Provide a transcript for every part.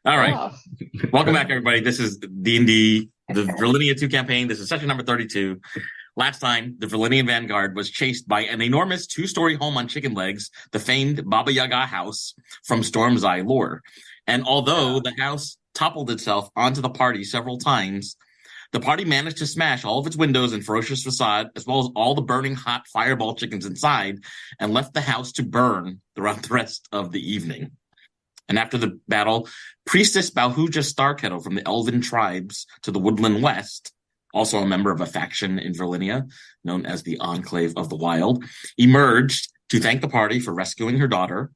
All right. Oh. Welcome back, everybody. This is D&D, the Virlinia 2 campaign. This is session number 32. Last time, the Virlinian Vanguard was chased by an enormous 2-story home on chicken legs, the famed Baba Yaga house from Stormseye lore. And although the house toppled itself onto the party several times, the party managed to smash all of its windows and ferocious facade, as well as all the burning hot fireball chickens inside, and left the house to burn throughout the rest of the evening. And after the battle, Priestess Balhuja Starkettle from the Elven tribes to the Woodland West, also a member of a faction in Virlinia, known as the Enclave of the Wild, emerged to thank the party for rescuing her daughter.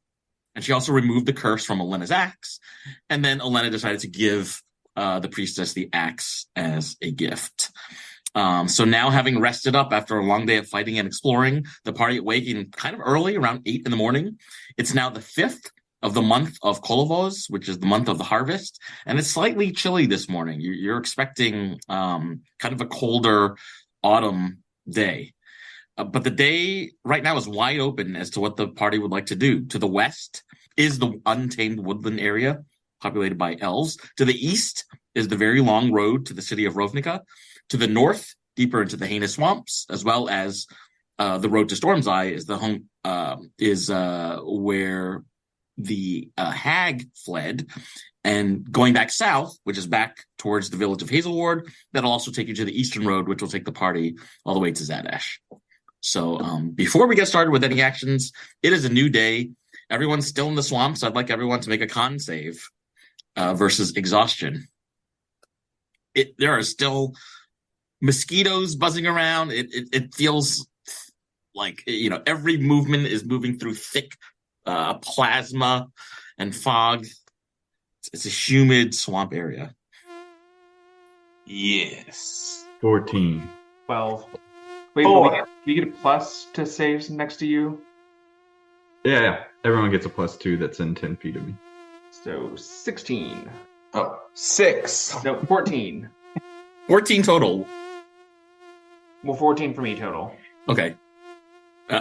And she also removed the curse from Elena's axe. And then Elena decided to give the priestess the axe as a gift. So now, having rested up after a long day of fighting and exploring, the party awakened kind of early, around 8 in the morning. It's now the 5th of the month of Kolovos, which is the month of the harvest, and it's slightly chilly this morning. You're expecting kind of a colder autumn day. But the day right now is wide open as to what the party would like to do. To the west is the untamed woodland area, populated by elves. To the east is the very long road to the city of Rovnica. To the north, deeper into the Heinous Swamps, as well as the road to Stormseye is the home where the hag fled, and going back south, which is back towards the village of Hazelward, that'll also take you to the eastern road, which will take the party all the way to Zadash. So before we get started with any actions, it is a new day. Everyone's still in the swamps. I'd like everyone to make a con save versus exhaustion. There are still mosquitoes buzzing around. It feels like, every movement is moving through thick plasma and fog. It's a humid swamp area. Yes. 14. 12. Wait, Four. do you get a plus to saves next to you? Yeah. Everyone gets a +2 that's in 10 feet of me. So 16. Oh, 6. No, 14. 14 total. Well, 14 for me total. Okay.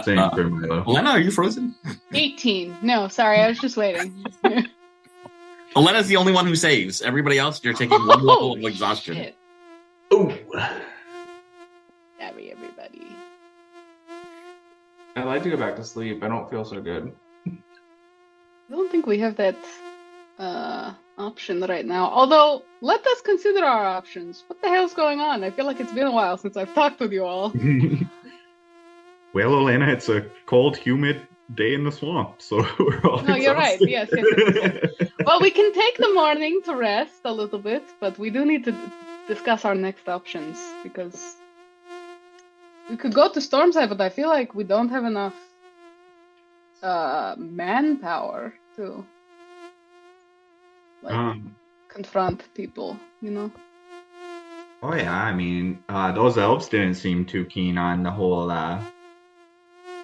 Same for Milo. Elena, are you frozen? 18. No, sorry, I was just waiting. Elena's the only one who saves. Everybody else, you're taking one level of exhaustion. Shit. Ooh. Sorry, everybody. I'd like to go back to sleep. I don't feel so good. I don't think we have that option right now. Although, let us consider our options. What the hell's going on? I feel like it's been a while since I've talked with you all. Well, Elena, it's a cold, humid day in the swamp, so we're all No, you're right. exhausted. Yes. Well, we can take the morning to rest a little bit, but we do need to discuss our next options, because we could go to Stormside, but I feel like we don't have enough manpower to confront people, Oh yeah, I mean, those elves didn't seem too keen on the whole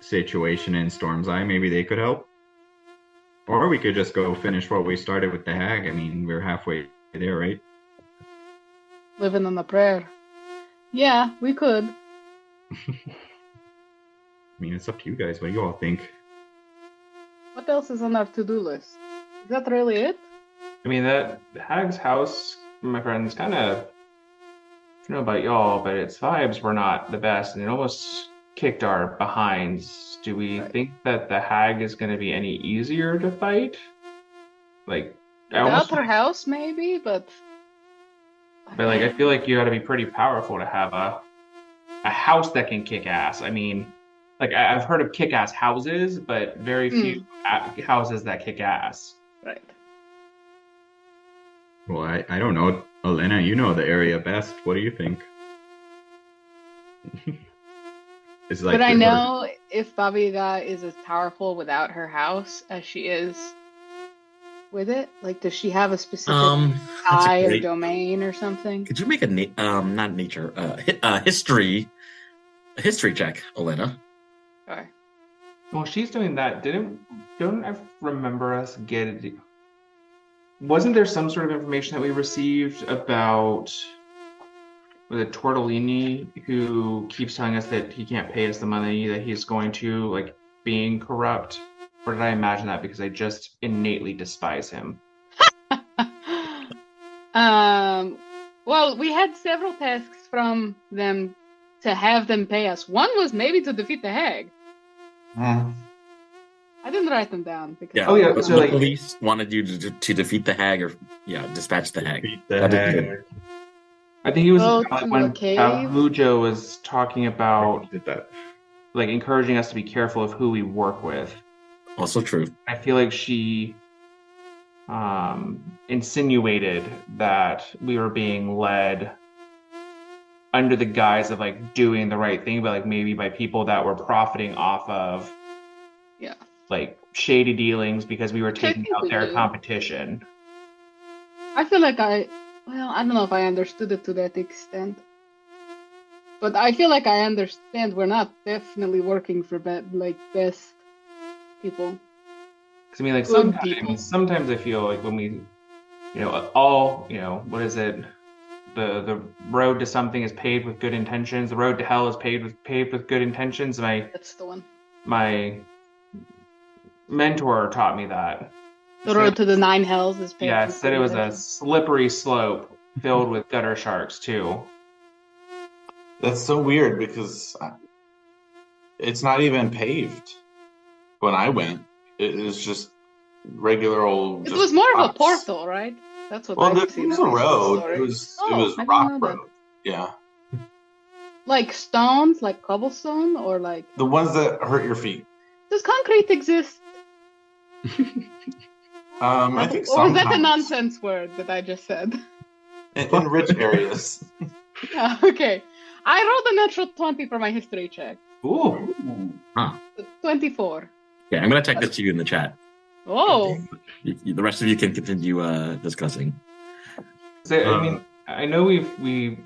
situation in Stormseye. Maybe they could help. Or we could just go finish what we started with the hag. I mean, we're halfway there, right? Living on a prayer. Yeah, we could. I mean, it's up to you guys. What do you all think? What else is on our to-do list? Is that really it? I mean, that hag's house, my friends, kind of, I don't know about y'all, but its vibes were not the best, and it almost kicked our behinds. Do we think that the hag is going to be any easier to fight? Like, Without her house, maybe, but I feel like you got to be pretty powerful to have a house that can kick ass. I mean, I've heard of kick-ass houses, but very few houses that kick ass. Right. Well, I don't know. Elena, you know the area best. What do you think? But I know if Baba Yaga is as powerful without her house as she is with it. Like, does she have a specific tie or domain or something? Could you make a history check, Elena? Sure. Well, she's doing that. Don't I remember us getting? Wasn't there some sort of information that we received about with a Tortellini who keeps telling us that he can't pay us the money, that he's going to, being corrupt? Or did I imagine that because I just innately despise him? Well, we had several tasks from them to have them pay us. One was maybe to defeat the hag. Hmm. I didn't write them down because Yeah. Oh, yeah, The so, like- police wanted you to defeat the hag, or dispatch the hag. Beat the That is hag. good. I think it was Go like to when a cave. Hujo was talking about Did that. like encouraging us to be careful of who we work with. Also true. I feel like she insinuated that we were being led under the guise of like doing the right thing, but like maybe by people that were profiting off of Yeah. like shady dealings because we were taking think out we their do. competition. I feel like I don't know if I understood it to that extent. But I feel like I understand we're not definitely working for best people. Because I mean, like Good people. sometimes I feel like when we, all, what is it? The road to something is paved with good intentions. The road to hell is paved with good intentions. That's the one. My mentor taught me that. The road to the 9 hells is paved Yeah, with said good it was a intentions. slippery slope filled with gutter sharks too. That's so weird because it's not even paved. When I went, it was just regular old. It just was more of a rocks. portal, right? That's what Well, I've it seen. was at a least in the road. story. It was Oh, I didn't rock know that. road. Yeah, Like stones, like cobblestone, or like the ones that hurt your feet. does concrete exist? I think Or was that a sometimes nonsense word that I just said? in rich areas. Yeah, okay. I rolled a natural 20 for my history check. Ooh. 24. Okay, I'm gonna type this to you in the chat. Oh, The rest of you can continue discussing. So, I mean, I know we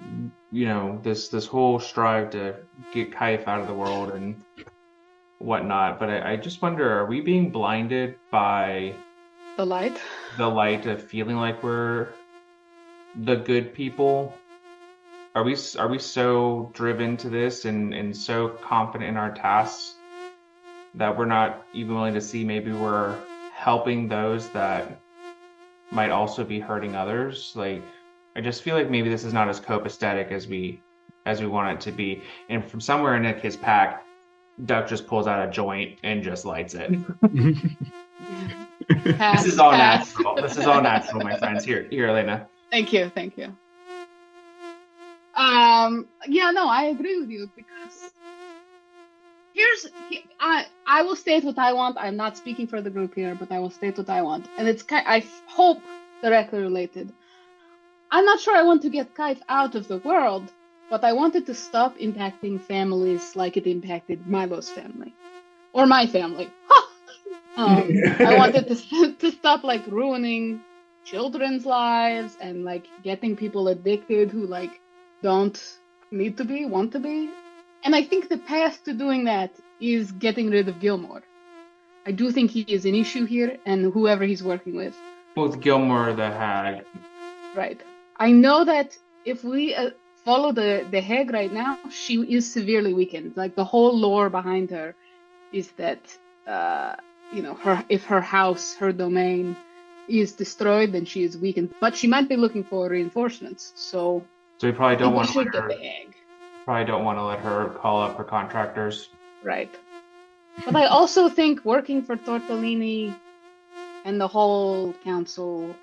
this whole strive to get Kife out of the world and whatnot, but I just wonder, are we being blinded by the light. the light of feeling like we're the good people? Are we so driven to this and so confident in our tasks that we're not even willing to see maybe we're helping those that might also be hurting others? Like, I just feel like maybe this is not as copacetic as we want it to be. And from somewhere in his pack, Duck just pulls out a joint and just lights it. Pass, This is all pass. natural. This is all natural, my friends. Here, Elena. Thank you. Yeah, no, I agree with you because I will state what I want. I'm not speaking for the group here, but I will state what I want, and it's I hope directly related. I'm not sure I want to get Kife out of the world, but I wanted to stop impacting families like it impacted Milo's family or my family. I wanted to stop like ruining children's lives and like getting people addicted who like don't need to be, want to be. And I think the path to doing that is getting rid of Gilmore. I do think he is an issue here and whoever he's working with. Both Gilmore the Hag. Right. I know that if we follow the hag right now, she is severely weakened. Like the whole lore behind her is that, if her house, her domain is destroyed, then she is weakened. But she might be looking for reinforcements. So we probably don't want to should let get her. the hag. Probably don't want to let her call up her contractors. Right. But I also think working for Tortellini and the whole council,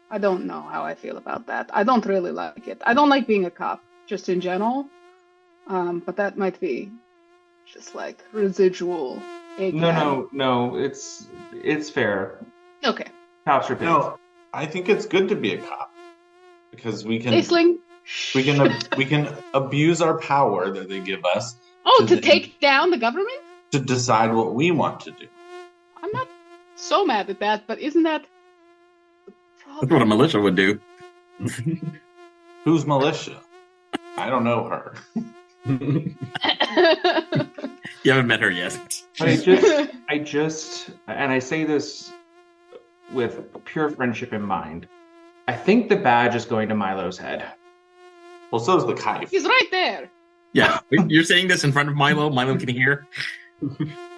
I don't know how I feel about that. I don't really like it. I don't like being a cop, just in general. But that might be just like residual. No. It's fair. Okay. Cops are No, I think it's good to be a cop because we can Aisling. we can abuse our power that they give us To take down the government? to decide what we want to do. I'm not so mad at that, but isn't that the problem? That's what a militia would do. Who's militia? I don't know her. You haven't met her yet. But I just, and I say this with pure friendship in mind, I think the badge is going to Milo's head. Well, so is the Kife. He's right there. Yeah, you're saying this in front of Milo. Milo can hear.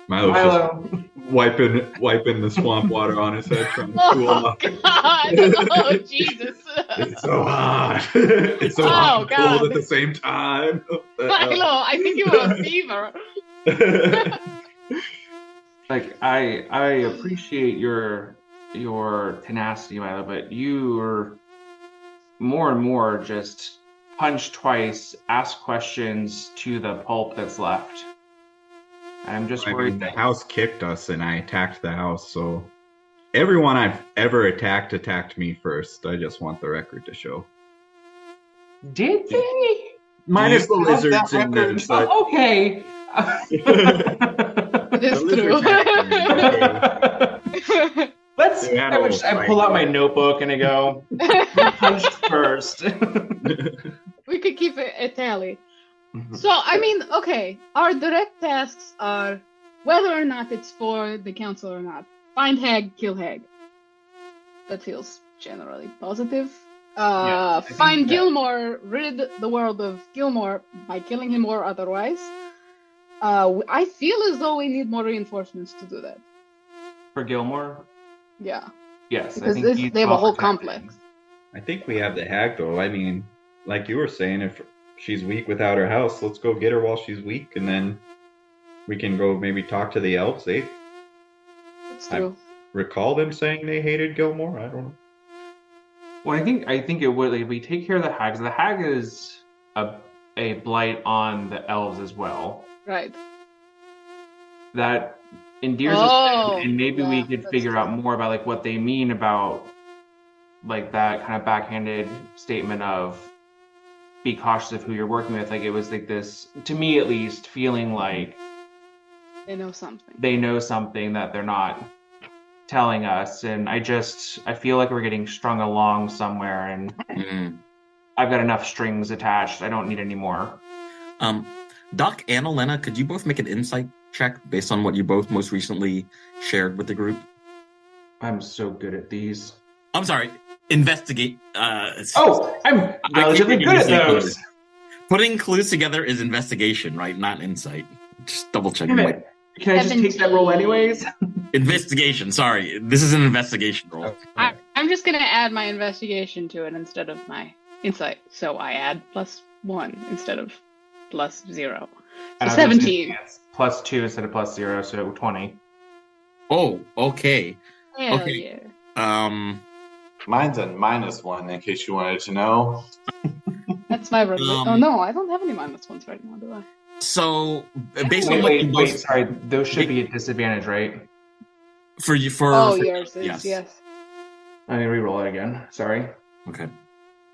Milo's Milo. just wiping the swamp water on his head, trying to cool Oh off. God! Oh Jesus! It's so hot. It's so hot and cold at the same time. I know. I think you have a fever. Like I appreciate your tenacity, Milo, but you're more and more just punch twice, ask questions to the pulp that's left. I'm just worried the house kicked us and I attacked the house, so everyone I've ever attacked me first. I just want the record to show. Did they? Minus the lizards in there. But... Oh, okay. It's true. I pull out my notebook and I go, punched first. We could keep a tally. So, I mean, okay, our direct tasks are whether or not it's for the council or not. Find Hag, kill Hag. That feels generally positive. Find Gilmore, rid the world of Gilmore by killing him or otherwise. I feel as though we need more reinforcements to do that. For Gilmore? Yeah. Yes, because they have a whole complex. I think we have the Hag, though. I mean, like you were saying, if she's weak without her house, let's go get her while she's weak, and then we can go maybe talk to the elves. That's true. I recall them saying they hated Gilmore. I don't know. Well, I think it would. Like, if we take care of the Hag, the Hag is a blight on the elves as well. Right. That endears us, and maybe we could figure out more about like what they mean about like that kind of backhanded statement of be cautious of who you're working with. Like it was like this, to me at least, feeling like they know something. They know something that they're not telling us, and I feel like we're getting strung along somewhere, and I've got enough strings attached. I don't need any more. Doc and Elena, could you both make an insight check based on what you both most recently shared with the group? I'm so good at these. I'm sorry. Investigate. I'm relatively good at those. Putting clues together is investigation, right? Not insight. Just double checking. Can I just take that roll anyways? Investigation. Sorry, this is an investigation roll. I'm just gonna add my investigation to it instead of my insight, so I add +1 instead of +0. So 17. +2 instead of +0, so 20. Oh, okay. Hell okay. Yeah. Mine's a -1 in case you wanted to know. That's my oh no, I don't have any -1s right now, do I? So based on wait, sorry, those should be a disadvantage, right? For you, yours is yes. I'm gonna re-roll it again. Sorry. Okay.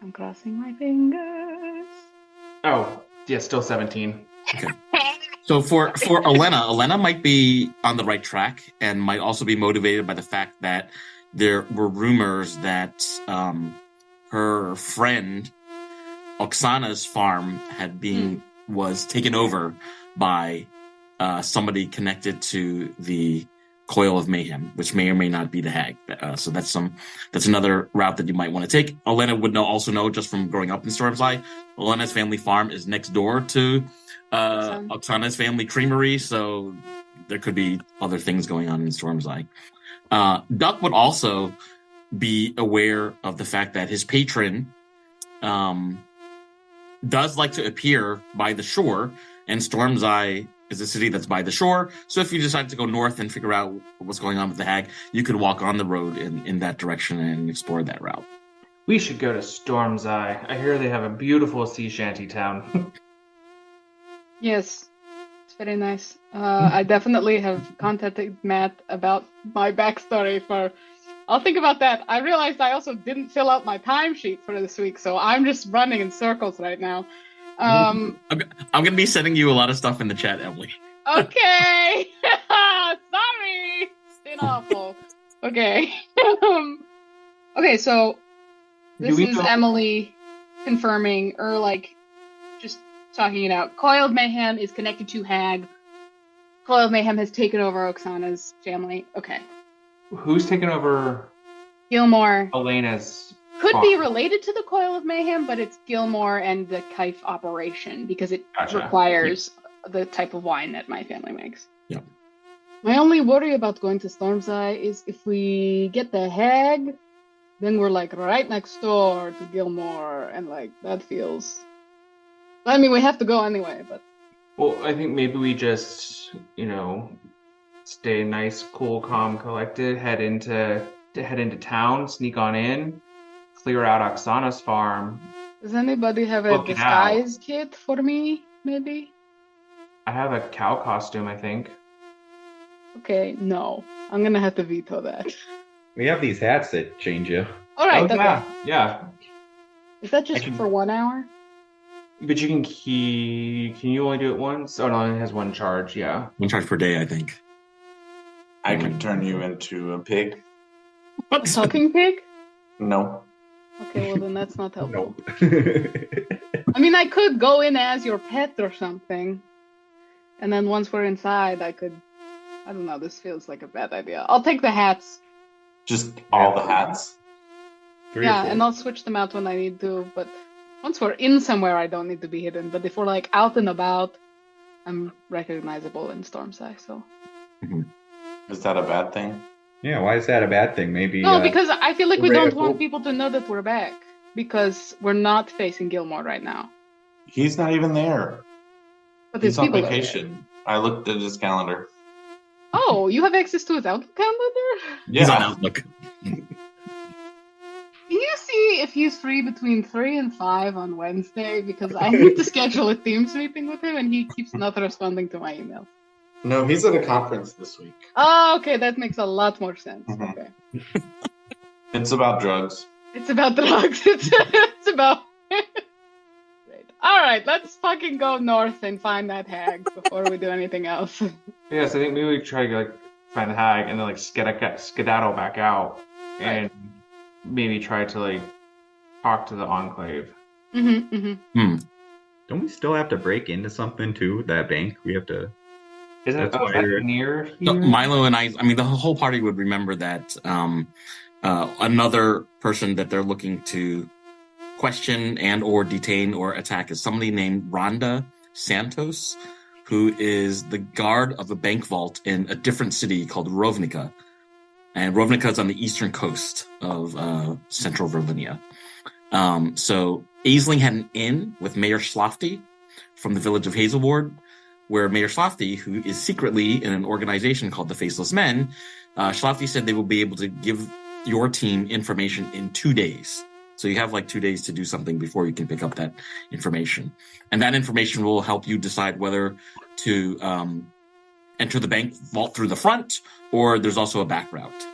I'm crossing my fingers. Oh, yeah, still 17. Okay. So for Elena might be on the right track and might also be motivated by the fact that there were rumors that her friend Oksana's farm was taken over by somebody connected to the Coil of Mayhem, which may or may not be the Hag. So that's another route that you might want to take. Elena would also know just from growing up in Stormseye. Elena's family farm is next door to Oksana's family creamery, so there could be other things going on in Stormseye. Duck would also be aware of the fact that his patron does like to appear by the shore, and Stormseye is a city that's by the shore. So if you decide to go north and figure out what's going on with the Hag, you could walk on the road in that direction and explore that route. We should go to Stormseye. I hear they have a beautiful sea shanty town. Yes, it's very nice. I definitely have contacted Matt about my backstory I'll think about that. I realized I also didn't fill out my timesheet for this week, so I'm just running in circles right now. I'm going to be sending you a lot of stuff in the chat, Emily. Okay. Sorry. It's been awful. Okay. Okay, so this is Emily confirming, or like, just talking it out. Coil of Mayhem is connected to Hag. Coil of Mayhem has taken over Oksana's family. Okay. Who's taken over? Gilmore. Elena's. Could be related to the Coil of Mayhem, but it's Gilmore and the Kife operation because it requires the type of wine that my family makes. Yeah. My only worry about going to Stormseye is if we get the Hag, then we're like right next door to Gilmore, and like that feels. I mean, we have to go anyway, but. Well, I think maybe we just, stay nice, cool, calm, collected, head into town, sneak on in, clear out Oksana's farm. Does anybody have a disguise kit for me, maybe? I have a cow costume, I think. Okay, no. I'm gonna have to veto that. We have these hats that change you. All right, okay. Yeah. Is that just for 1 hour? But you can you only do it once? Oh, no, it has one charge, yeah. One charge per day, I think. I can turn you into a pig. What? A talking pig? No. Okay, well then that's not helpful. Nope. I mean, I could go in as your pet or something. And then once we're inside, I don't know, this feels like a bad idea. I'll take the hats. Just all the hats? Yeah, and I'll switch them out when I need to, but once we're in somewhere, I don't need to be hidden. But if we're like out and about, I'm recognizable in Stormseye, so. Is that a bad thing? Yeah, why is that a bad thing? Maybe. No, because I feel like we don't want people to know that we're back. Because we're not facing Gilmore right now. He's not even there. But he's on vacation. I looked at his calendar. Oh, you have access to his Outlook calendar? Yeah. He's on Outlook. Can you see if he's free between 3 and 5 on Wednesday? Because I need to schedule a Teams meeting with him and he keeps not responding to my emails. No, he's at a conference this week. Oh, okay, that makes a lot more sense. Mm-hmm. Okay. It's about drugs. It's about drugs. It's about... Great. All right, let's fucking go north and find that hag before we do anything else. Yeah, so I think maybe we try to find the hag and then skedaddle back out and maybe try to talk to the Enclave. Don't we still have to break into something too? That bank we have to. Isn't that near here? No, Milo and I mean, the whole party would remember that another person that they're looking to question and or detain or attack is somebody named Rhonda Santos, who is the guard of a bank vault in a different city called Rovnica. And Rovnica is on the eastern coast of central Virlinia. So Aisling had an inn with Mayor Schlafty from the village of Hazelward, where Mayor Schlafty, who is secretly in an organization called the Faceless Men, Schlafty said they will be able to give your team information in 2 days. So you have 2 days to do something before you can pick up that information. And that information will help you decide whether to enter the bank vault through the front, or there's also a back route.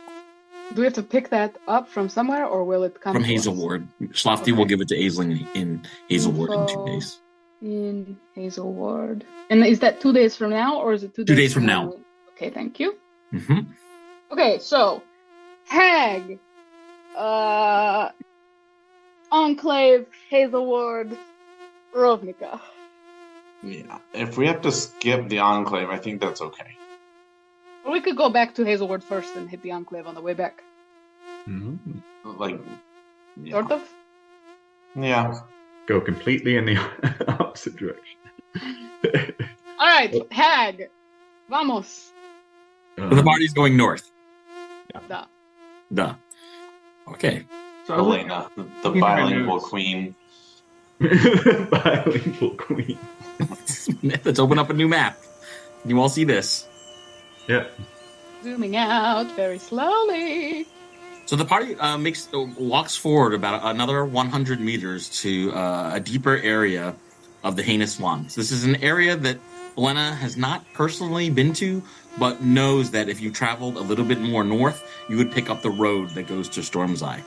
Do we have to pick that up from somewhere, or will it come from Hazelward? Schlafty will give it to Aisling in Hazelward in 2 days. In Hazelward. And is that 2 days from now, or is it 2 days? 2 days from now. Okay, thank you. Mm-hmm. Okay, so hag, Enclave, Hazelward, Rovnica. Yeah, if we have to skip the Enclave, I think that's okay. Or we could go back to Hazelward first and hit the Enclave on the way back. Sort of? Yeah. Go completely in the opposite direction. All right, hag. Vamos. The party's going north. Yeah. Duh. Okay. So Elena, the bilingual queen. Bilingual queen. Let's open up a new map. Can you all see this? Yeah. Zooming out very slowly. So the party walks forward about another 100 meters to a deeper area of the Heinous Swamps. This is an area that Elena has not personally been to, but knows that if you traveled a little bit more north, you would pick up the road that goes to Stormseye.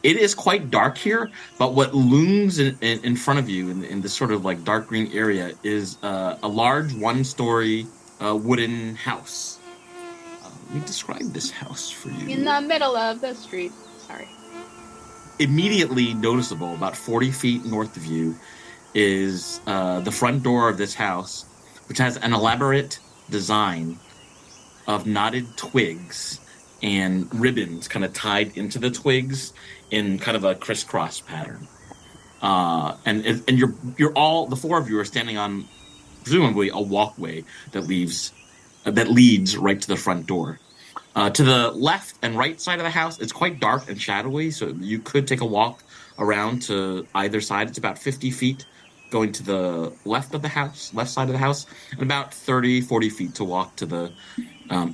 It is quite dark here, but what looms in front of you in this sort of dark green area is a large one-story wooden house. Let me describe this house for you. In the middle of the street. Sorry. Immediately noticeable, about 40 feet north of you, is the front door of this house, which has an elaborate design of knotted twigs and ribbons kind of tied into the twigs in kind of a crisscross pattern. And you're all, the four of you are standing on presumably a walkway that leads right to the front door. To the left and right side of the house, it's quite dark and shadowy, so you could take a walk around to either side. It's about 50 feet going to the left side of the house, and about 30, 40 feet to walk to the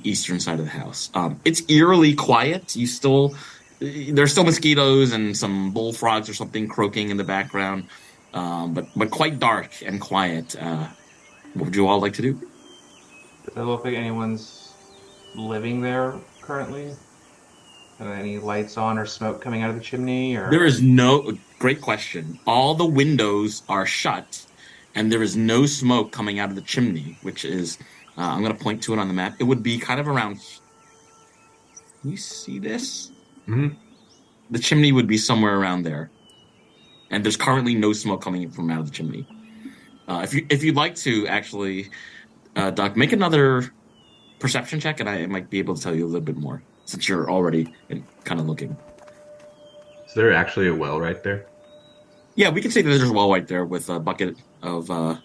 eastern side of the house. It's eerily quiet. There's still mosquitoes and some bullfrogs or something croaking in the background, but quite dark and quiet. What would you all like to do? Does it look like anyone's living there currently? Are there any lights on or smoke coming out of the chimney? Or There is great question. All the windows are shut, and there is no smoke coming out of the chimney, which is, I'm going to point to it on the map. It would be kind of around. Can you see this? Mm-hmm. The chimney would be somewhere around there, and there's currently no smoke coming from out of the chimney. If you'd like to, actually, Doc, make another perception check, and I might be able to tell you a little bit more since you're already kind of looking. Is there actually a well right there? Yeah, we can say that there's a well right there with a bucket of that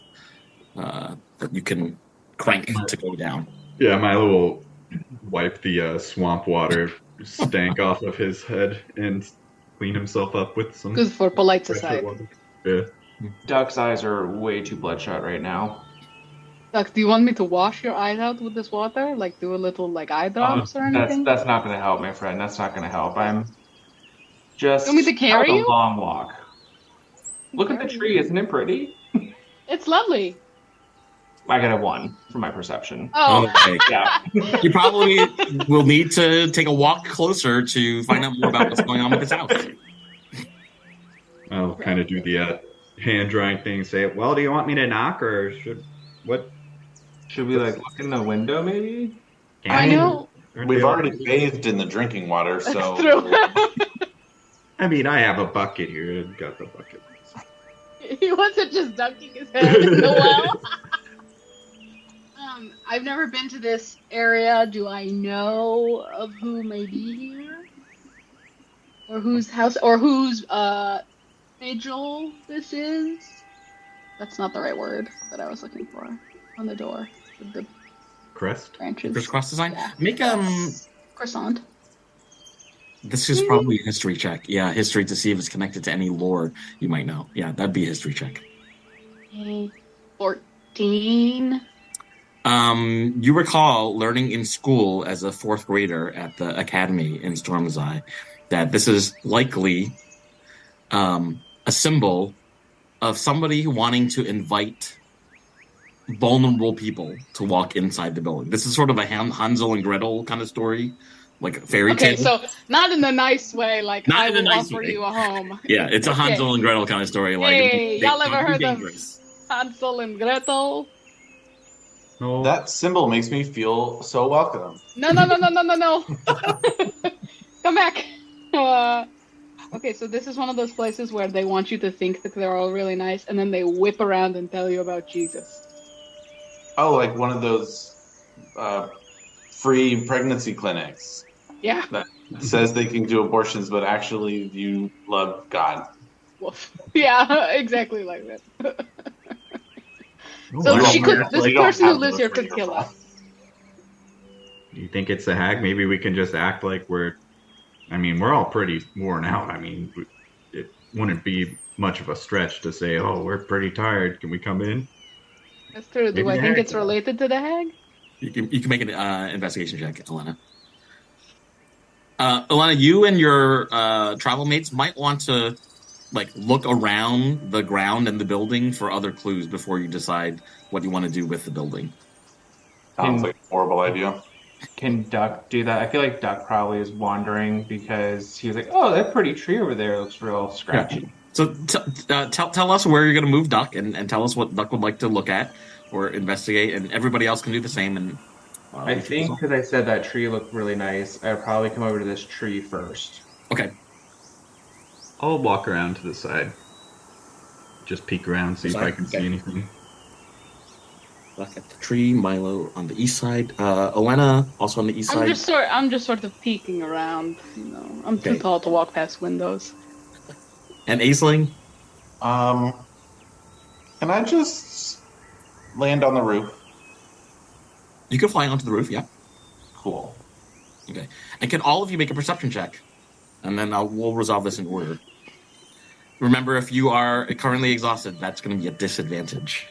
you can crank to go down. Yeah, Milo will wipe the swamp water stank off of his head and clean himself up with some. Good for polite society. Yeah. Duck's eyes are way too bloodshot right now. Duck, do you want me to wash your eyes out with this water? Like do a little eye drops or anything? That's not going to help, my friend. That's not going to help. I'm just You want me to carry out a you? long walk. Look at the tree. Isn't it pretty? It's lovely. I got a 1 for my perception. Oh, Okay. Yeah. You probably will need to take a walk closer to find out more about what's going on with this house. I'll kind of do the hand drawing thing. Say, well, do you want me to knock or what? Should we look in the window maybe? I know. We've already bathed in the drinking water, That's so true. I mean, I have a bucket here. I've got the bucket. He wasn't just dunking his head in the well. I've never been to this area. Do I know of who may be here? Or whose house, or whose sigil this is? That's not the right word that I was looking for. On the door. With the Crest? branches. Crisscross design. Yeah. Make Croissant. This is probably a history check. Yeah, history to see if it's connected to any lore you might know. Yeah, that'd be a history check. 14. You recall learning in school as a 4th grader at the academy in Stormseye that this is likely a symbol of somebody wanting to invite vulnerable people to walk inside the building. This is sort of a Hansel and Gretel kind of story, like a fairy tale. Okay, so not in a nice way, like Not I in a will nice offer way. you a home. Yeah, it's a Okay. Hansel and Gretel kind of story. Like, Hey, y'all ever heard of dangerous. Hansel and Gretel? No. that symbol makes me feel so welcome. No. Come back. Okay, so this is one of those places where they want you to think that they're all really nice, and then they whip around and tell you about Jesus. Oh, like one of those free pregnancy clinics Yeah. that says they can do abortions, but actually you love God. Woof. Yeah, exactly like that. Oh, So wow. she could. This You don't person who have lives to here could for kill yourself. us. You think it's a hag? Maybe we can just act like we're all pretty worn out. I mean, it wouldn't be much of a stretch to say, oh, we're pretty tired. Can we come in? That's true. Do Maybe I the think hag it's could. related to the hag? You can make an investigation check, Elena. Elena, you and your travel mates might want to look around the ground and the building for other clues before you decide what you want to do with the building. Sounds like a horrible idea. Can Duck do that? I feel like Duck probably is wandering because he was like, oh, that pretty tree over there looks real scratchy. So tell us where you're going to move Duck and tell us what Duck would like to look at or investigate, and everybody else can do the same. And I think because I said that tree looked really nice, I'd probably come over to this tree first. Okay. I'll walk around to the side. Just peek around, see if I can see anything. Look at the tree. Milo on the east side. Elena also on the east side. I'm just sort of peeking around. You know, I'm too Okay. tall to walk past windows. And Aisling. Can I just land on the roof? You can fly onto the roof. Yeah. Cool. Okay. And can all of you make a perception check? And then we'll resolve this in order. Remember, if you are currently exhausted, that's going to be a disadvantage.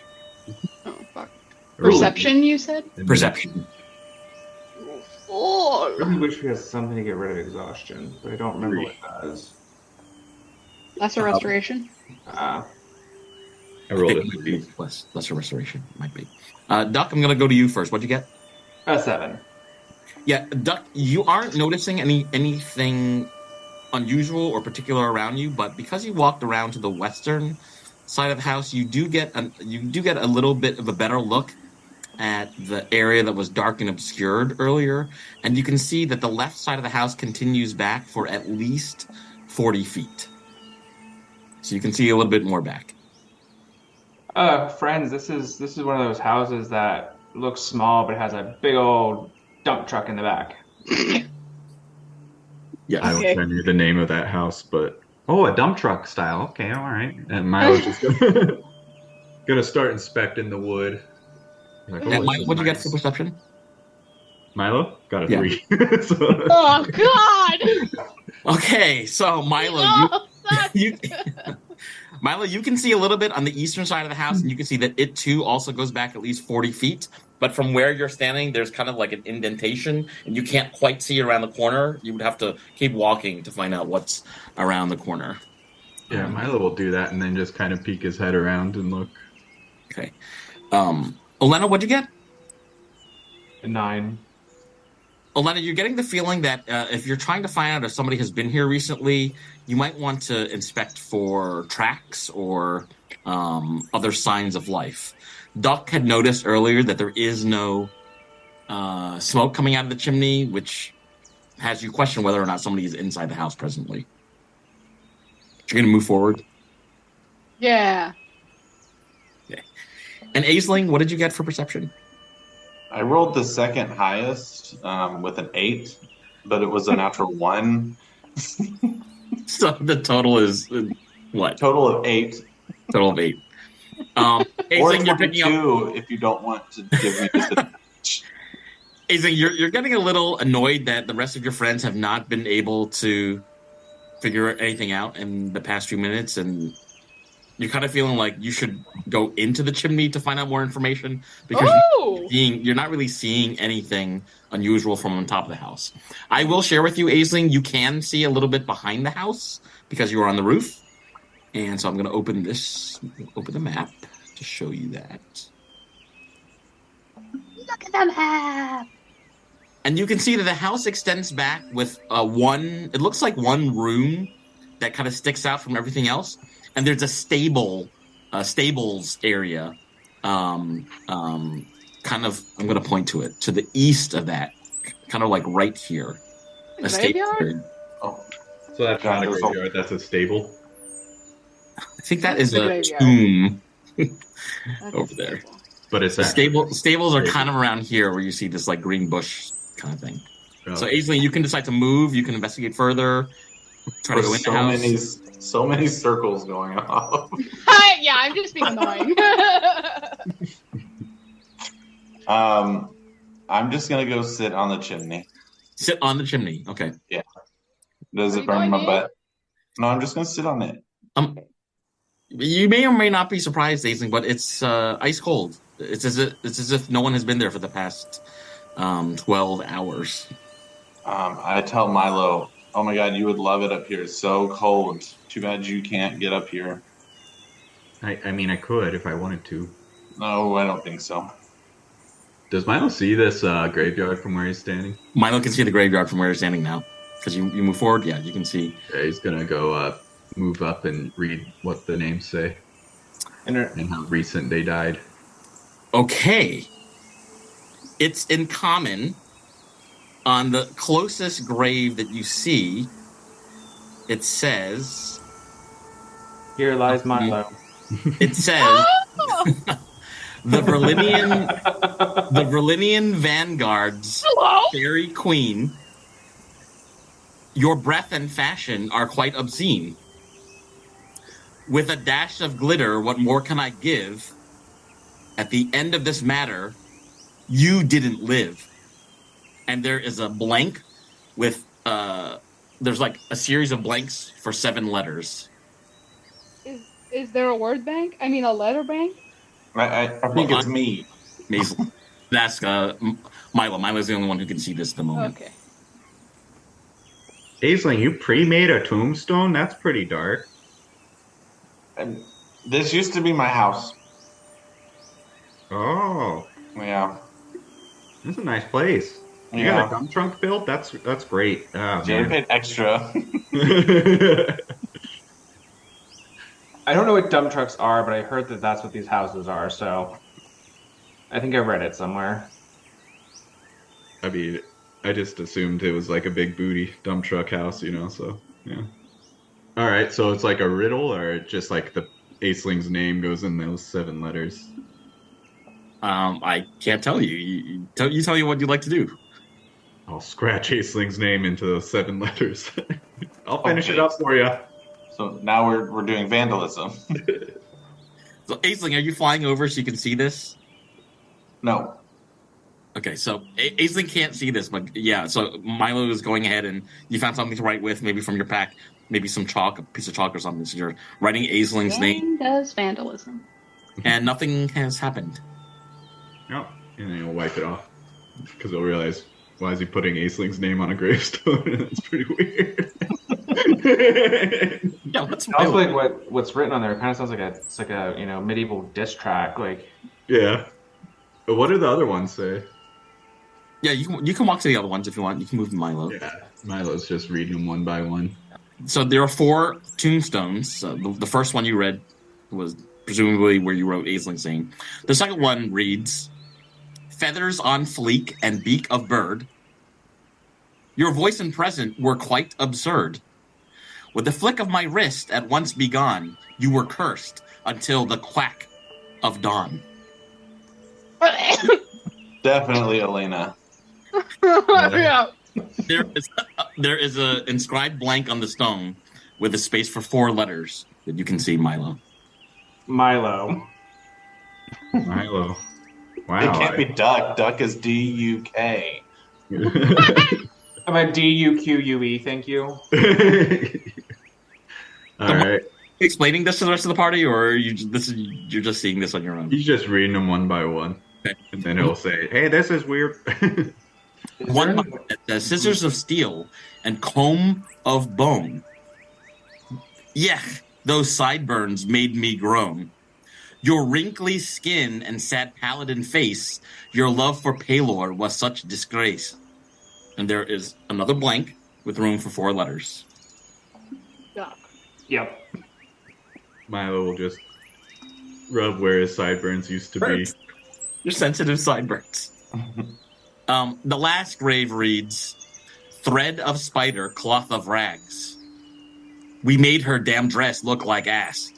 Oh, fuck. Perception, you said? Perception. I really wish we had something to get rid of exhaustion, but I don't remember what it does. Lesser restoration? I rolled it. Might be lesser restoration. Might be. Duck, I'm going to go to you first. What'd you get? 7. Yeah, Duck, you aren't noticing anything unusual or particular around you, but because you walked around to the western side of the house, you do get a little bit of a better look at the area that was dark and obscured earlier, and you can see that the left side of the house continues back for at least 40 feet. So you can see a little bit more back. Friends, this is one of those houses that looks small but has a big old dump truck in the back. Yeah, I wish I knew the name of that house, but a dump truck style. Okay, all right. And Milo's just gonna start inspecting the wood. Like, Milo, what'd you get for perception? Milo got a 3. Oh God! Okay, so Milo, Milo, you can see a little bit on the eastern side of the house, and you can see that it too also goes back at least 40 feet. But from where you're standing, there's kind of like an indentation, and you can't quite see around the corner. You would have to keep walking to find out what's around the corner. Yeah, Milo will do that and then just kind of peek his head around and look. Okay. Elena, what'd you get? 9. Elena, you're getting the feeling that if you're trying to find out if somebody has been here recently, you might want to inspect for tracks or other signs of life. Duck had noticed earlier that there is no smoke coming out of the chimney, which has you question whether or not somebody is inside the house presently. You're going to move forward? Yeah. Okay. And Aisling, what did you get for perception? I rolled the second highest with an 8, but it was a natural 1. So the total is what? Total of 8. Total of 8. Or Aisling, you're picking up. If you don't want to give me disadvantage. Aisling, you're getting a little annoyed that the rest of your friends have not been able to figure anything out in the past few minutes, and you're kind of feeling like you should go into the chimney to find out more information because you're not really seeing anything unusual from on top of the house. I will share with you, Aisling, you can see a little bit behind the house because you are on the roof. And so I'm going to open the map to show you that. Look at the map! And you can see that the house extends back with it looks like one room that kind of sticks out from everything else. And there's a stables area, kind of, I'm going to point to it, to the east of that, kind of like right here. A graveyard? Oh. So that's not a graveyard, that's a stable? I think that is a tomb over there. But it's stables are kind of around here where you see this like green bush kind of thing. Oh. So Aisling, you can decide to move, you can investigate further, try to go in the house. So many circles going off. Yeah, I'm just being annoying. I'm just gonna go sit on the chimney. Sit on the chimney, okay. Yeah. Does it burn my butt? No, I'm just gonna sit on it. You may or may not be surprised, Aisling, but it's ice cold. It's as if no one has been there for the past 12 hours. I tell Milo, oh my God, you would love it up here. It's so cold. Too bad you can't get up here. I mean, I could if I wanted to. No, I don't think so. Does Milo see this graveyard from where he's standing? Milo can see the graveyard from where he's standing now. Because you move forward, yeah, you can see. Yeah, he's going to go move up and read what the names say. And how recent they died. Okay. It's in common. On the closest grave that you see, it says... Here lies Milo. It says... the Virlinian Vanguard's fairy queen. Your breath and fashion are quite obscene. With a dash of glitter, what more can I give? At the end of this matter, you didn't live. And there is a blank with there's like a series of blanks for 7 letters. Is there a word bank? I mean, a letter bank? I think it's me. That's Milo. Milo's the only one who can see this at the moment. Okay. Aisling, you pre-made a tombstone? That's pretty dark. And this used to be my house. Oh. Yeah. That's a nice place. You got a dump trunk built? That's great. Oh, Jay paid extra. I don't know what dump trucks are, but I heard that that's what these houses are, so I think I read it somewhere. I mean, I just assumed it was like a big booty dump truck house, so, yeah. All right, so it's like a riddle, or just like the Aisling's name goes in those 7 letters? I can't tell you. You tell me what you'd like to do. I'll scratch Aisling's name into those 7 letters. I'll finish it up for you. So now we're doing vandalism. So, Aisling, are you flying over so you can see this? No. Okay, so Aisling can't see this, but yeah, so Milo is going ahead and you found something to write with, maybe from your pack, maybe some chalk, a piece of chalk or something. So you're writing Aisling's name. Does vandalism. And nothing has happened. Oh, and then he'll wipe it off. Because he'll realize, why is he putting Aisling's name on a gravestone? That's pretty weird. Yeah, what's sounds like what's written on there kind of sounds like a medieval diss track, like. Yeah. But what do the other ones say? Yeah, you can walk to the other ones if you want. You can move to Milo. Yeah, Milo's just reading them one by one. So there are 4 tombstones. The first one you read was presumably where you wrote Aisling's name. The second one reads, "Feathers on fleek and beak of bird. Your voice and present were quite absurd. With the flick of my wrist at once be gone, you were cursed until the quack of dawn." Definitely Elena. Yeah. There is a inscribed blank on the stone with a space for 4 letters that you can see, Milo. Milo. Wow. It can't be Duck. Duck is D-U-K. I'm a D-U-Q-U-E, thank you. All right. Explaining this to the rest of the party, or you're just seeing this on your own? He's just reading them one by one. Okay. And then he'll say, "Hey, this is weird." One that says scissors of steel and comb of bone. Yech, those sideburns made me groan. Your wrinkly skin and sad paladin face, your love for Palor was such disgrace. And there is another blank with room for 4 letters. Duck. Yep. Milo will just rub where his sideburns used to be. Your sensitive sideburns. The last grave reads, "Thread of spider, cloth of rags. We made her damn dress look like ass."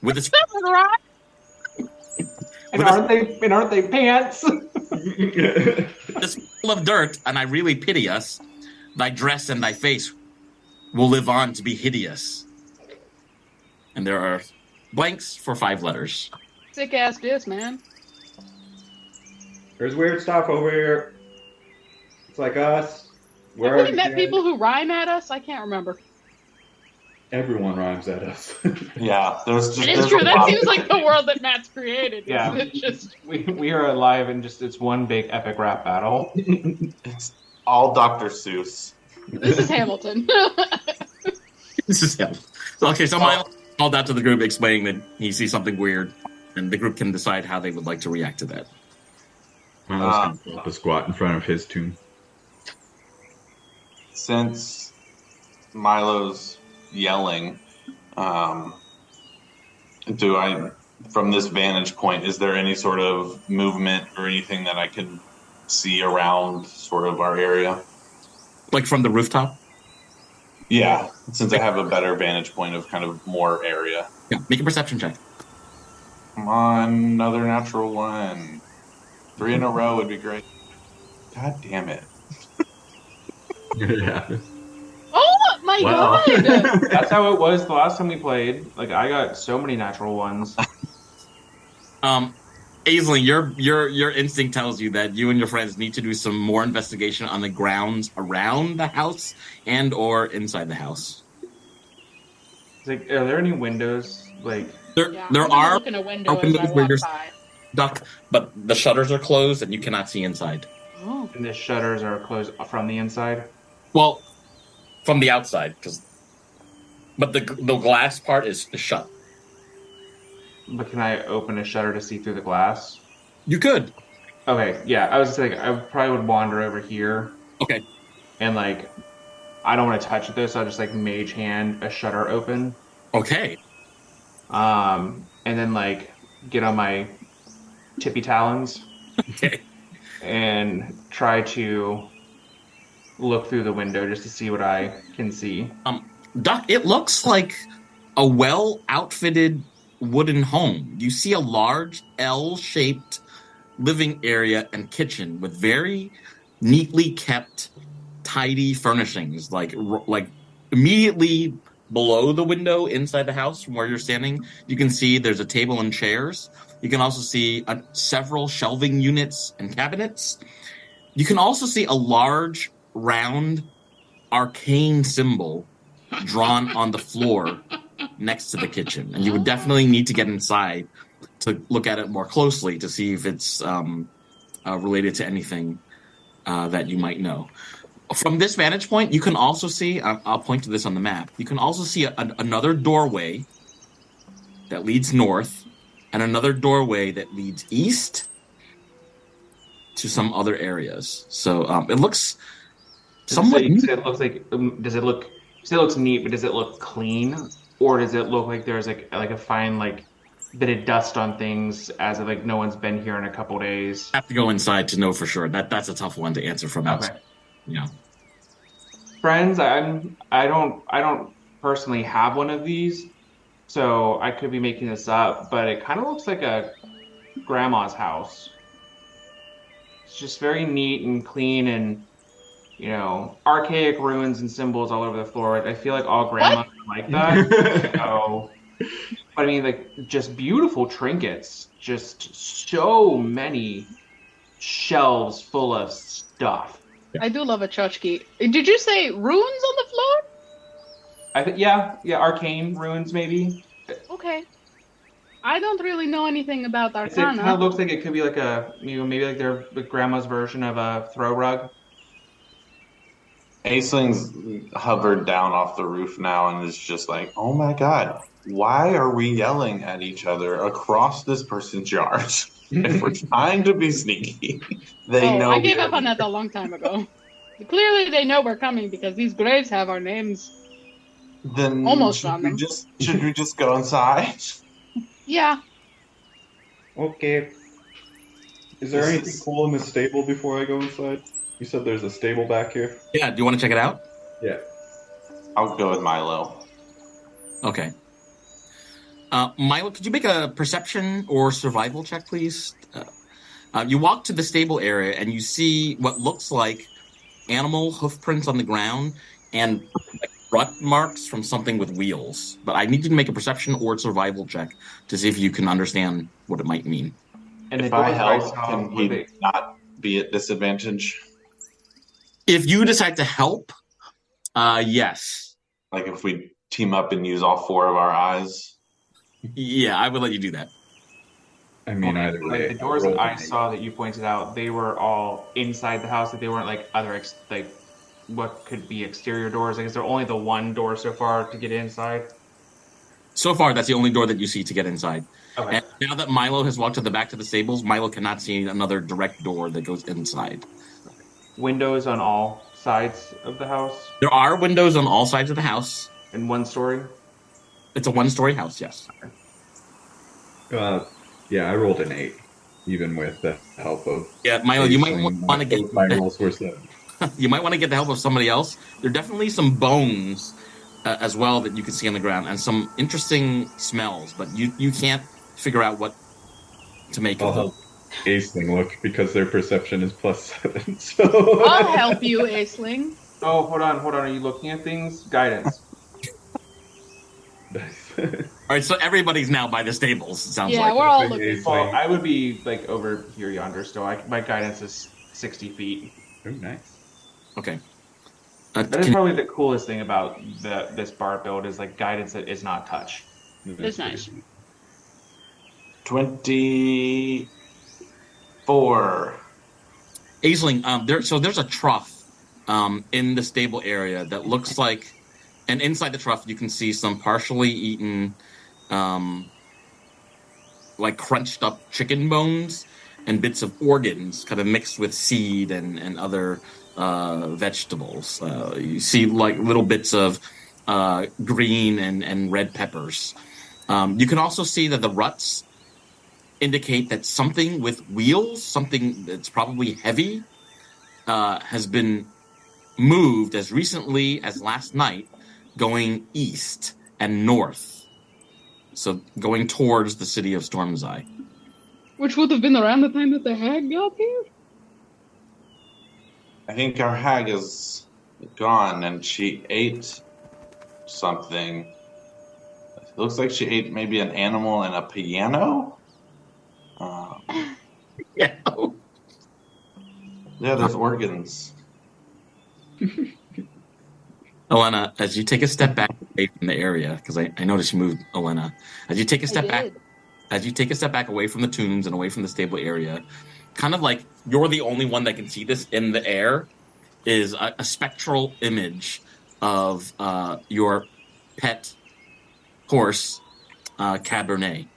With a aren't they pants? this full of dirt, and I really pity us. Thy dress and thy face will live on to be hideous. And there are blanks for 5 letters. Sick ass diss, man. There's weird stuff over here. It's like us. Have we met people who rhyme at us? I can't remember. Everyone rhymes at us. Yeah, there's just. It is true. That seems like the world that Matt's created. Yeah, it's just we are alive in just it's one big epic rap battle. It's all Dr. Seuss. This is Hamilton. This is him. Okay, so Milo called out to the group explaining that he sees something weird, and the group can decide how they would like to react to that. Milo's going to pull up a squat in front of his tomb. Since Milo's yelling, from this vantage point, is there any sort of movement or anything that I can see around sort of our area? Like from the rooftop? Yeah, since I have a better vantage point of kind of more area. Yeah, make a perception check. Come on, another natural 1. 3 in a row would be great. God damn it. Yeah. Oh my god! That's how it was the last time we played. Like, I got so many natural ones. Aisling, your instinct tells you that you and your friends need to do some more investigation on the grounds around the house and or inside the house. Like, are there any windows? Like, there Yeah, there I'm gonna are look in a window as I windows where walk you're by. stuck, but the shutters are closed and you cannot see inside. Oh. and the shutters are closed from the inside? Well, from the outside, but the glass part is shut. But can I open a shutter to see through the glass? You could. Okay, yeah. I was thinking I probably would wander over here Okay. and like I don't want to touch this. So I'll just like mage hand a shutter open. Okay. And then like get on my tippy talons Okay. and try to look through the window just to see what I can see. Duck, it looks like a well-outfitted wooden home. You see a large L-shaped living area and kitchen with very neatly kept, tidy furnishings. Like immediately below the window inside the house from where you're standing, you can see there's a table and chairs. You can also see several shelving units and cabinets. You can also see a large, round, arcane symbol drawn on the floor next to the kitchen. And you would definitely need to get inside to look at it more closely to see if it's related to anything that you might know. From this vantage point, you can also see, I'll point to this on the map, you can also see another doorway that leads north and another doorway that leads east to some other areas. So it looks somewhat... You say it looks like, does it look, you say it looks neat, but does it look clean? Or does it look like there's like a fine like bit of dust on things as if like no one's been here in a couple days? I have to go inside to know for sure. That's a tough one to answer from outside. Yeah. Friends, I don't personally have one of these, so I could be making this up, but it kind of looks like a grandma's house. It's just very neat and clean and, you know, archaic ruins and symbols all over the floor. I feel like all grandmas are like that. So, but I mean, like, just beautiful trinkets. Just so many shelves full of stuff. I do love a tchotchke. Did you say runes on the floor? I think, yeah, arcane ruins maybe. Okay. I don't really know anything about It Arcana. kind of looks like it could be like a, you know, maybe like their grandma's version of a throw rug. Aisling's hovered down off the roof now and is just like, oh my god, why are we yelling at each other across this person's yard? If we're trying to be sneaky, they know. I gave up on that a long time ago. Clearly, they know we're coming because these graves have our names. Then almost on them. Should we just go inside? Yeah. Okay. Is there anything cool in the stable before I go inside? You said there's a stable back here? Yeah, do you want to check it out? Yeah. I'll go with Milo. Okay. Milo, could you make a perception or survival check, please? You walk to the stable area and you see what looks like animal hoof prints on the ground and like rut marks from something with wheels. But I need you to make a perception or survival check to see if you can understand what it might mean. And if I help, can he not be at disadvantage? If you decide to help, yes. Like if we team up and use all four of our eyes? Yeah, I would let you do that. I mean, either way. The doors that I saw that you pointed out, they were all inside the house. That they weren't like other like what could be exterior doors. Like, is there only the one door so far to get inside? So far, that's the only door that you see to get inside. Okay. And now that Milo has walked to the back to the stables, Milo cannot see another direct door that goes inside. Windows on all sides of the house? There are windows on all sides of the house. And one story? It's a one-story house, yes. Yeah, I rolled an 8, even with the help of... Yeah, Milo, you might want to get... My rolls were 7. You might want to get the help of somebody else. There are definitely some bones as well that you can see on the ground, and some interesting smells, but you can't figure out what to make of them. Aisling look, because their perception is +7, so... I'll help you, Aisling. Oh, hold on. Are you looking at things? Guidance. All right, so everybody's now by the stables. It sounds like. Yeah, we're all looking. Well, I would be like over here yonder still. My guidance is 60 feet. Oh, nice. Okay. That is probably the coolest thing about this bar build is like guidance that is not touch. It's nice. 24. Aisling, so there's a trough in the stable area that looks like, and inside the trough you can see some partially eaten, like crunched up chicken bones and bits of organs, kind of mixed with seed and other vegetables. You see like little bits of green and red peppers. You can also see that the ruts indicate that something with wheels, something that's probably heavy, has been moved as recently as last night, going east and north. So going towards the city of Stormseye. Which would have been around the time that the hag got here? I think our hag is gone and she ate something. It looks like she ate maybe an animal and a piano. Yeah. Yeah, there's organs. Elena, as you take a step back away from the area, because I noticed you moved, Elena. As you take a step back away from the tombs and away from the stable area, kind of like you're the only one that can see this in the air, is a spectral image of your pet horse, Cabernet.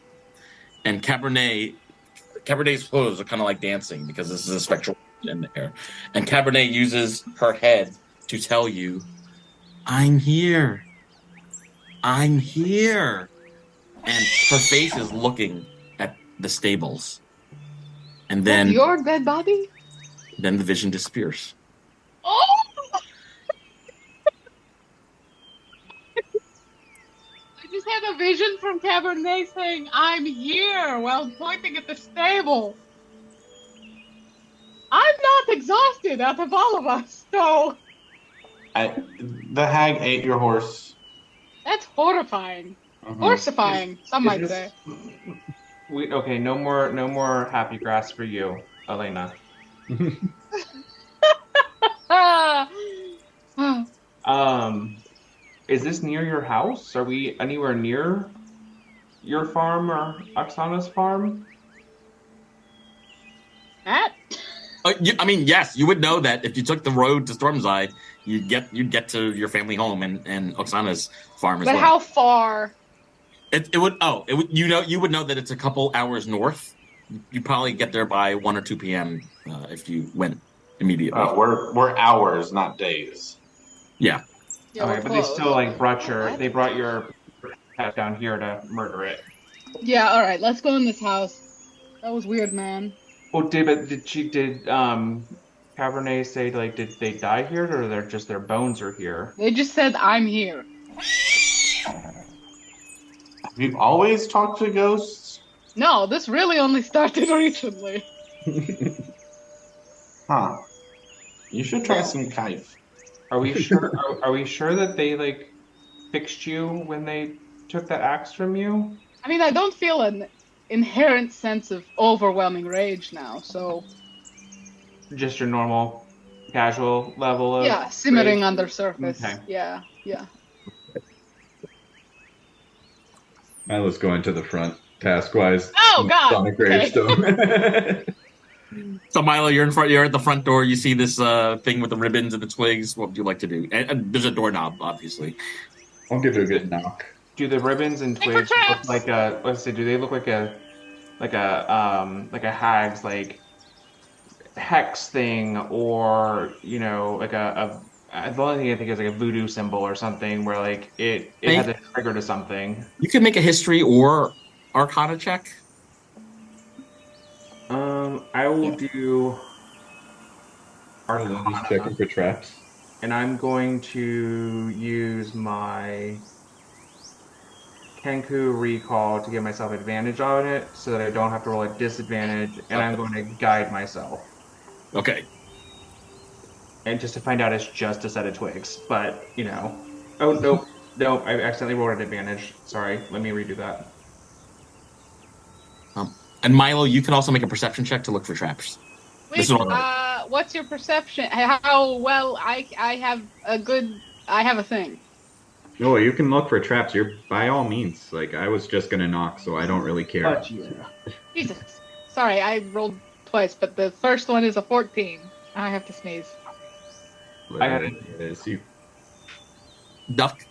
And Cabernet's hooves are kind of like dancing because this is a spectral in the air. And Cabernet uses her head to tell you, I'm here. I'm here. And her face is looking at the stables. And then your dead body? Then the vision disappears. Oh! I just had a vision from Cabernet saying, I'm here, while pointing at the stable. I'm not exhausted out of all of us, so... The hag ate your horse. That's horrifying. Horsifying, some might say. Okay, no more happy grass for you, Elena. Is this near your house? Are we anywhere near your farm or Oksana's farm? Matt? I mean, yes, you would know that if you took the road to Stormseye, you'd get to your family home and Oksana's farm as well. But how far? You would know that it's a couple hours north. You probably get there by 1 or 2 p.m. If you went immediately. We're hours, not days. Yeah. Yeah, all right, but they still brought your pet down here to murder it. Yeah, all right, let's go in this house. That was weird, man. Well, did Cabernet say did they die here, or they're just their bones are here? They just said I'm here. Have you always talked to ghosts? No, this really only started recently. Huh. You should try some Kife. Are we sure? Are we sure that they fixed you when they took that axe from you? I mean, I don't feel an inherent sense of overwhelming rage now, so... Just your normal, casual level of... Yeah, simmering under surface. Okay. Yeah. Milo's going to the front, task-wise. Oh, God! On a gravestone. So, Milo, you're in front. You're at the front door. You see this thing with the ribbons and the twigs. What would you like to do? And there's a doorknob, obviously. I'll give it a good knock. Do the ribbons and twigs look like a? Let's see. Do they look like a hag's hex thing, or the only thing I think is a voodoo symbol or something where it has a trigger to something. You can make a history or arcana check. I will do Arcana. Just checking for traps. And I'm going to use my Kenku recall to give myself advantage on it so that I don't have to roll a disadvantage, and I'm going to guide myself. Okay. And just to find out it's just a set of twigs, but, Oh, nope. No, I accidentally rolled an advantage. Sorry, let me redo that. And Milo, you can also make a perception check to look for traps. Wait, what's your perception? How well I have a thing. No, you can look for traps. You're by all means. Like I was just gonna knock, so I don't really care. But yeah. Jesus. Sorry, I rolled twice, but the first one is a 14. I have to sneeze. I got it. Duck.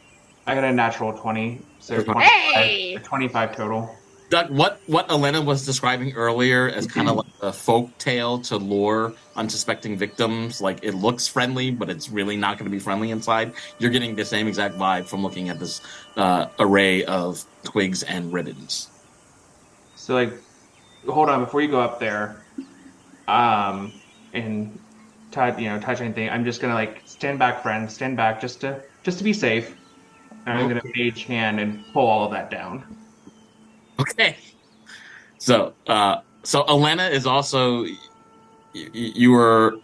I got a natural 20, so 25 total. Duck, what Elena was describing earlier as kind of like a folk tale to lure unsuspecting victims, like it looks friendly, but it's really not going to be friendly inside. You're getting the same exact vibe from looking at this array of twigs and ribbons. So, like, hold on, before you go up there, and touch anything, I'm just gonna like stand back, friend, stand back, just to be safe. And I'm gonna mage hand and pull all of that down. Okay. So Elena is also you were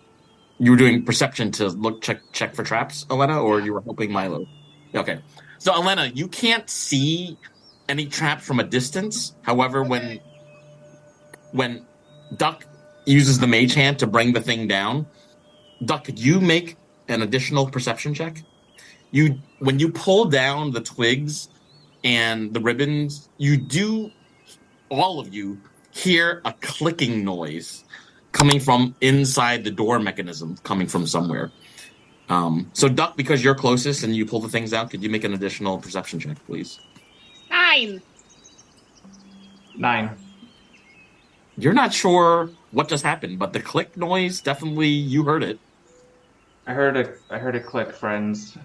doing perception to check for traps, Elena, or you were helping Milo? Okay. So Elena, you can't see any traps from a distance. However, when Duck uses the mage hand to bring the thing down, Duck, could you make an additional perception check? When you pull down the twigs and the ribbons, all of you hear a clicking noise coming from inside the door mechanism, coming from somewhere. So Duck, because you're closest and you pull the things out, could you make an additional perception check, please? 9. You're not sure what just happened, but the click noise, definitely you heard it. I heard a click, friends.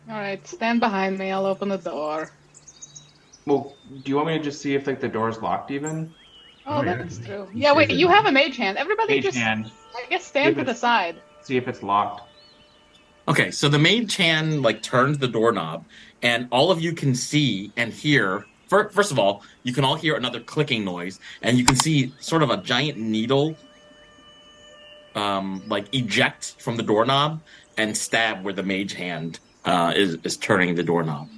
Alright, stand behind me, I'll open the door. Well, do you want me to just see if like the door's locked even? Oh, that's true. Yeah, wait, you have a mage hand. Everybody Mage just, hand. I guess, stand to the side. See if it's locked. Okay, so the mage hand turns the doorknob, and all of you can see and hear. First of all, you can all hear another clicking noise, and you can see sort of a giant needle, eject from the doorknob and stab where the mage hand is turning the doorknob.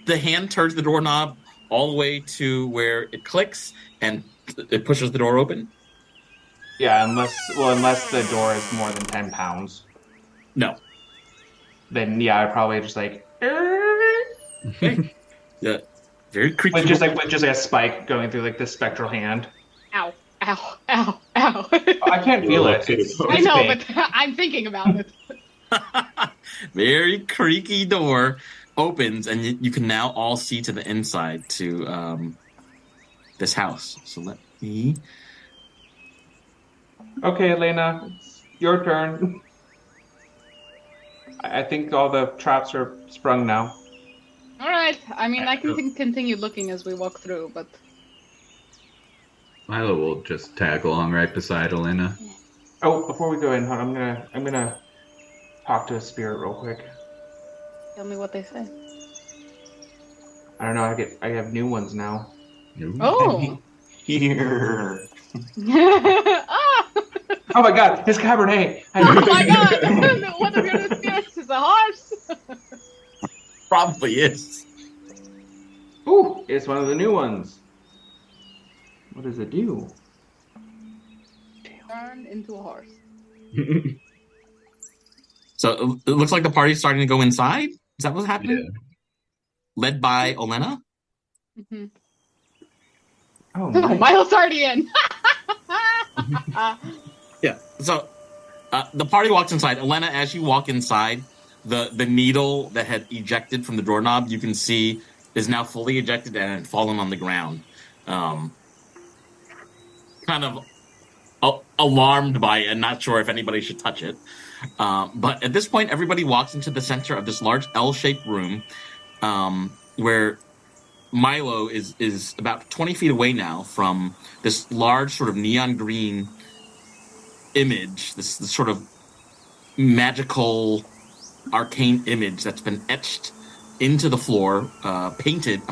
The hand turns the doorknob all the way to where it clicks, and it pushes the door open. Yeah, unless the door is more than 10 pounds. No. Then yeah, I'd probably just like. Okay. Yeah, very creepy. With just like a spike going through like this spectral hand. Ow! Ow! Ow! Ow! I can't feel it. I know, but I'm thinking about it. Very creaky door opens, and you can now all see to the inside to this house. So let me. Okay, Elena, it's your turn. I think all the traps are sprung now. All right. I mean, I can continue looking as we walk through, but Milo will just tag along right beside Elena. Oh, before we go in, I'm gonna talk to a spirit real quick. Tell me what they say. I don't know. I have new ones now. Oh. Here. Oh my God! It's Cabernet. Oh my God! One of your spirits is a horse. Probably is. Ooh, it's one of the new ones. What does it do? Turn into a horse. So it looks like the party's starting to go inside. Is that what's happening? Yeah. Led by Elena? Mm-hmm. Oh, nice. Milo's already in. Yeah. So the party walks inside. Elena, as you walk inside, the needle that had ejected from the doorknob, you can see is now fully ejected and had fallen on the ground. Kind of alarmed by it and not sure if anybody should touch it. But at this point, everybody walks into the center of this large L-shaped room where Milo is about 20 feet away now from this large sort of neon green image, this sort of magical arcane image that's been etched into the floor, painted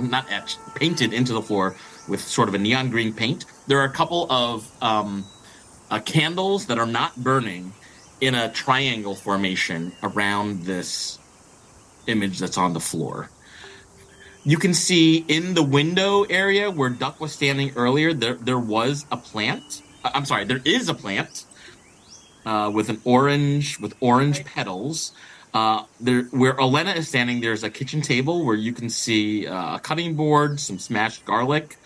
into the floor with sort of a neon green paint. There are a couple of candles that are not burning in a triangle formation around this image that's on the floor. You can see in the window area where Duck was standing earlier, there was a plant. I'm sorry, there is a plant with orange petals. There, where Elena is standing, there's a kitchen table where you can see a cutting board, some smashed garlic.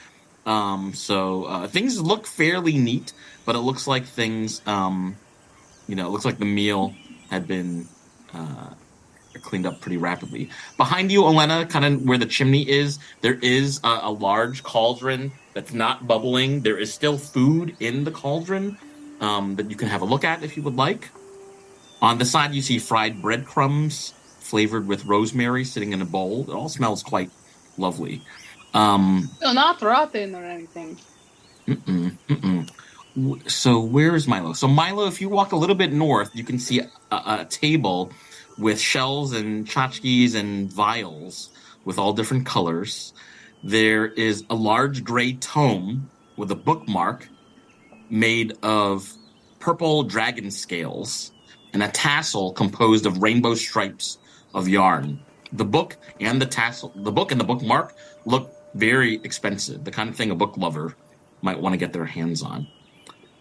So things look fairly neat, but it looks like things, it looks like the meal had been cleaned up pretty rapidly. Behind you, Elena, kind of where the chimney is, there is a large cauldron that's not bubbling. There is still food in the cauldron that you can have a look at if you would like. On the side, you see fried breadcrumbs flavored with rosemary sitting in a bowl. It all smells quite lovely. So not rotten or anything. So where is Milo? So Milo, if you walk a little bit north, you can see a table with shells and tchotchkes and vials with all different colors. There is a large gray tome with a bookmark made of purple dragon scales and a tassel composed of rainbow stripes of yarn. The book and the bookmark look very expensive, the kind of thing a book lover might want to get their hands on.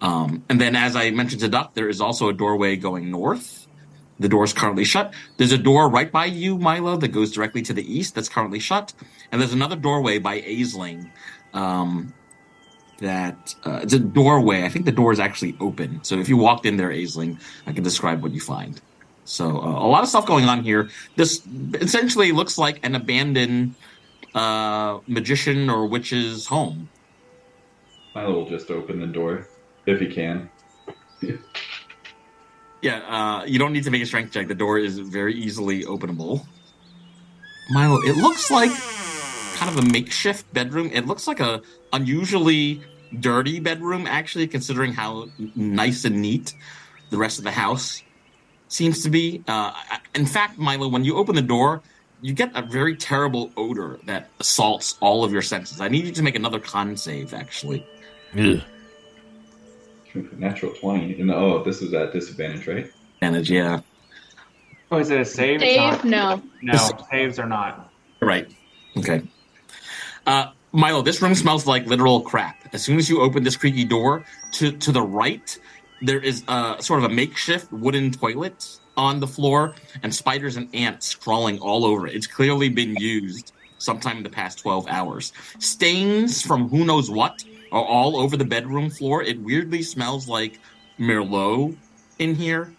And then, as I mentioned to Duck, there is also a doorway going north. The door is currently shut. There's a door right by you, Milo, that goes directly to the east that's currently shut. And there's another doorway by Aisling it's a doorway. I think the door is actually open. So if you walked in there, Aisling, I can describe what you find. So a lot of stuff going on here. This essentially looks like an abandoned magician or witch's home. Milo will just open the door if he can. Yeah, you don't need to make a strength check. The door is very easily openable. Milo, it looks like kind of a makeshift bedroom. It looks like a unusually dirty bedroom, actually, considering how nice and neat the rest of the house seems to be. In fact, Milo, when you open the door, you get a very terrible odor that assaults all of your senses. I need you to make another con save, actually. Ugh. Natural 20. And this is at disadvantage, right? Advantage, yeah. Oh, is it a save? Save? No. No, saves are not. Right. Okay. Milo, this room smells like literal crap. As soon as you open this creaky door, to the right, there is sort of a makeshift wooden toilet on the floor, and spiders and ants crawling all over it. It's clearly been used sometime in the past 12 hours. Stains from who knows what are all over the bedroom floor. It weirdly smells like Merlot in here.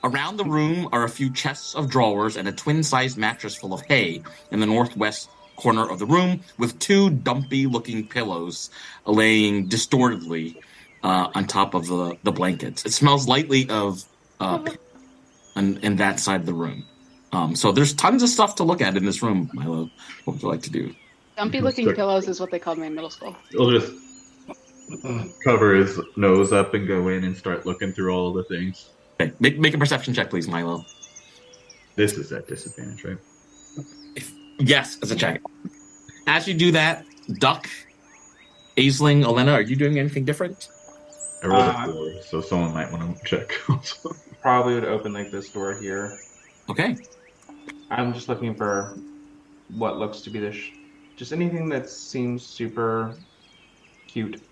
Around the room are a few chests of drawers and a twin-sized mattress full of hay in the northwest corner of the room, with two dumpy-looking pillows laying distortedly on top of the blankets. It smells lightly of in that side of the room. So there's tons of stuff to look at in this room, Milo. What would you like to do? Dumpy-looking pillows is what they called me in middle school. He'll just cover his nose up and go in and start looking through all of the things. Okay, make a perception check, please, Milo. This is at disadvantage, right? Yes, as a check. As you do that, Duck, Aisling, Elena, are you doing anything different? I rolled a 4, so someone might want to check. Probably would open like this door here. Okay. I'm just looking for what looks to be just anything that seems super cute.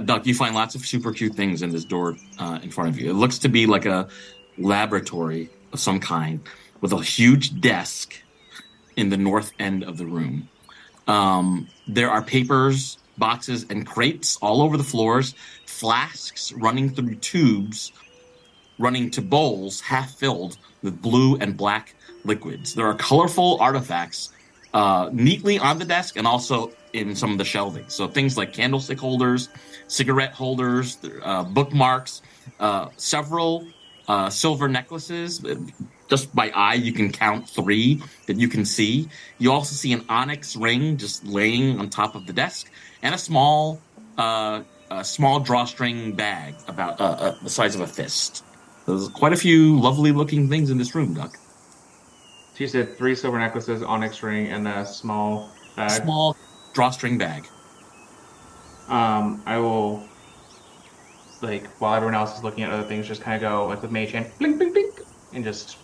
Duck, you find lots of super cute things in this door in front of you. It looks to be like a laboratory of some kind with a huge desk in the north end of the room. There are papers, boxes, and crates all over the floors, flasks running through tubes, running to bowls half filled with blue and black liquids. There are colorful artifacts neatly on the desk and also in some of the shelving. So things like candlestick holders, cigarette holders, bookmarks, several silver necklaces. Just by eye, you can count 3 that you can see. You also see an onyx ring just laying on top of the desk, and a small drawstring bag about the size of a fist. There's quite a few lovely-looking things in this room, Duck. So you said 3 silver necklaces, onyx ring, and a small bag? Small drawstring bag. I will, while everyone else is looking at other things, just kind of go, with mage hand, blink, blink, blink, and just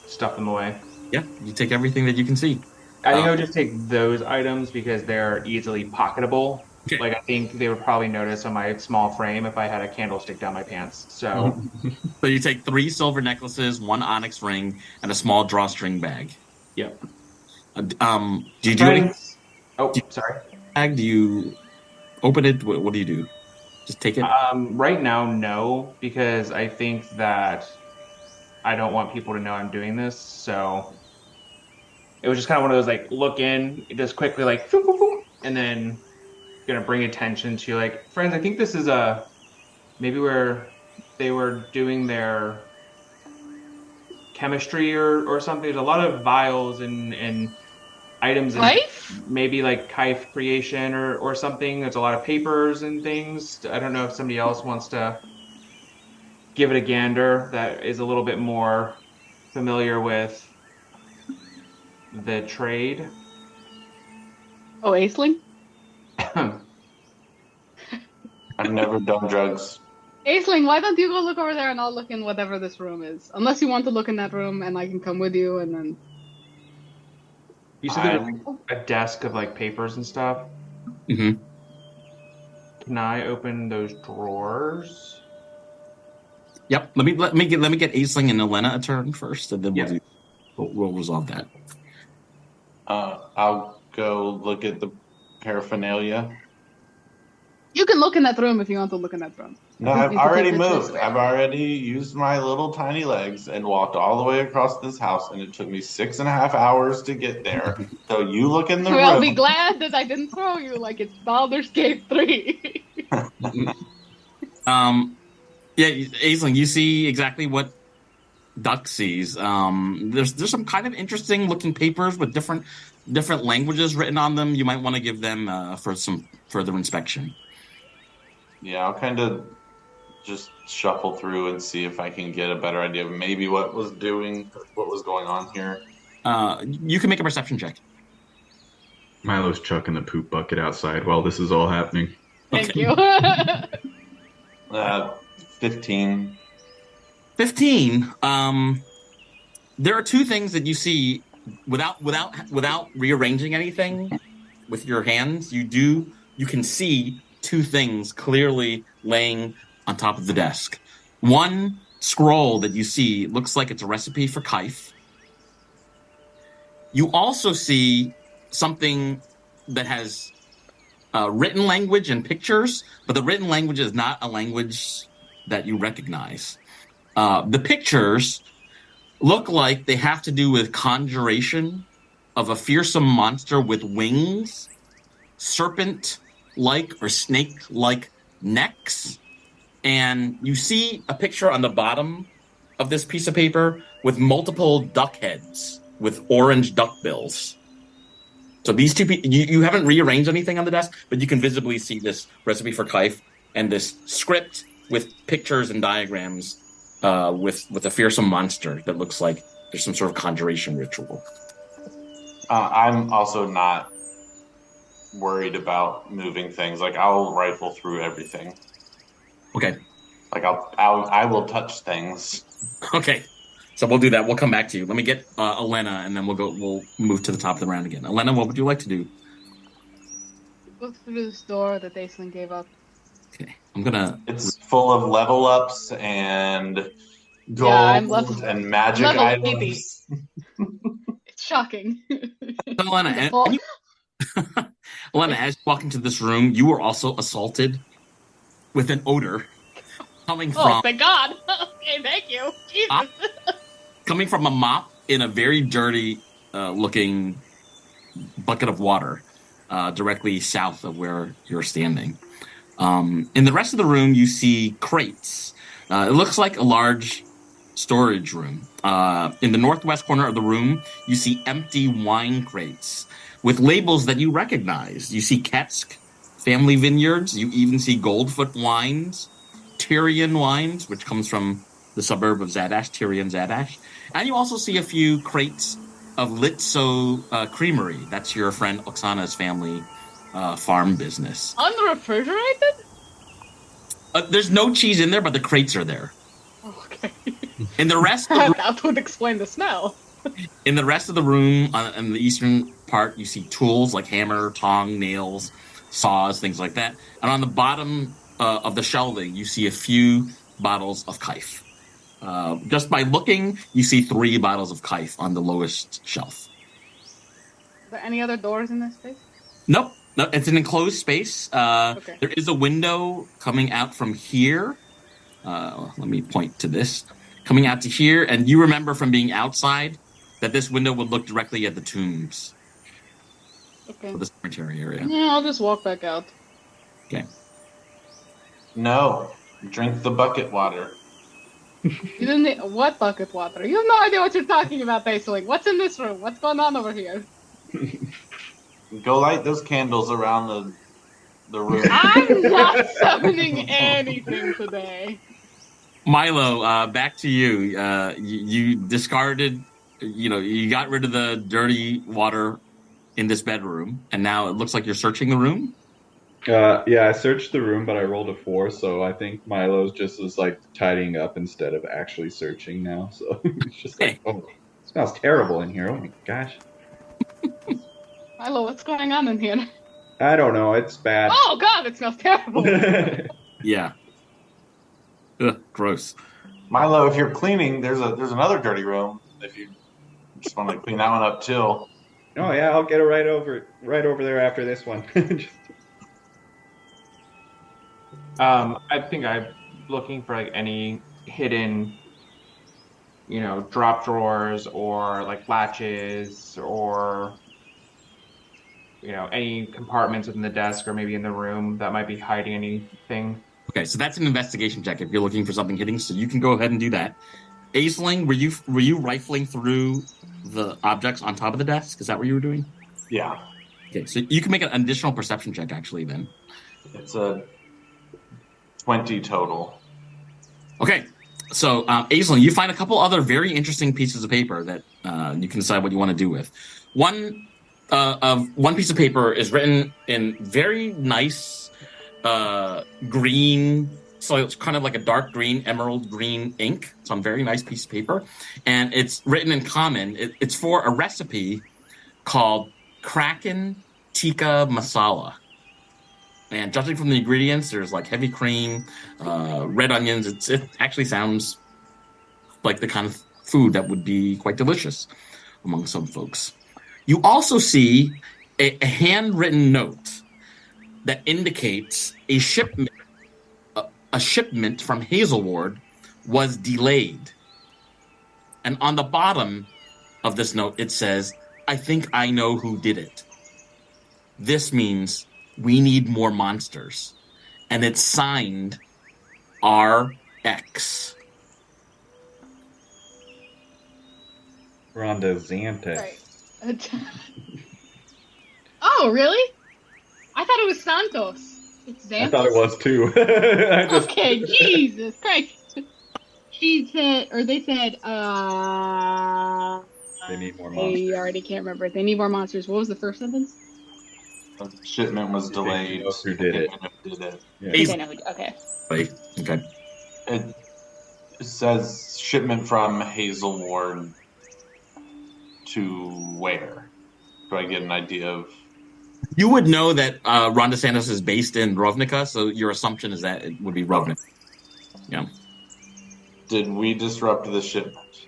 stuff them away. Yeah, you take everything that you can see. I think I would just take those items because they're easily pocketable. Okay. Like I think they would probably notice on my small frame if I had a candlestick down my pants. So So you take 3 silver necklaces, 1 onyx ring, and a small drawstring bag. Yep. Do you do anything? Oh, sorry. Bag? Do you open it? What do you do? Just take it? Right now, no, because I think that I don't want people to know I'm doing this. So it was just kind of one of those like look in, just quickly like, boom, boom, boom, and then gonna bring attention to like friends. I think this is maybe where they were doing their chemistry or something. There's a lot of vials and items and maybe like Kife creation or something. There's a lot of papers and things. I don't know if somebody else wants to give it a gander that is a little bit more familiar with the trade. Oh, Aisling? I've never done drugs. Aisling, why don't you go look over there and I'll look in whatever this room is. Unless you want to look in that room and I can come with you and then... You said there was a desk of like papers and stuff? Mm-hmm. Can I open those drawers? Yep. Let me get Aisling and Elena a turn first, and then we'll resolve that. I'll go look at the paraphernalia. You can look in that room if you want to look in that room. No, I've already moved. I've already used my little tiny legs and walked all the way across this house, and it took me 6.5 hours to get there. So you look in the room. I'll be glad that I didn't throw you like it's Baldur's Gate 3. Yeah, Aisling, you see exactly what Duck sees. There's some kind of interesting looking papers with different languages written on them. You might want to give them for some further inspection. Yeah, I'll kind of just shuffle through and see if I can get a better idea of maybe what was going on here. You can make a perception check. Milo's chucking the poop bucket outside while this is all happening. Thank you. 15. 15. There are 2 things that you see without rearranging anything with your hands. You can see 2 things clearly laying on top of the desk. One scroll that you see looks like it's a recipe for Kife. You also see something that has written language and pictures, but the written language is not a language that you recognize. The pictures look like they have to do with conjuration of a fearsome monster with wings, serpent-like or snake-like necks. And you see a picture on the bottom of this piece of paper with multiple duck heads with orange duck bills. So these 2 people, you haven't rearranged anything on the desk, but you can visibly see this recipe for Kife and this script with pictures and diagrams with a fearsome monster that looks like there's some sort of conjuration ritual. I'm also not worried about moving things. Like, I'll rifle through everything. Okay. Like, I will touch things. Okay. So we'll do that. We'll come back to you. Let me get Elena, and then we'll move to the top of the round again. Elena, what would you like to do? Look through this door that Aisling gave up. Okay. It's full of level ups and gold and magic items. It's shocking. So Elena, Elena, as you walk into this room, you were also assaulted with an odor coming from... Oh, thank God. Okay, thank you. Jesus. Coming from a mop in a very dirty looking bucket of water directly south of where you're standing. In the rest of the room, you see crates. It looks like a large storage room. In the northwest corner of the room, you see empty wine crates with labels that you recognize. You see Ketsk Family Vineyards. You even see Goldfoot Wines, Tyrion Wines, which comes from the suburb of Zadash, Tyrion Zadash. And you also see a few crates of Litso Creamery. That's your friend Oksana's family farm business. Unrefrigerated? There's no cheese in there, but the crates are there. Okay. And the rest of that would explain the smell. In the rest of the room, in the eastern part, you see tools like hammer, tong, nails, saws, things like that. And on the bottom of the shelving, you see a few bottles of Kife. Just by looking, you see 3 bottles of Kife on the lowest shelf. Are there any other doors in this space? Nope. No, it's an enclosed space. Okay. There is a window coming out from here. Let me point to this. Coming out to here, and you remember from being outside that this window would look directly at the tombs. Okay. For the cemetery area. Yeah, I'll just walk back out. Okay. No, drink the bucket water. You didn't need, what bucket water? You have no idea what you're talking about, Aisling. What's in this room? What's going on over here? Go light those candles around the room. I'm not summoning anything today. Milo, back to you. You discarded, you got rid of the dirty water in this bedroom, and now it looks like you're searching the room? Yeah, I searched the room, but I rolled a 4, so I think Milo's just was like tidying up instead of actually searching now. So it's just like, oh, it smells terrible in here. Oh my gosh. Milo, what's going on in here? I don't know. It's bad. Oh god, it smells terrible. Yeah. Ugh, gross. Milo, if you're cleaning, there's another dirty room. If you just want to clean that one up too. Oh yeah, I'll get it right over there after this one. I think I'm looking for like any hidden, drop drawers or like latches or any compartments within the desk or maybe in the room that might be hiding anything. Okay, so that's an investigation check if you're looking for something hidden, so you can go ahead and do that. Aisling, were you rifling through the objects on top of the desk? Is that what you were doing? Yeah. Okay, so you can make an additional perception check actually then. It's a 20 total. Okay, so Aisling, you find a couple other very interesting pieces of paper that you can decide what you want to do with. One piece of paper is written in very nice green, so it's kind of like a dark green, emerald green ink. It's on a very nice piece of paper, and it's written in common. It's for a recipe called Kraken Tikka Masala. And judging from the ingredients, there's like heavy cream, red onions. It actually sounds like the kind of food that would be quite delicious among some folks. You also see a handwritten note that indicates a shipment from Hazelward was delayed. And on the bottom of this note, it says, "I think I know who did it. This means we need more monsters." And it's signed RX. Rhonda Xantix. Right. Oh, really? I thought it was Santos. It's Xanthus? I thought it was too. Okay, Jesus Christ. She said, or they said, they need more monsters. I already can't remember. They need more monsters. What was the first sentence? The shipment was delayed. Who did it? Yeah. Okay. Right. Okay. It says shipment from Hazelward to where? Do I get an idea of? You would know that Ron DeSantis is based in Rovnica, so your assumption is that it would be Rovnica. Yeah. Did we disrupt the shipment?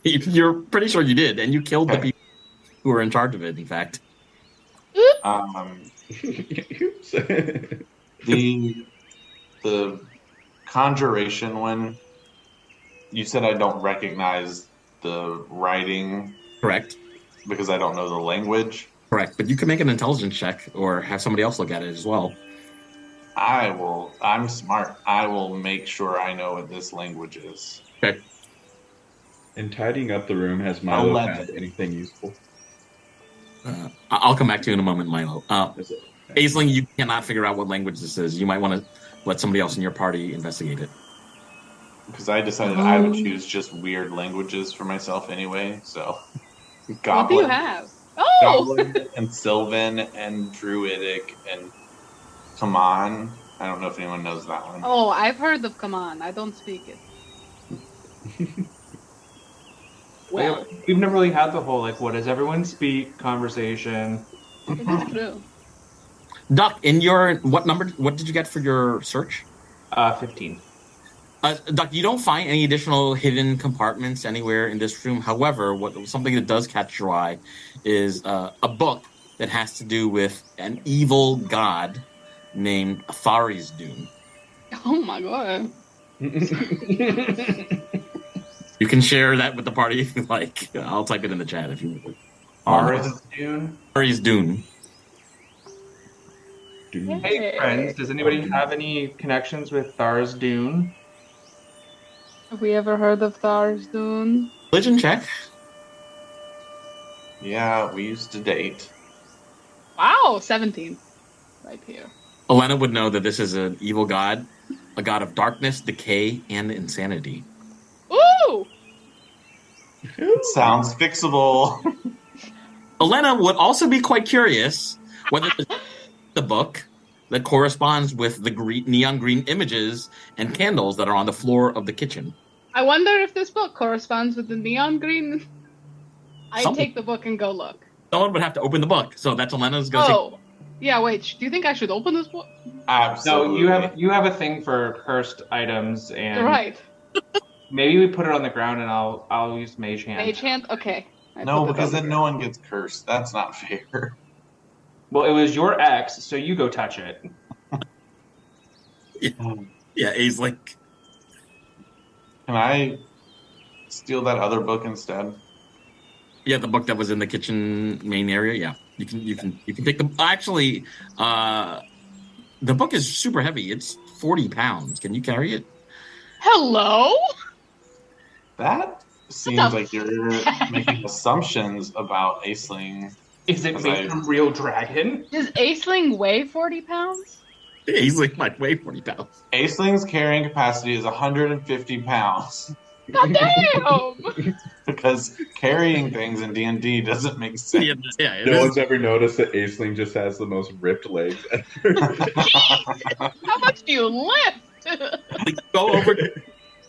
You're pretty sure you did, and you killed the people who were in charge of it, in fact. The conjuration one, you said I don't recognize the writing. Correct. Because I don't know the language. Correct, but you can make an intelligence check or have somebody else look at it as well. I will. I'm smart. I will make sure I know what this language is. Okay. In tidying up the room, has Milo found anything useful? I'll come back to you in a moment, Milo. Aisling, you cannot figure out what language this is. You might want to let somebody else in your party investigate it. Because I decided I would choose just weird languages for myself anyway, so... Goblin, what do you have? Oh! Goblin and Sylvan and Druidic and Come On. I don't know if anyone knows that one. Oh, I've heard of Come On. I don't speak it. Well, We've never really had the whole, like, what does everyone speak conversation. it is true. Duck, what did you get for your search? 15. Duck, you don't find any additional hidden compartments anywhere in this room. However, something that does catch your eye is a book that has to do with an evil god named Tharizdun. Oh my god. You can share that with the party if you like. I'll type it in the chat if you want. Tharizdun. Tharizdun. Hey, friends, does anybody have any connections with Tharizdun? Have we ever heard of Tharizdun? Religion check. Yeah, we used to date. Wow, 17. Right here. Elena would know that this is an evil god, a god of darkness, decay, and insanity. Ooh! Sounds fixable. Elena would also be quite curious whether the book that corresponds with the neon green images and candles that are on the floor of the kitchen. I wonder if this book corresponds with the neon green. I take the book and go look. Someone would have to open the book, so that's Elena's going to Oh, yeah. Wait. Do you think I should open this book? Absolutely. No, you have a thing for cursed items, and You're right. maybe we put it on the ground, and I'll use mage hand. Mage hand. Okay. No, because then no one gets cursed. That's not fair. Well, it was your ex, so you go touch it. Yeah, he's like, Can I steal that other book instead? yeah, the book that was in the kitchen main area. Yeah, you can take the. Actually, the book is super heavy. It's 40 pounds. Can you carry it? Hello. That seems like you're making assumptions about Aisling. Is it made from real dragon? Does Aisling weigh 40 pounds? He's like might weigh 40 pounds. Aisling's carrying capacity is 150 pounds. God damn! Because carrying things in D&D doesn't make sense. Yeah, it No is. one's ever noticed that Aisling just has the most ripped legs ever. How much do you lift? Like, go over to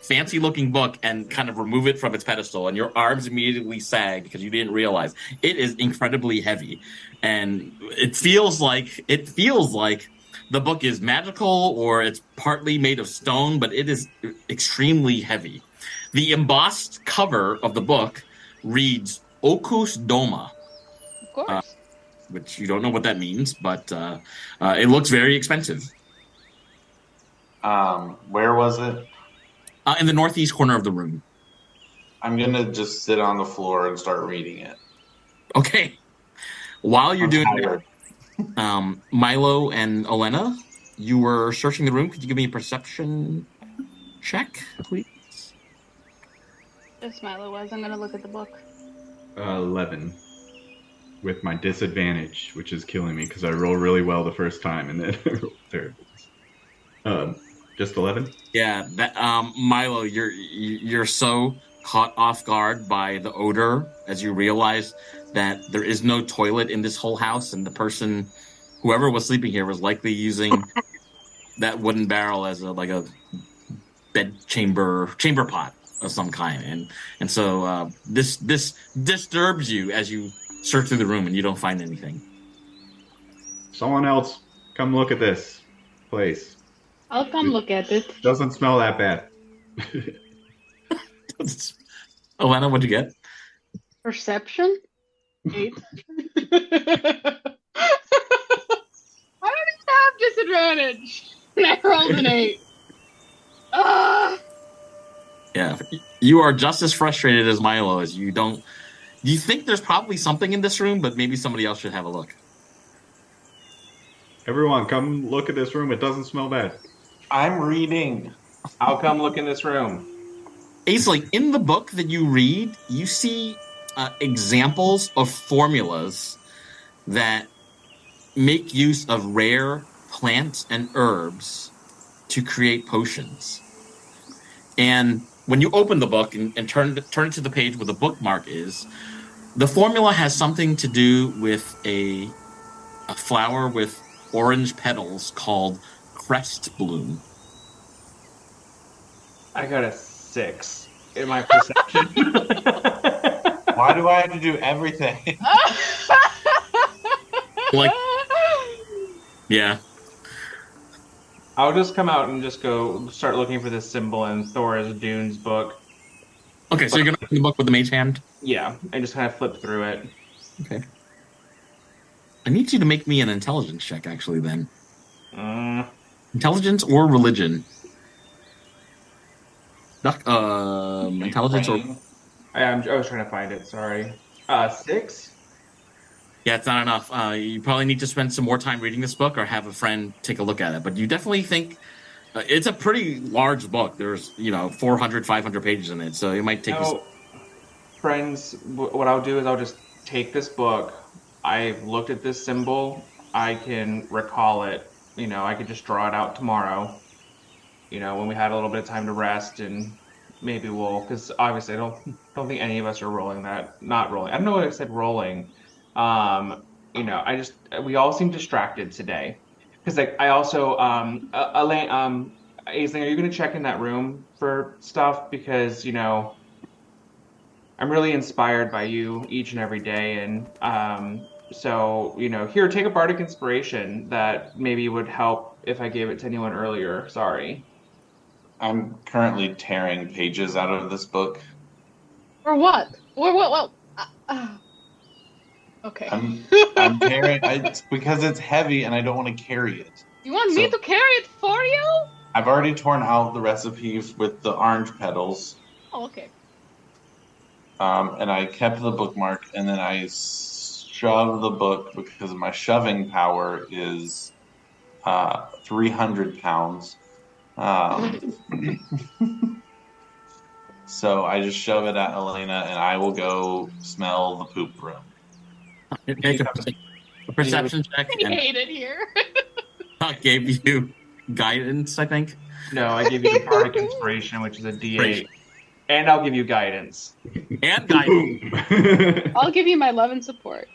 fancy looking book and kind of remove it from its pedestal, and your arms immediately sag because you didn't realize it is incredibly heavy, and it feels like the book is magical or it's partly made of stone, but it is extremely heavy. The embossed cover of the book reads Ocus Doma, Of course. which you don't know what that means, but it looks very expensive. Where was it? In the northeast corner of the room. I'm gonna just sit on the floor and start reading it. Okay. While you're I'm doing tired. that, Milo and Elena, you were searching the room. Could you give me a perception check, please? Yes, Milo was. I'm gonna look at the book. 11. With my disadvantage, which is killing me because I roll really well the first time and then I roll terrible. Just 11? Yeah, that Milo, you're so caught off guard by the odor as you realize that there is no toilet in this whole house, and whoever was sleeping here was likely using that wooden barrel as a bed chamber pot of some kind, and so this disturbs you as you search through the room and you don't find anything. Someone else, come look at this place. I'll come look at it. Doesn't smell that bad. Elena, what'd you get? Perception? 8. I don't even have disadvantage. I rolled an 8. Yeah, you are just as frustrated as Milo as you don't. You think there's probably something in this room, but maybe somebody else should have a look. Everyone, come look at this room. It doesn't smell bad. I'm reading. I'll come look in this room. Aisling, in the book that you read, you see examples of formulas that make use of rare plants and herbs to create potions. And when you open the book and turn it to the page where the bookmark is, the formula has something to do with a flower with orange petals called crest bloom. I got a 6 in my perception. Why do I have to do everything? Like, yeah. I'll just come out and just go start looking for this symbol in Thor's Dunes book. Okay, so you're gonna open the book with the mage hand? Yeah, and just kind of flip through it. Okay. I need you to make me an intelligence check, actually, then. Intelligence or religion? Intelligence or... I was trying to find it, sorry. 6? Yeah, it's not enough. You probably need to spend some more time reading this book or have a friend take a look at it. But you definitely think it's a pretty large book. There's, 400, 500 pages in it. So it might take you... Friends, what I'll do is I'll just take this book. I've looked at this symbol. I can recall it. I could just draw it out tomorrow. When we had a little bit of time to rest, and maybe because obviously I don't think any of us are rolling that. Not rolling. I don't know what I said rolling. We all seem distracted today. Because I also, Elaine, Aisling, are you going to check in that room for stuff? Because, I'm really inspired by you each and every day. And so, here, take a bardic inspiration that maybe would help if I gave it to anyone earlier. Sorry. I'm currently tearing pages out of this book. For what? What? Okay. I'm tearing it's because it's heavy and I don't want to carry it. You want me to carry it for you? I've already torn out the recipes with the orange petals. Oh, okay. And I kept the bookmark, and then I shoved the book because my shoving power is 300 pounds. So I just shove it at Elena, and I will go smell the poop room. Make a perception check. I hate it here. I gave you guidance, I think. No, I gave you the bardic inspiration, which is a D8. And I'll give you guidance. And guidance. I'll give you my love and support.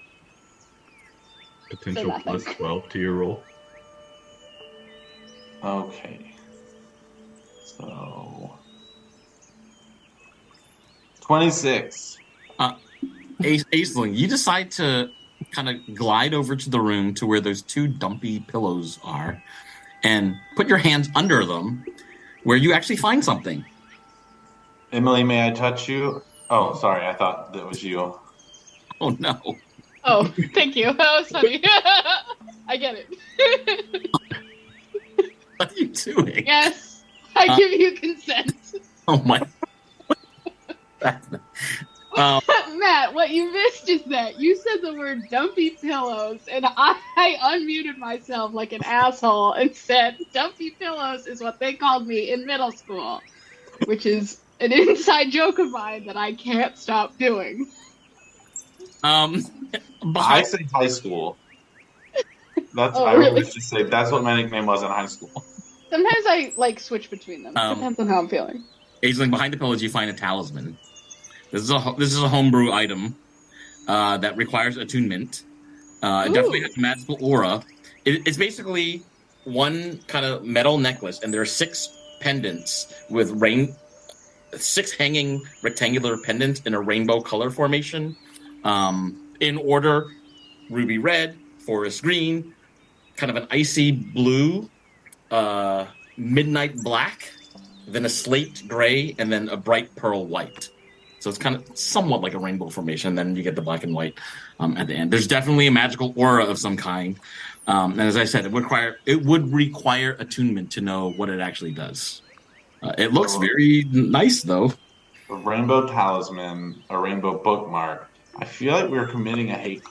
Potential plus 12 to your roll. Okay. So 26. Aisling, you decide to kind of glide over to the room to where those two dumpy pillows are and put your hands under them where you actually find something. Emily, may I touch you? Oh, sorry. I thought that was you. Oh, no. Oh, thank you. That was funny. I get it. What are you doing? Yes, I give you consent. Oh, my. Matt, what you missed is that you said the word dumpy pillows, and I unmuted myself like an asshole and said dumpy pillows is what they called me in middle school, which is an inside joke of mine that I can't stop doing. I say high school. I really? always just say that's what my nickname was in high school. Sometimes I switch between them. Depends on how I'm feeling. Aisling, behind the pillows, you find a talisman. This is a homebrew item that requires attunement. It definitely has a magical aura. It's basically one kind of metal necklace, and there are 6 pendants with 6 hanging rectangular pendants in a rainbow color formation. In order: ruby red, forest green, kind of an icy blue, midnight black, then a slate gray, and then a bright pearl white. So it's kind of somewhat like a rainbow formation. Then you get the black and white at the end. There's definitely a magical aura of some kind. And as I said, it would require attunement to know what it actually does. It looks very nice, though. A rainbow talisman, a rainbow bookmark. I feel like we're committing a hate.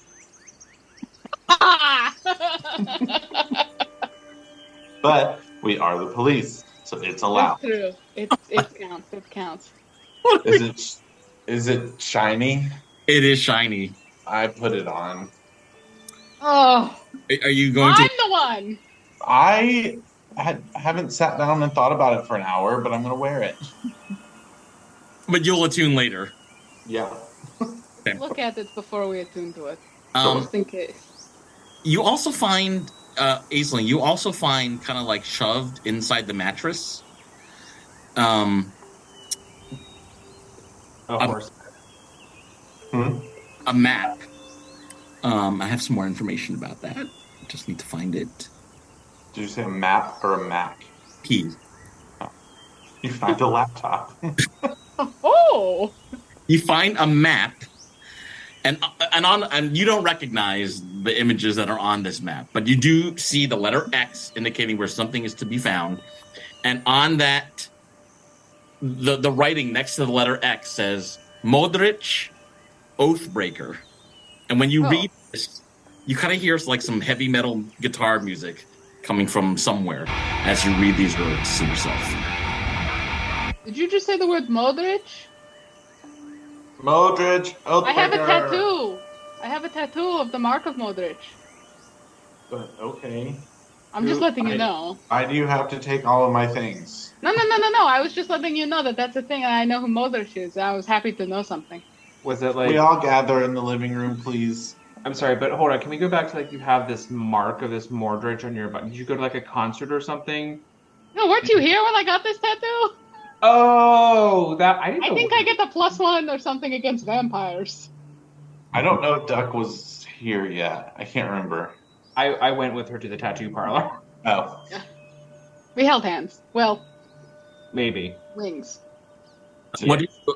But we are the police, so it's allowed. It's true. It counts. It counts. Is it shiny? It is shiny. I put it on. Oh. Are you going I'm the one. I haven't sat down and thought about it for an hour, but I'm going to wear it. But you'll attune later. Yeah. Okay. Look at it before we attune to it. Just in case. You also find, Aisling, kind of like shoved inside the mattress. Horse. a map. I have some more information about that. Just need to find it. Did you say a map or a Mac? P. You find a laptop. Oh! You find a map, and you don't recognize the images that are on this map, but you do see the letter X indicating where something is to be found, and on that, the writing next to the letter X says Modric Oathbreaker, and when you read this, you kind of hear like some heavy metal guitar music coming from somewhere as you read these words to yourself. Did you just say the word Modric? Modric, I have a tattoo. I have a tattoo of the mark of Modric. But okay. I'm just letting you know. Why do you have to take all of my things? No. I was just letting you know that that's a thing, and I know who Modric is. I was happy to know something. Was it like... We all gather in the living room, please. I'm sorry, but hold on. Can we go back to like you have this mark of this Mordred on your butt? Did you go to like a concert or something? No, weren't you here when I got this tattoo? Oh, that I didn't know. I think I get the +1 or something against vampires. I don't know if Duck was here yet. I can't remember. I went with her to the tattoo parlor. Oh. We held hands. Well, maybe. Wings.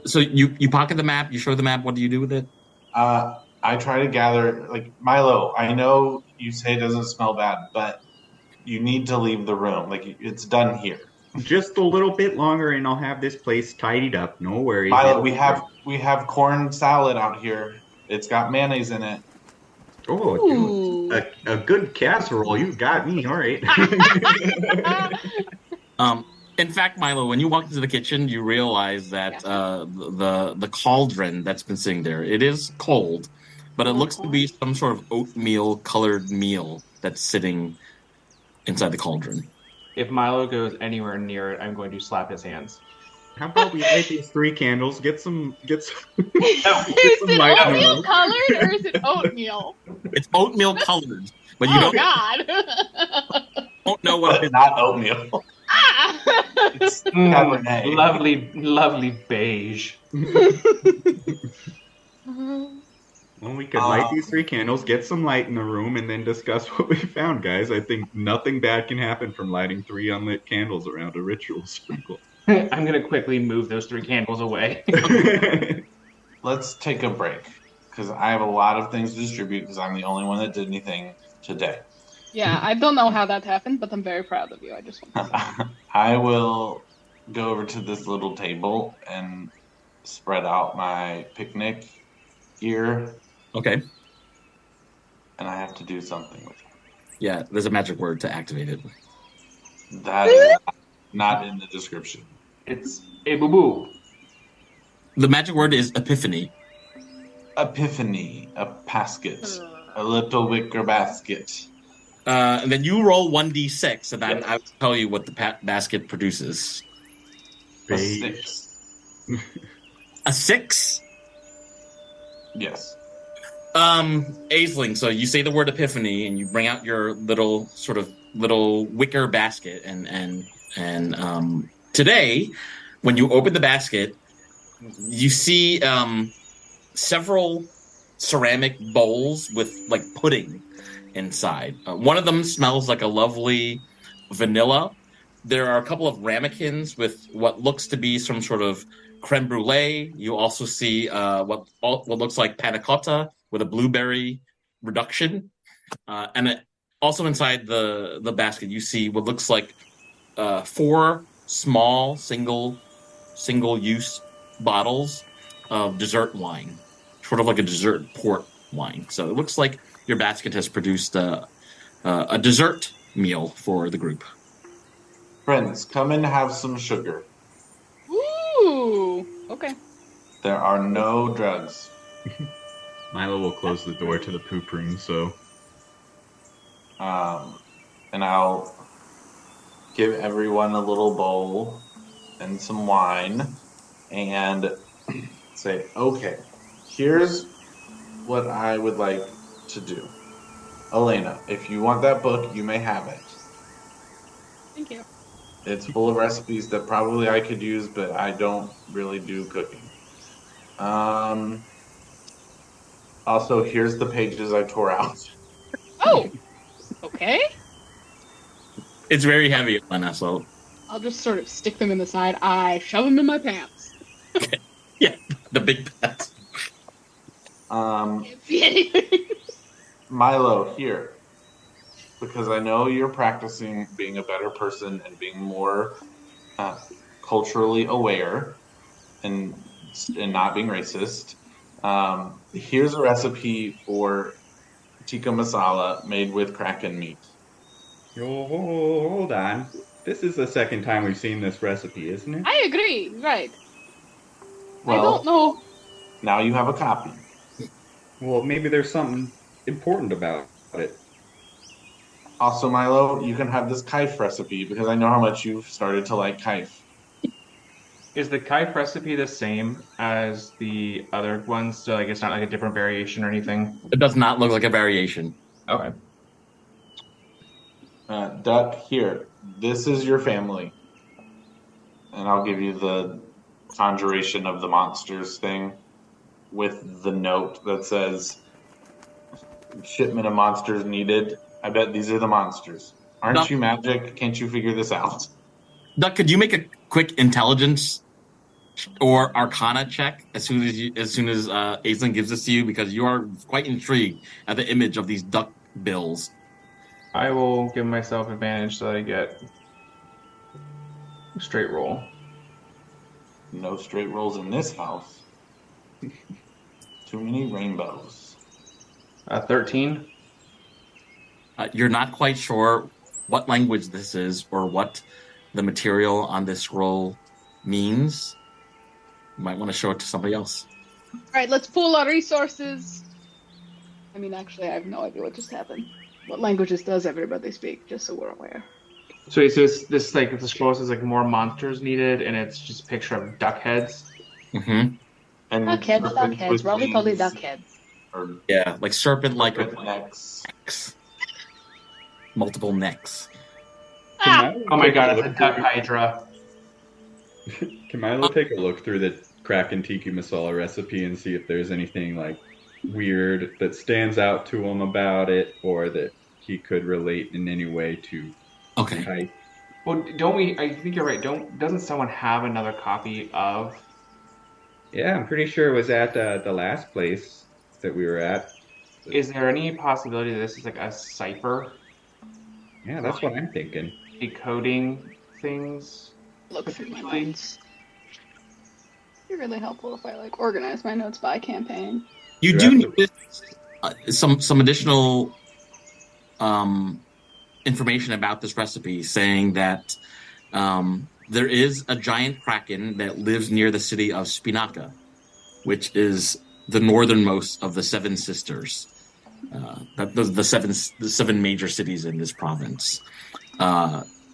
So you pocket the map, you show the map, what do you do with it? I try to gather, like, Milo, I know you say it doesn't smell bad, but you need to leave the room. Like, it's done here. Just a little bit longer and I'll have this place tidied up. No worries. Milo, we have corn salad out here. It's got mayonnaise in it. Oh, dude, a good casserole. You got me. All right. In fact, Milo, when you walk into the kitchen, you realize that the cauldron that's been sitting there, it is cold, but it looks to be some sort of oatmeal colored meal that's sitting inside the cauldron. If Milo goes anywhere near it, I'm going to slap his hands. How about we light these 3 candles? Get some. Is it oatmeal colored or is it oatmeal? It's oatmeal colored, but you don't know what it is. Not oatmeal. It's Cabernet. Lovely beige. Well, we could light these 3 candles, get some light in the room, and then discuss what we found, guys. I think nothing bad can happen from lighting 3 unlit candles around a ritual circle. I'm going to quickly move those 3 candles away. Let's take a break, because I have a lot of things to distribute, because I'm the only one that did anything today. Yeah, I don't know how that happened, but I'm very proud of you. I just want to I will go over to this little table and spread out my picnic gear. Okay. And I have to do something with it. Yeah, there's a magic word to activate it. That is not in the description. It's a boo-boo. The magic word is epiphany. Epiphany, a basket, a little wicker basket. And then you roll 1d6, and then I will tell you what the basket produces. A 6. A 6? Yes. Aisling, so you say the word epiphany, and you bring out your little wicker basket, and today, when you open the basket, you see several ceramic bowls with like pudding inside. One of them smells like a lovely vanilla. There are a couple of ramekins with what looks to be some sort of creme brulee. You also see what looks like panna cotta with a blueberry reduction. And also inside the basket, you see what looks like 4 small single-use bottles of dessert wine, sort of like a dessert port wine. So it looks like your basket has produced a dessert meal for the group. Friends, come and have some sugar. Ooh, okay. There are no drugs. Milo will close the door to the poop room, so... And I'll give everyone a little bowl and some wine and say, okay, here's what I would like to do. Elena, if you want that book, you may have it. Thank you. It's full of recipes that probably I could use, but I don't really do cooking. Also, here's the pages I tore out. Oh, okay. It's very heavy, Elena, so I'll just sort of stick them in the side. I shove them in my pants. yeah, the big pet. Can't see anything. Milo, here. Because I know you're practicing being a better person and being more culturally aware and not being racist. Here's a recipe for tikka masala made with Kraken meat. Hold on. This is the second time we've seen this recipe, isn't it? I agree. Right. Well, I don't know. Now you have a copy. Well, maybe there's something important about it. Also, Milo, you can have this Kife recipe because I know how much you've started to like Kife. Is the Kife recipe the same as the other ones? So like it's not like a different variation or anything? It does not look like a variation. Okay. Duck, here. This is your family. And I'll give you the conjuration of the monsters thing with the note that says shipment of monsters needed. I bet these are the monsters. Aren't Duck. you magic? Can't you figure this out? Duck, could you make a quick intelligence or Arcana check as soon as Aislinn gives this to you, because you are quite intrigued at the image of these duck bills. I will give myself advantage so that I get a straight roll. No straight rolls in this house. Too many rainbows. 13. You're not quite sure what language this is or what the material on this scroll means. You might want to show it to somebody else. All right, let's pool our resources. I mean, actually, I have no idea what just happened. What languages does everybody speak, just so we're aware? So it's this like the scroll says like more monsters needed, and it's just a picture of duck heads. Mm-hmm. And Duck heads, roly-poly duck heads. Or Yeah, like serpent-like necks. necks. Multiple necks. Oh my god, it's a duck hydra. Can Milo take a look through the Kraken Tiki Masala recipe and see if there's anything like weird that stands out to him about it, or that he could relate in any way to Okay. Kife? Well, don't we? I think you're right. Doesn't someone have another copy of? Yeah, I'm pretty sure it was at the last place that we were at. Is there any possibility that this is like a cipher Yeah, that's what I'm thinking. decoding things? Look through my notes. It'd be really helpful if I like organize my notes by campaign. You do notice some additional information about this recipe, saying that there is a giant kraken that lives near the city of Spinaka, which is the northernmost of the Seven Sisters, the seven major cities in this province.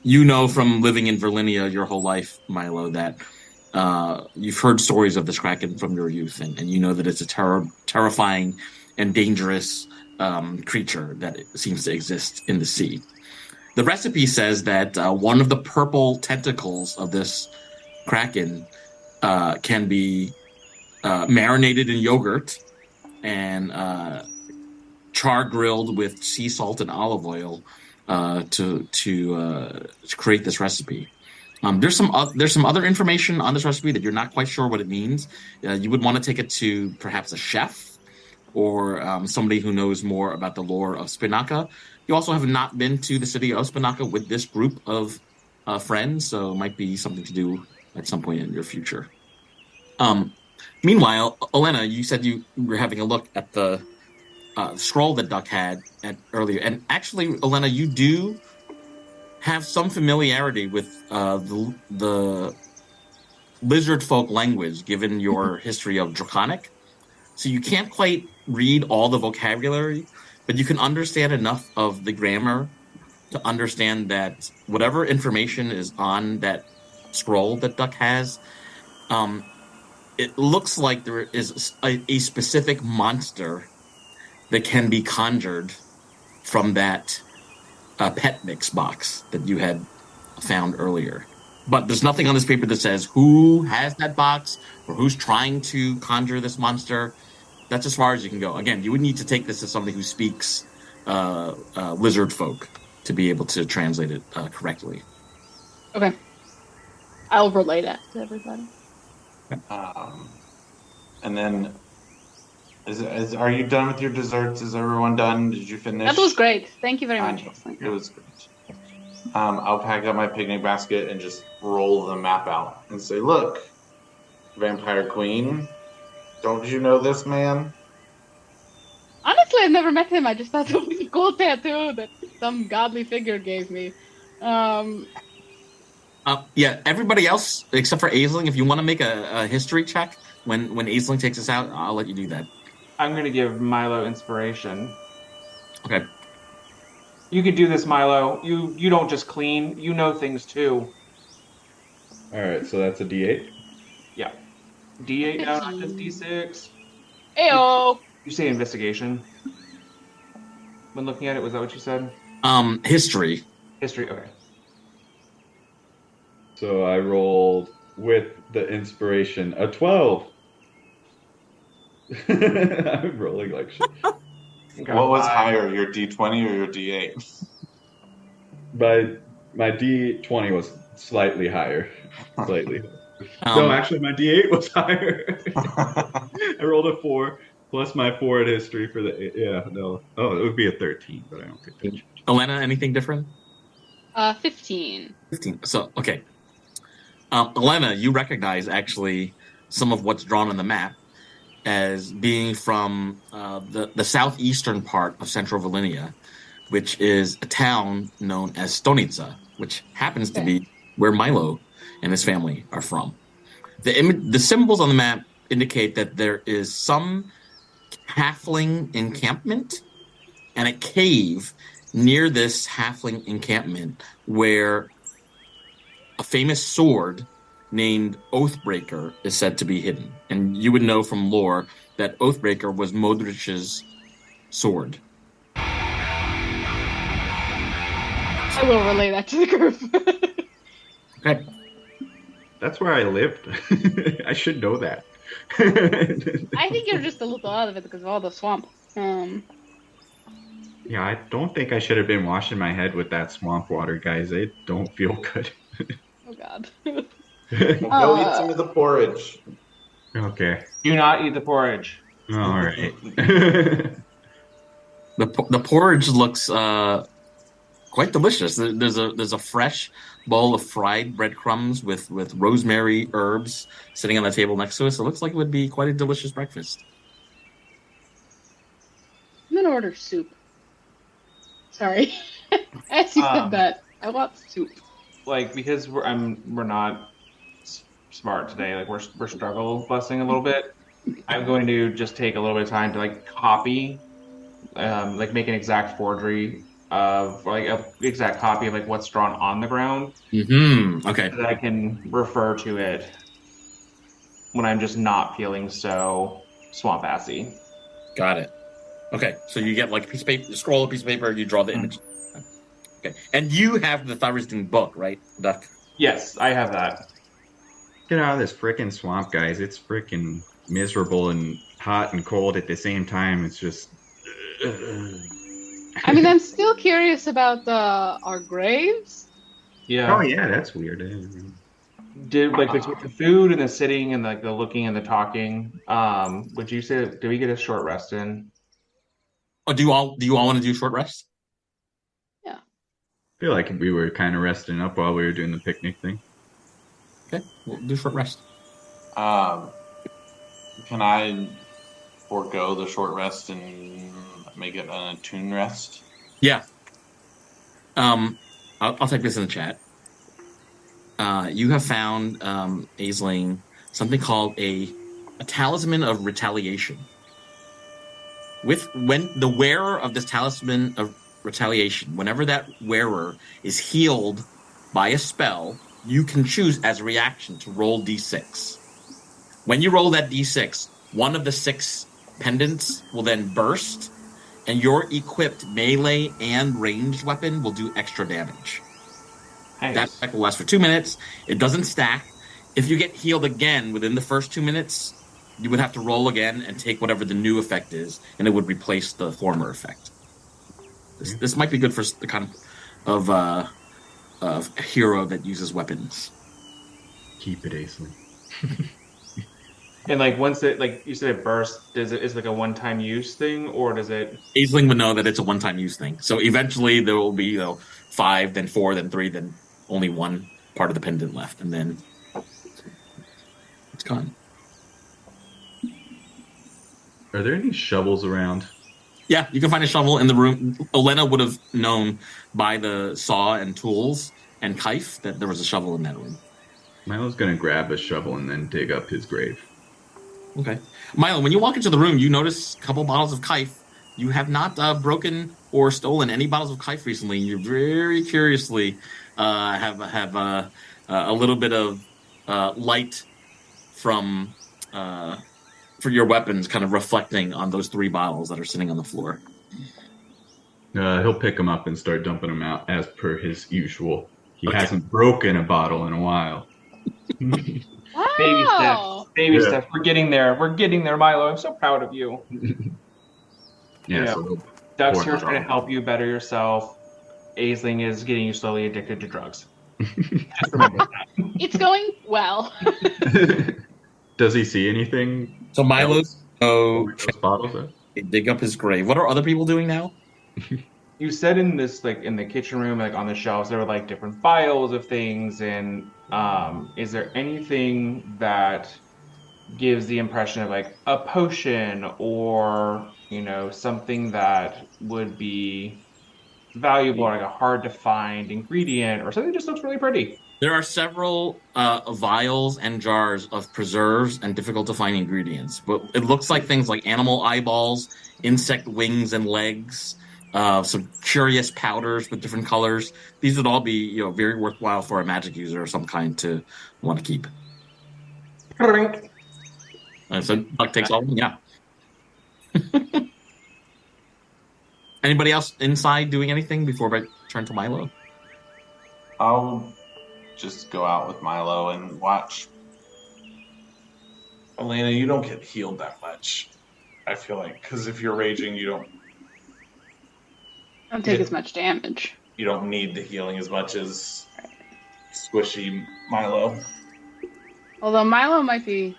You know from living in Virlinia your whole life, Milo, that you've heard stories of this kraken from your youth, and you know that it's a terrifying and dangerous creature that seems to exist in the sea. The recipe says that one of the purple tentacles of this kraken can be marinated in yogurt and char-grilled with sea salt and olive oil to create this recipe. There's some other information on this recipe that you're not quite sure what it means. You would want to take it to perhaps a chef or somebody who knows more about the lore of Spinaka. You also have not been to the city of Spinaka with this group of friends, so it might be something to do at some point in your future. Meanwhile, Elena, you said you were having a look at the scroll that Duck had earlier, and actually, Elena, you do have some familiarity with the lizard folk language, given your history of Draconic. So you can't quite read all the vocabulary, but you can understand enough of the grammar to understand that whatever information is on that scroll that Duck has, it looks like there is a specific monster that can be conjured from that pet mix box that you had found earlier. But there's nothing on this paper that says who has that box or who's trying to conjure this monster. That's as far as you can go. Again, you would need to take this as somebody who speaks lizard folk to be able to translate it correctly. Okay. I'll relay that to everybody. And then, are you done with your desserts? Is everyone done? Did you finish? That was great. Thank you very much. It was great. I'll pack up my picnic basket and just roll the map out and say, look, Vampire Queen, don't you know this man? Honestly, I've never met him. I just thought it was a cool tattoo that some godly figure gave me. Yeah, everybody else, except for Aisling, if you want to make a history check, when Aisling takes us out, I'll let you do that. I'm going to give Milo inspiration. Okay. You can do this, Milo. You don't just clean. You know things, too. All right, so that's a D8? Yeah. D8 now, not just D6. Ayo! You say investigation. When looking at it, was that what you said? History. History, okay. So I rolled with the inspiration a 12. I'm rolling like shit. What was higher, your D20 or your D8? My D20 was slightly higher. Slightly. No, actually, my D8 was higher. I rolled a 4 plus my 4 at history for the... Yeah, no. Oh, it would be a 13, but I don't think that changed. Elena, anything different? 15. 15. So, okay. Elena, you recognize, actually, some of what's drawn on the map as being from the southeastern part of central Virlinia, which is a town known as Stonica, which happens to be where Milo and his family are from. The symbols on the map indicate that there is some halfling encampment and a cave near this halfling encampment where a famous sword named Oathbreaker is said to be hidden. And you would know from lore that Oathbreaker was Modric's sword. I will relay that to the group. Okay. That's where I lived. I should know that. I think you're just a little out of it because of all the swamp. Yeah, I don't think I should have been washing my head with that swamp water, guys. It don't feel good. Oh, God. Go eat some of the porridge. Okay. Do not eat the porridge. All right. The porridge looks quite delicious. There's a fresh bowl of fried breadcrumbs with rosemary herbs sitting on the table next to us. It looks like it would be quite a delicious breakfast. I'm gonna order soup. Sorry. As you said that, I want soup. Like, because we're not smart today. Like, we're struggle busting a little bit. I'm going to just take a little bit of time to like copy, like make an exact forgery of like an exact copy of like what's drawn on the ground. Mm-hmm. Okay. So that I can refer to it when I'm just not feeling so swamp assy. Got it. Okay, so you get like a piece of paper, you scroll a piece of paper, you draw the image. Okay, and you have the Thyristing book, right, Duck? Yes, I have that. Get out of this frickin' swamp, guys. It's frickin' miserable and hot and cold at the same time. It's just... I mean, I'm still curious about our graves. Yeah. Oh, yeah, that's weird. Did like the food and the sitting and like the looking and the talking, would you say, did we get a short rest in? Oh, do you all want to do short rest? Yeah. I feel like we were kind of resting up while we were doing the picnic thing. Okay, we'll do short rest. Can I forego the short rest and make it an attune rest? Yeah. I'll type this in the chat. You have found, Aisling, something called a talisman of retaliation. When the wearer of this talisman of retaliation, whenever that wearer is healed by a spell, you can choose as a reaction to roll d6. When you roll that d6, one of the 6 pendants will then burst, and your equipped melee and ranged weapon will do extra damage. Nice. That effect will last for 2 minutes. It doesn't stack. If you get healed again within the first 2 minutes, you would have to roll again and take whatever the new effect is, and it would replace the former effect. This might be good for the kind of hero that uses weapons. Keep it, Aisling. And like once it, like you said, it bursts, is it like a one-time use thing, or does it? Aisling would know that it's a one-time use thing. So eventually there will be 5, then 4, then 3, then only one part of the pendant left, and then it's gone. Are there any shovels around? Yeah, you can find a shovel in the room. Olenna would have known by the saw and tools and Kife that there was a shovel in that room. Milo's going to grab a shovel and then dig up his grave. Okay. Milo, when you walk into the room, you notice a couple bottles of Kife. You have not broken or stolen any bottles of Kife recently. You very curiously have a little bit of light from for your weapons kind of reflecting on those 3 bottles that are sitting on the floor. He'll pick them up and start dumping them out as per his usual. He Okay. hasn't broken a bottle in a while. Baby steps. Baby steps. We're getting there. We're getting there, Milo. I'm so proud of you. Yeah. So Doug's here pour trying it to help you better yourself. Aisling is getting you slowly addicted to drugs. Just remember that. It's going well. Does he see anything? So Milo's Those bottles are? dig up his grave. What are other people doing now? You said in this, like in the kitchen room, like on the shelves, there were like different files of things. And is there anything that gives the impression of like a potion or, something that would be valuable, like a hard to find ingredient or something that just looks really pretty? There are several vials and jars of preserves and difficult to find ingredients. But it looks like things like animal eyeballs, insect wings and legs, some curious powders with different colors. These would all be, very worthwhile for a magic user of some kind to want to keep. So Buck takes all of them, yeah. Anybody else inside doing anything before I turn to Milo? I'll just go out with Milo and watch. Elena, you don't get healed that much, I feel like, because if you're raging, you don't Take as much damage. You don't need the healing as much as squishy Milo. Although Milo might be.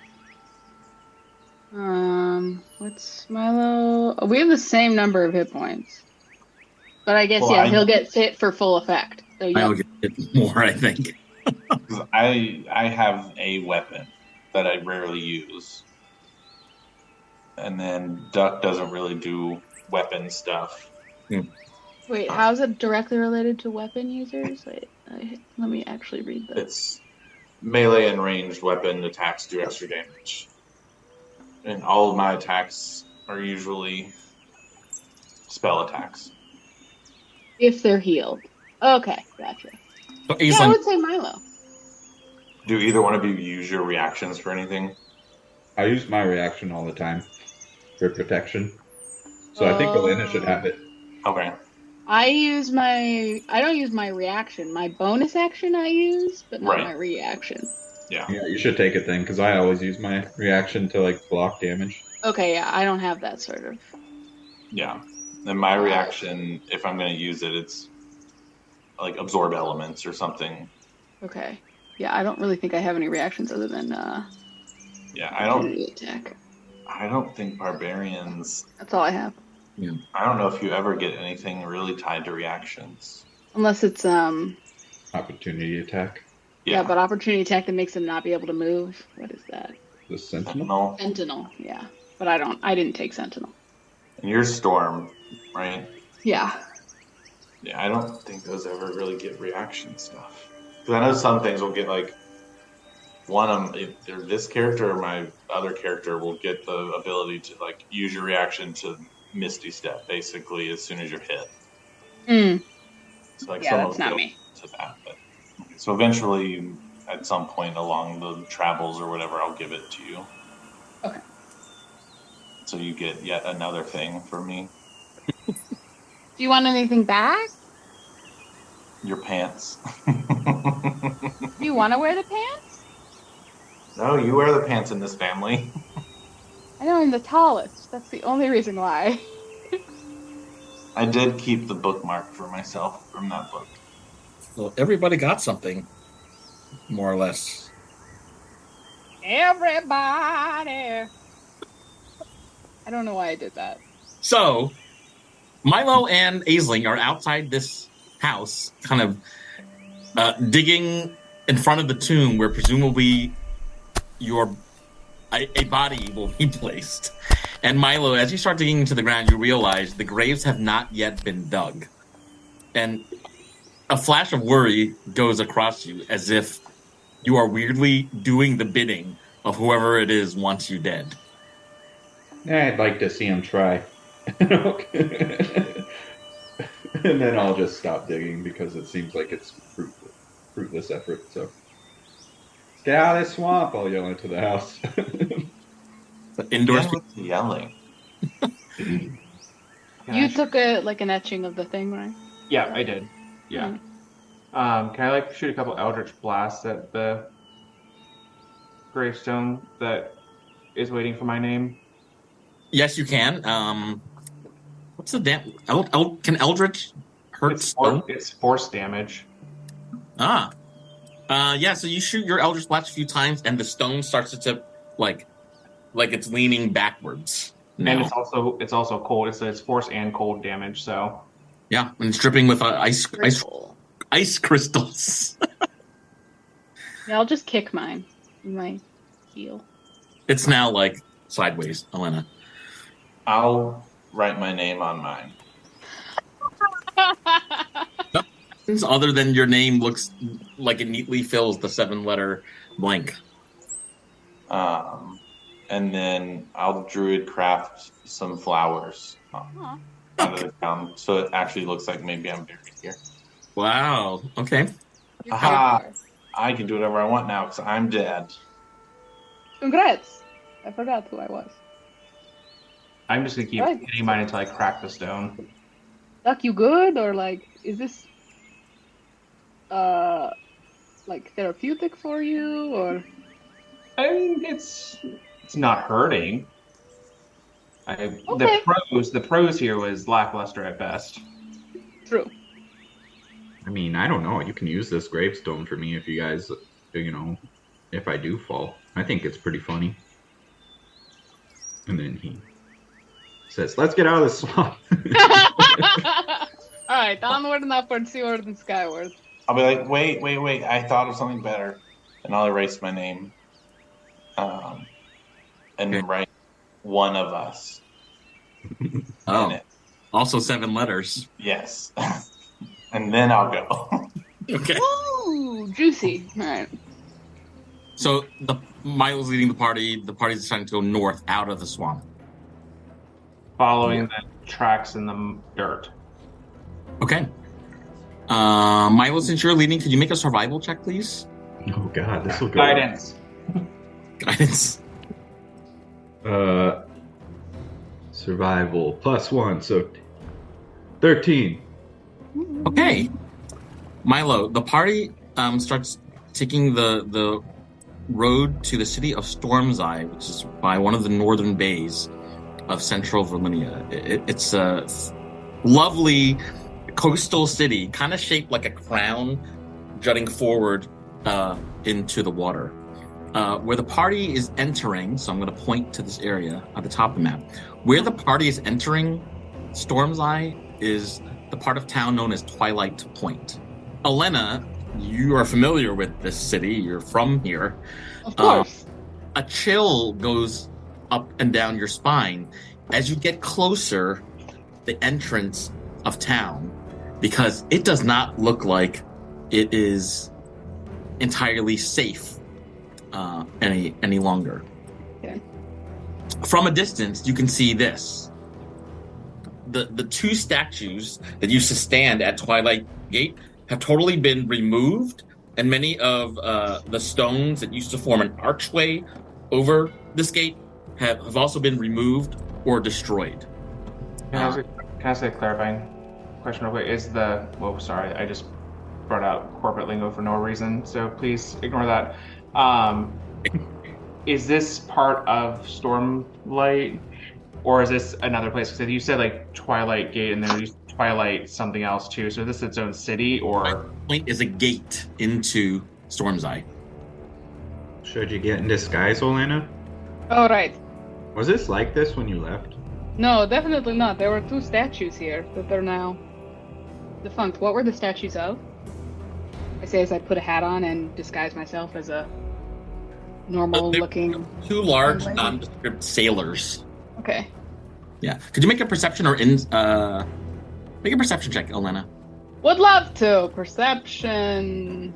What's Milo? Oh, we have the same number of hit points. But I guess, he'll get hit for full effect. So, yeah. I'll get hit more, I think. I have a weapon that I rarely use. And then Duck doesn't really do weapon stuff. Wait, how is it directly related to weapon users? Wait, let me actually read this. It's melee and ranged weapon attacks do extra damage. And all of my attacks are usually spell attacks. If they're healed. Okay, gotcha. So I would say Milo. Do either one of you use your reactions for anything? I use my reaction all the time for protection. So I think Elena should have it. Okay. I don't use my reaction. My bonus action I use, but not my reaction. Yeah, you should take it then, because I always use my reaction to block damage. Okay, yeah, I don't have that sort of. Yeah. And my reaction, if I'm going to use it, it's like absorb elements or something. Okay. Yeah, I don't really think I have any reactions other than attack. I don't think barbarians. That's all I have. Yeah. I don't know if you ever get anything really tied to reactions. Unless it's Opportunity attack. Yeah, but opportunity attack that makes them not be able to move. What is that? The Sentinel? Sentinel, yeah. But I didn't take Sentinel. And you're Storm, right? Yeah. Yeah, I don't think those ever really get reaction stuff. Because I know some things will get one of them, either this character or my other character will get the ability to use your reaction to Misty Step basically as soon as you're hit. So yeah, that's not me. To that, but so eventually, at some point along the travels or whatever, I'll give it to you. Okay. So you get yet another thing for me. Do you want anything back? Your pants. Do you want to wear the pants? No, you wear the pants in this family. I know I'm the tallest. That's the only reason why. I did keep the bookmark for myself from that book. So everybody got something, more or less. Everybody. I don't know why I did that. So Milo and Aisling are outside this house, kind of digging in front of the tomb where presumably a body will be placed. And Milo, as you start digging into the ground, you realize the graves have not yet been dug. And a flash of worry goes across you as if you are weirdly doing the bidding of whoever it is wants you dead. I'd like to see him try. And then I'll just stop digging because it seems like it's fruitless effort. So, let's get out of this swamp! I'll yell into the house. Indoor yelling. You took an etching of the thing, right? Yeah, I did. Yeah. Can I shoot a couple Eldritch blasts at the gravestone that is waiting for my name? Yes, you can. What's the can Eldritch hurt stone? It's force damage. Yeah. So you shoot your Eldritch blast a few times, and the stone starts to tip like it's leaning backwards. Now. And it's also cold. It's force and cold damage. So yeah, and it's dripping with ice crystals. Yeah, I'll just kick mine. My heel. It's now sideways, Elena. I'll write my name on mine. Other than your name looks like it neatly fills the 7-letter blank. And then I'll druid craft some flowers out of the ground, so it actually looks like maybe I'm buried here. Wow. Okay. Aha! I can do whatever I want now because I'm dead. Congrats! I forgot who I was. I'm just gonna keep hitting mine until I crack the stone. Duck, you good? Or is this therapeutic for you? Or I mean, it's not hurting. Okay. The pros here was lackluster at best. True. I mean, I don't know. You can use this gravestone for me if you guys, if I do fall. I think it's pretty funny. And then he says, "Let's get out of the swamp." All right, onward and upward, seaward and skyward. I'll be like, wait, I thought of something better. And I'll erase my name. And write one of us. Oh, also 7 letters. Yes. And then I'll go. Okay. Ooh, juicy. All right. So Milo's leading the party. The party's deciding to go north out of the swamp. Following the tracks in the dirt. Okay. Milo, since you're leading, could you make a survival check, please? Oh God, this will go. Guidance. Guidance. Survival +1, so 13. Okay. Milo, the party starts taking the road to the city of Stormseye, which is by one of the northern bays of central Virlinia. It's a lovely coastal city, kind of shaped like a crown, jutting forward into the water. Where the party is entering, so I'm going to point to this area at the top of the map. Where the party is entering Stormseye is the part of town known as Twilight Point. Elena, you are familiar with this city. You're from here. Of course. A chill goes up and down your spine as you get closer the entrance of town, because it does not look like it is entirely safe any longer. Okay. From a distance, you can see this. The 2 statues that used to stand at Twilight Gate have totally been removed, and many of the stones that used to form an archway over this gate have also been removed or destroyed. Can I say a clarifying question real quick? Sorry, I just brought out corporate lingo for no reason, so please ignore that. is this part of Stormlight, or is this another place? Because you said like Twilight Gate, and then you Twilight something else too. So is this its own city, or Point is a gate into Stormseye. Should you get in disguise, Olena? Oh, right. Was this like this when you left? No, definitely not. There were 2 statues here that are now defunct. What were the statues of? I say as I put a hat on and disguise myself as a normal-looking... 2 large, nondescript sailors. Okay. Yeah. Could you make a perception make a perception check, Elena? Would love to. Perception...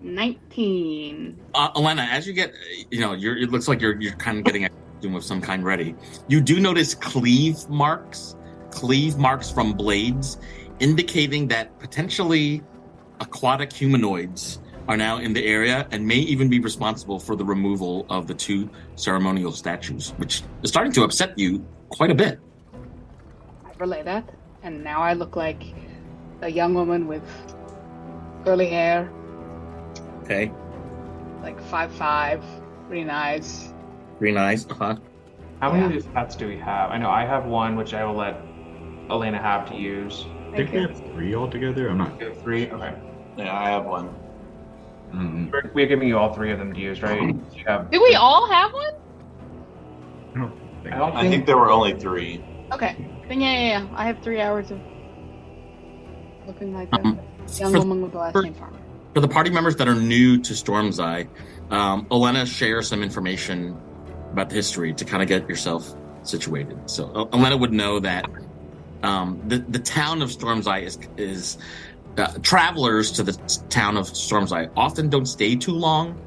19. Elena, as you get, it looks like you're kind of getting a costume of some kind ready. You do notice cleave marks from blades, indicating that potentially aquatic humanoids are now in the area and may even be responsible for the removal of the 2 ceremonial statues, which is starting to upset you quite a bit. I relay that, and now I look like a young woman with curly hair. Okay. Like 5'5", green eyes. Green eyes. Uh-huh. how many of these hats do we have? I know I have one, which I will let Elena have to use. I think we have 3 altogether. I'm not. You have 3? Okay. Yeah, I have one. We're giving you all 3 of them to use, right? You have, Do we all have one? I think there were only 3. Okay. Then yeah. I have 3 hours of looking like a young woman with the last name Farmer. For the party members that are new to Stormseye, Elena shares some information about the history to kind of get yourself situated. So Elena would know that the town of Stormseye is travelers to the town of Stormseye often don't stay too long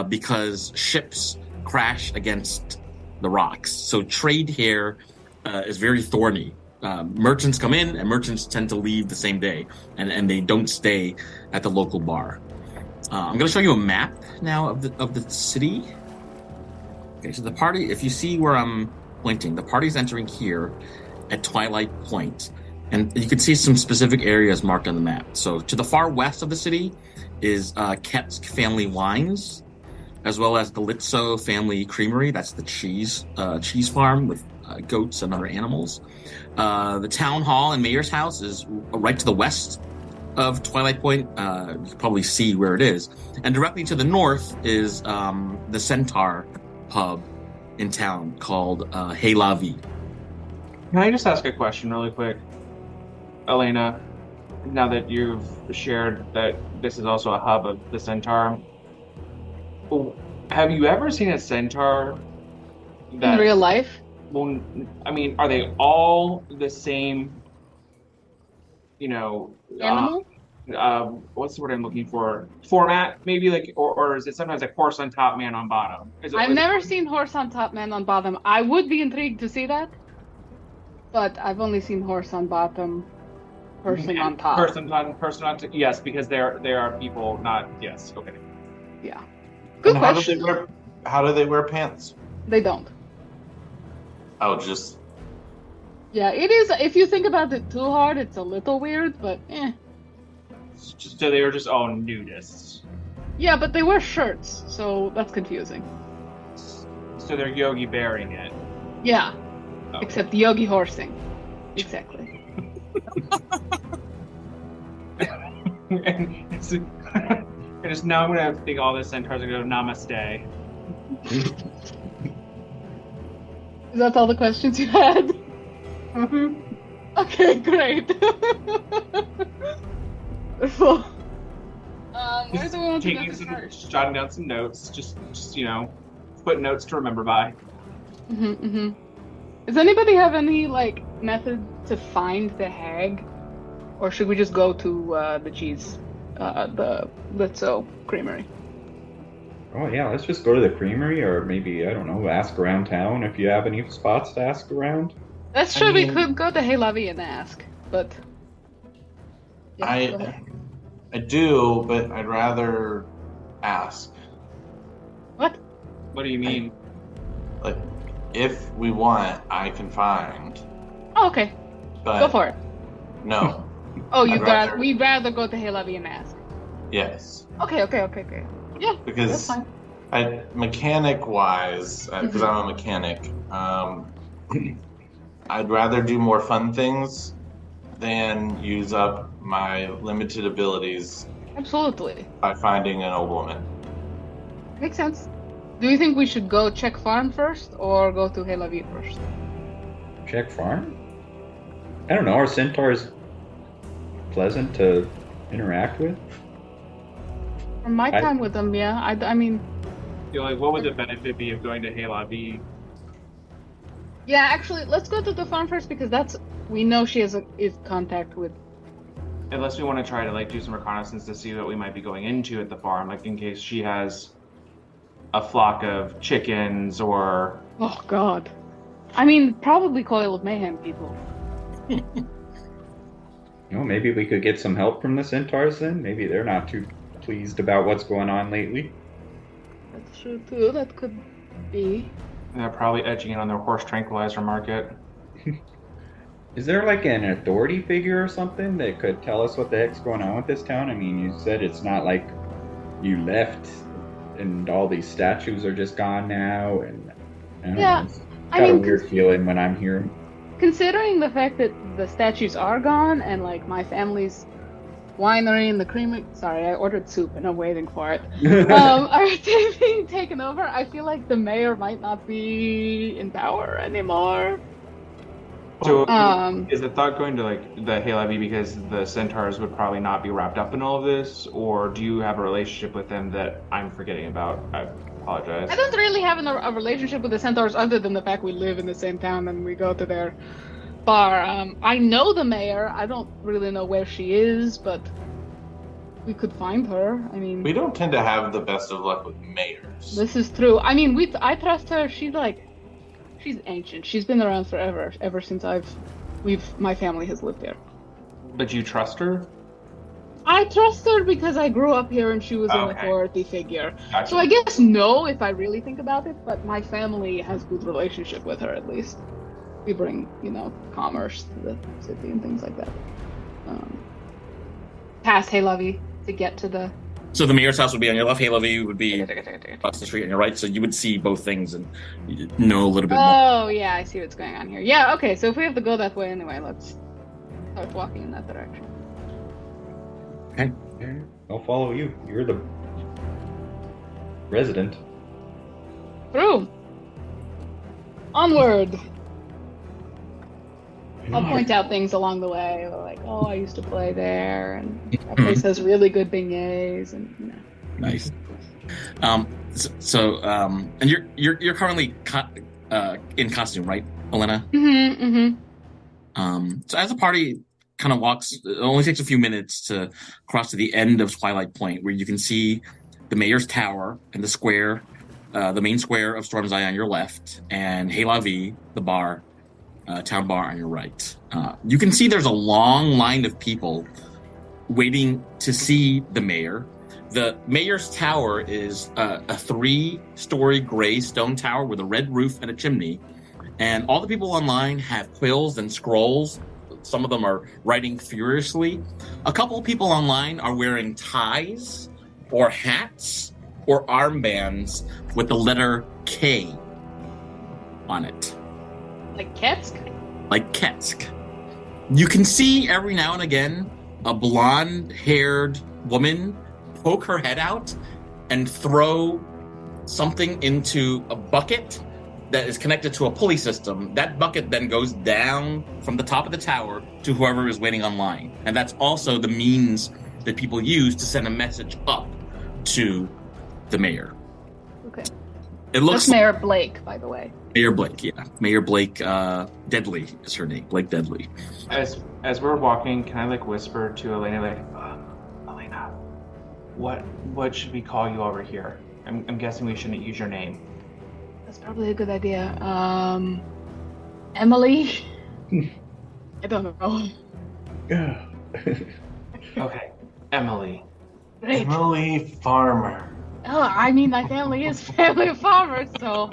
because ships crash against the rocks. So trade here is very thorny. Merchants come in and merchants tend to leave the same day, and they don't stay at the local bar. I'm going to show you a map now of the city. Okay, so the party, if you see where I'm pointing, the party's entering here at Twilight Point, and you can see some specific areas marked on the map. So to the far west of the city is Ketsk Family Wines, as well as the Litso Family Creamery. That's the cheese farm with goats and other animals. The town hall and mayor's house is right to the west of Twilight Point. You can probably see where it is. And directly to the north is the Centaur pub in town called Hey La Vie. Can I just ask a question really quick? Elena, now that you've shared that this is also a hub of the Centaur, have you ever seen a Centaur in real life? Well, I mean, are they all the same, Animal? What's the word I'm looking for? Format, maybe, like, or is it sometimes like horse on top, man on bottom? I've never seen horse on top, man on bottom. I would be intrigued to see that, but I've only seen horse on bottom, person on top. Person on top, yes, because there are people not, yes, okay. Yeah. Good And question. how do they wear pants? They don't. Oh, just Yeah, it is. If you think about it too hard, it's a little weird, but So they were just all nudists. Yeah, but they wear shirts, so that's confusing. So they're Yogi bearing it. Yeah, Okay. except yogi horsing. Exactly. And just now I'm gonna think all the centaurs are gonna go namaste. Is that all the questions you had? Mm-hmm. Okay, great. So, where do we want to go first? Jotting down some notes, just put notes to remember by. Does anybody have any method to find the hag, or should we just go to the Litso Creamery? Oh yeah, let's just go to the creamery, or maybe, I don't know, ask around town if you have any spots to ask around. That's true. We could go to Hey La Vie and ask, but I do, but I'd rather ask. What? What do you mean? Like, if we want, I can find. Oh, okay. But Go for it. No. Oh, We'd rather go to Hey La Vie and ask. Yes. Okay. Yeah, Because that's fine. Mechanic wise, because I'm a mechanic, I'd rather do more fun things than use up my limited abilities. Absolutely. By finding an old woman. Makes sense. Do you think we should go check farm first or go to Helavi first? Check farm? I don't know. Are centaurs pleasant to interact with? From my time with them, yeah. I mean... what would the benefit be of going to Helavi? Yeah, actually, let's go to the farm first because we know she is contact with. Unless we want to try to do some reconnaissance to see what we might be going into at the farm, in case she has a flock of chickens or. Oh God, I mean, probably Coil of Mayhem people. Maybe we could get some help from the centaurs then. Maybe they're not too pleased about what's going on lately. That's true too. That could be. They're probably edging in on their horse tranquilizer market. Is there an authority figure or something that could tell us what the heck's going on with this town? I mean, you said it's not like you left and all these statues are just gone now, and I don't know, it's got a weird feeling when I'm here. Considering the fact that the statues are gone and my family's winery and the creamery, sorry, I ordered soup and I'm waiting for it, are being taken over, I feel like the mayor might not be in power anymore. So is the thought going to the Helavi because the centaurs would probably not be wrapped up in all of this, or do you have a relationship with them that I'm forgetting about? I apologize. I don't really have a relationship with the centaurs other than the fact we live in the same town and we go to their bar. I know the mayor. I don't really know where she is, but we could find her. I mean, we don't tend to have the best of luck with mayors. This is true. I mean, I trust her. She's ancient. She's been around forever, ever since my family has lived here. But you trust her? I trust her because I grew up here and she was an authority figure. Gotcha. So I guess no, if I really think about it, but my family has good relationship with her at least. We bring, commerce to the city and things like that. Past Helavi to get to the... So the mayor's house would be on your left, Helavi would be across the street on your right, so you would see both things and know a little bit more. Oh, yeah, I see what's going on here. Yeah, okay, so if we have to go that way anyway, let's start walking in that direction. Okay. I'll follow you. You're the resident. Through. Onward. I'll point out things along the way, I used to play there, and that place has really good beignets, and Nice. And you're currently in costume, right, Elena? So as the party kind of walks, it only takes a few minutes to cross to the end of Twilight Point, where you can see the mayor's tower and the square, the main square of Stormseye on your left, and Helavi, the bar. Town bar on your right. You can see there's a long line of people waiting to see the mayor. The mayor's tower is a 3-story gray stone tower with a red roof and a chimney. And all the people online have quills and scrolls. Some of them are writing furiously. A couple of people online are wearing ties or hats or armbands with the letter K on it. Like Ketsk? Like Ketsk. You can see every now and again a blonde-haired woman poke her head out and throw something into a bucket that is connected to a pulley system. That bucket then goes down from the top of the tower to whoever is waiting online. And that's also the means that people use to send a message up to the mayor. Okay. It looks That's Mayor Blake, by the way. Mayor Blake, yeah. Mayor Blake Deadly is her name. Blake Deadly. As we're walking, can I whisper to Elena Elena, what should we call you over here? I'm guessing we shouldn't use your name. That's probably a good idea. Emily? I don't know. Okay, Emily. Great. Emily Farmer. Oh, I mean, my family is family of farmers, so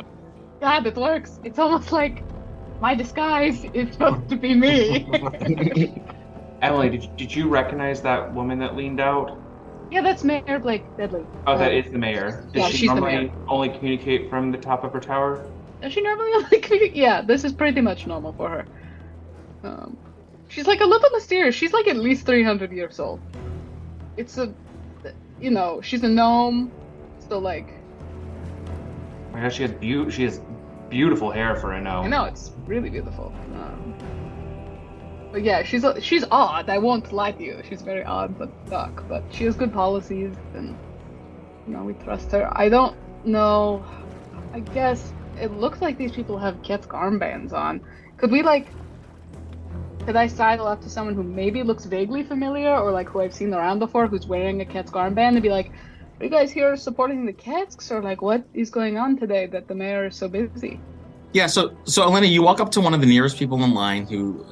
God, it works. It's almost like my disguise is supposed to be me. Emily, did you recognize that woman that leaned out? Yeah, that's Mayor Blake Deadly. Oh, that is the mayor. Does she she's the normally mayor. only communicate from the top of her tower? Does she normally only communicate? Yeah, this is pretty much normal for her. She's like a little mysterious. She's like at least 300 years old. It's a, she's a gnome, so like. Oh my gosh, she has beautiful hair for a gnome. I know, it's really beautiful. But yeah, she's odd. I won't lie to you. She's very odd, but dark. But she has good policies, and we trust her. I don't know. I guess it looks like these people have Ketsk armbands on. Could I sidle up to someone who maybe looks vaguely familiar, or like who I've seen around before, who's wearing a Ketsk armband, and be like, "Are you guys here supporting the Ketsks, or like what is going on today that the mayor is so busy?" Yeah, so Elena, you walk up to one of the nearest people in line who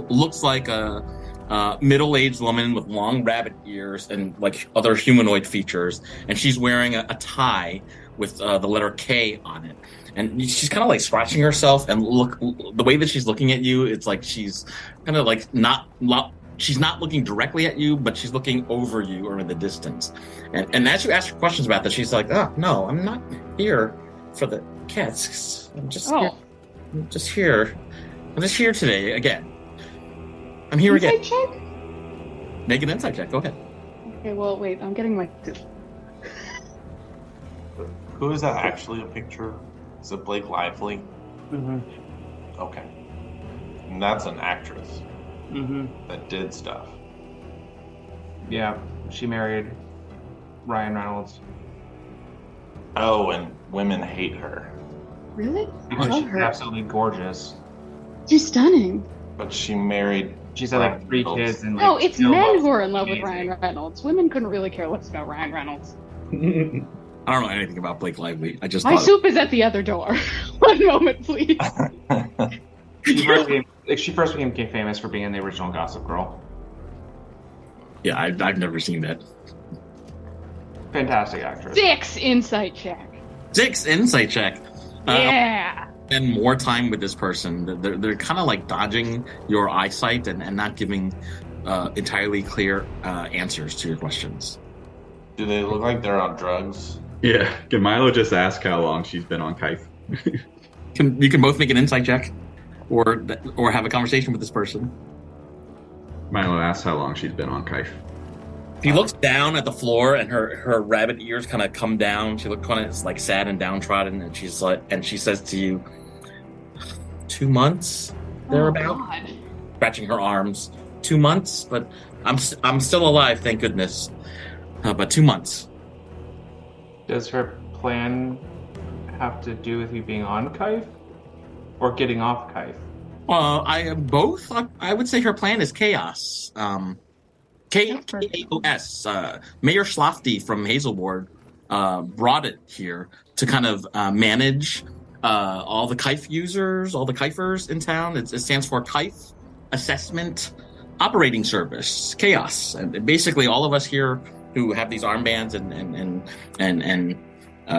looks like a middle-aged woman with long rabbit ears and like other humanoid features, and she's wearing a tie with the letter K on it, and she's kind of like scratching herself. And the way that she's looking at you, it's like she's kind of like she's not looking directly at you, but she's looking over you or in the distance. And as you ask her questions about this, she's like, "Oh no, I'm not here for the Ketsks. I'm just here. I'm just here today again. I'm here again." Insight check? Make an insight check. Go ahead. Okay, well, wait. I'm getting my. Who is that actually a picture? Is it Blake Lively? Mm-hmm. Okay. And that's an actress Mm-hmm. that did stuff. Yeah, she married Ryan Reynolds. Oh, and women hate her. Really? I Because love she's her. absolutely gorgeous. She's stunning. But she married. She's had like Ryan 3 Reynolds. kids and like. No, it's still men looks who are in love with amazing. Ryan Reynolds. Women couldn't really care less about Ryan Reynolds. I don't know anything about Blake Lively. I just My thought soup is at the other door. One moment, please. She first became famous for being in the original Gossip Girl. yeah, I've never seen that. Fantastic actress. 6 insight check. 6 insight check. Yeah. Spend more time with this person. They're kind of like dodging your eyesight and not giving entirely clear answers to your questions. Do they look like they're on drugs? Yeah, can Milo just ask how long she's been on Kife? You can both make an insight check, or have a conversation with this person. Milo asks how long she's been on Kife. She looks down at the floor, and her rabbit ears kind of come down. She looks kind of like sad and downtrodden, and she's like, and she says to you, 2 months thereabout, Oh, God. scratching her arms. 2 months, but I'm still alive, thank goodness. But 2 months. Does her plan have to do with you being on Kife? Or getting off Kife? Both. I would say her plan is chaos. KAOS. Mayor Schlafty from Hazelboard brought it here to kind of manage all the Kife users, all the Kifers in town. It stands for Kife Assessment Operating Service, KAOS. And basically all of us here who have these armbands and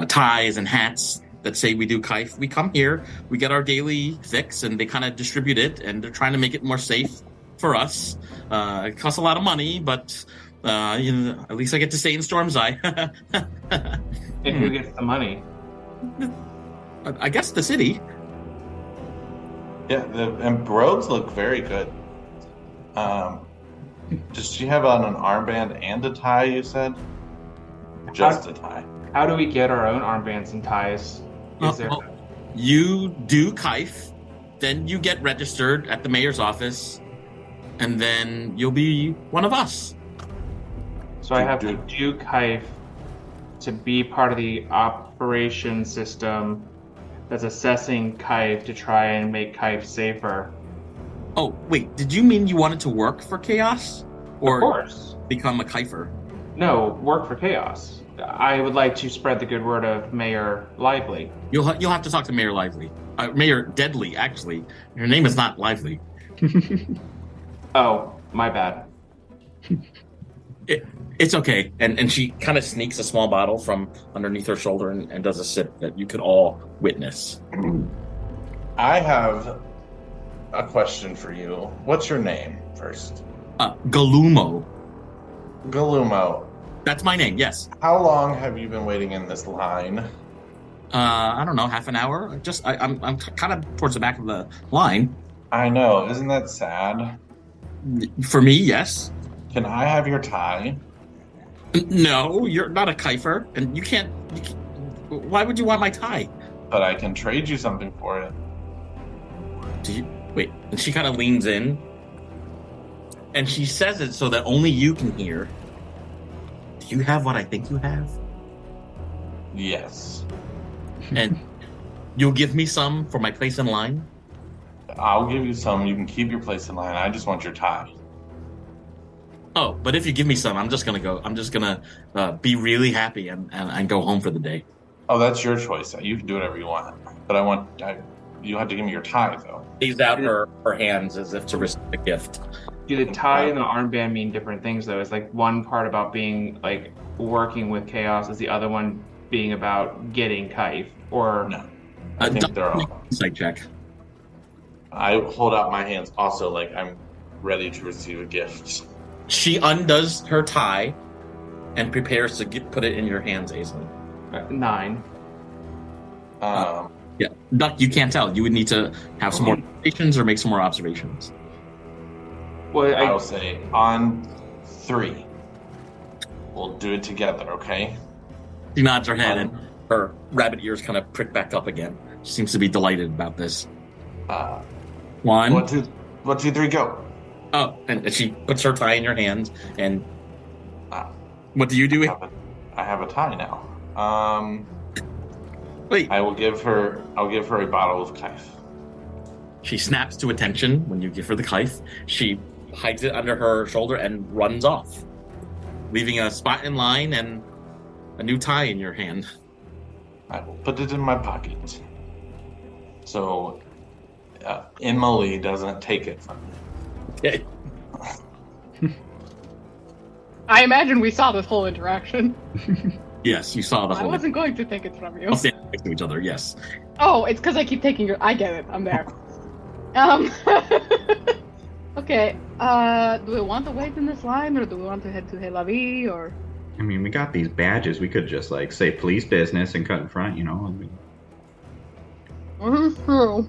ties and hats that say we do Kife, we come here, we get our daily fix, and they kind of distribute it, and they're trying to make it more safe for us. It costs a lot of money, but at least I get to stay in Stormseye. And who gets the money? I guess the city. Yeah, and roads look very good. Does she have on an armband and a tie, you said? Just a tie. How do we get our own armbands and ties? Is there... You do Kife, then you get registered at the mayor's office, and then you'll be one of us. So I have to do Kife to be part of the operation system that's assessing Kife to try and make Kife safer. Oh, wait, did you mean you wanted to work for KAOS? Or Of course. become a Kifer? No, work for KAOS. I would like to spread the good word of Mayor Lively. You'll have to talk to Mayor Lively. Mayor Deadly, actually. Her name is not Lively. Oh, my bad. It's okay. And she kind of sneaks a small bottle from underneath her shoulder and does a sip that you could all witness. I have a question for you. What's your name first? Galumo. Galumo. That's my name, yes. How long have you been waiting in this line? I don't know, half an hour. I'm kind of towards the back of the line. I know. Isn't that sad? For me, yes. Can I have your tie? No, you're not a Kifer, and you can't. Why would you want my tie? But I can trade you something for it. Do you wait? And she kind of leans in, and she says it so that only you can hear. Do you have what I think you have? Yes. And you'll give me some for my place in line? I'll give you some. You can keep your place in line. I just want your tie. Oh, but if you give me some, I'm just gonna be really happy and go home for the day. Oh, that's your choice. You can do whatever you want. But you have to give me your tie, though. Lays out her hands as if to receive a gift. Do the tie and the armband mean different things, though? Is like one part about being like working with KAOS, is the other one being about getting Kife? Or no? I think they're all. Insight check. I hold out my hands also like I'm ready to receive a gift. She undoes her tie and prepares to put it in your hands, Aislinn. 9. Yeah, Duck, you can't tell. You would need to have some more observations or make some more observations. Well, I will say on 3. We'll do it together, okay? She nods her head and her rabbit ears kind of prick back up again. She seems to be delighted about this. 1, 1, 2, 3, go. Oh, and she puts her tie in your hands, and what do you do? I have a tie now. Wait. I'll give her a bottle of Kife. She snaps to attention when you give her the Kife. She hides it under her shoulder and runs off, leaving a spot in line and a new tie in your hand. I will put it in my pocket. So Emily doesn't take it from me. Okay. I imagine we saw this whole interaction. Yes, you saw the whole. I wasn't going to take it from you. I'll stand next to each other. Yes. Oh, it's because I keep taking your. I get it. I'm there. Okay. Do we want to wait in this line, or do we want to head to Hey La Vie, or? I mean, we got these badges. We could just like say police business and cut in front, you know. I mean... True.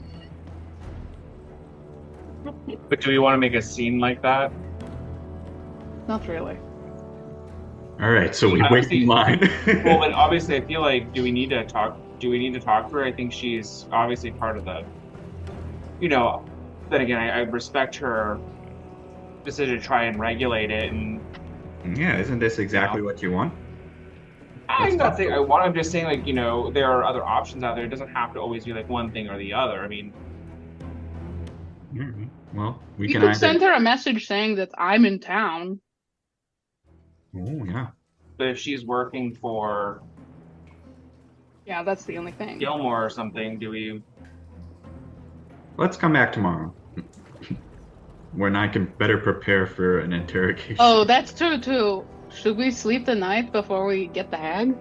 But do we want to make a scene like that? Not really. All right, so we wait in line. Well, but obviously, I feel like do we need to talk to her? I think she's obviously part of the. You know, then again, I respect her decision to try and regulate it, and. Yeah, isn't this exactly what you want? I'm not saying I want. I'm just saying, like, you know, there are other options out there. It doesn't have to always be like one thing or the other. I mean. Mm-hmm. Well, we You can could either... send her a message saying that I'm in town. Oh, yeah. But if she's working for Yeah, that's the only thing. Gilmore or something, do we? Let's come back tomorrow. When I can better prepare for an interrogation. Oh, that's true too. Should we sleep the night before we get the hag?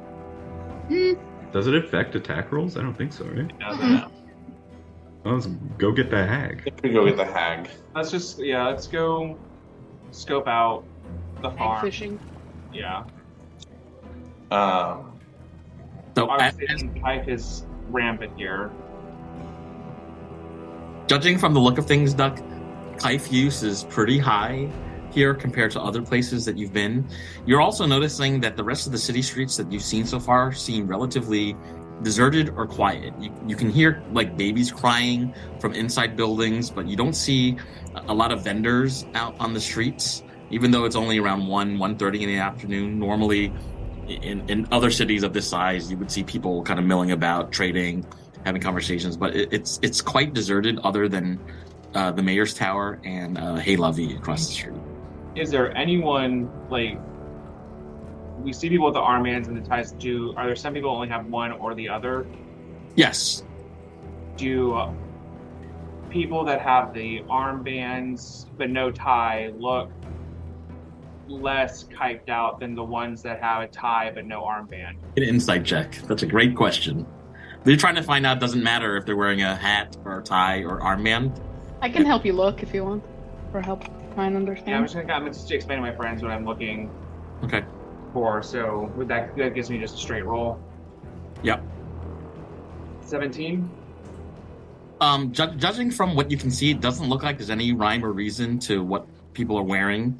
Does it affect attack rolls? I don't think so, right? No. Well, let's go get the hag. We go get the hag. Let's go scope out the Hag farm. fishing. Yeah. So Obviously, Kife is rampant here. judging from the look of things, Duck, Kife use is pretty high here compared to other places that you've been. You're also noticing that the rest of the city streets that you've seen so far seem relatively deserted or quiet. You can hear like babies crying from inside buildings, but you don't see a lot of vendors out on the streets, even though it's only around 1:30 in the afternoon. Normally in other cities of this size, you would see people kind of milling about, trading, having conversations, but it's quite deserted other than the mayor's tower and Hey La Vie across the street. Is there anyone, like, we see people with the armbands and the ties too. Are there some people who only have one or the other? Yes. Do people that have the armbands but no tie look less kiped out than the ones that have a tie but no armband? An insight check. That's a great question. They're trying to find out, doesn't matter if they're wearing a hat or a tie or armband. I can help you look if you want, or help try and understand. Yeah, I'm just explaining to my friends when I'm looking. Okay. 4, so with that gives me just a straight roll. Yep. 17. Judging from what you can see, it doesn't look like there's any rhyme or reason to what people are wearing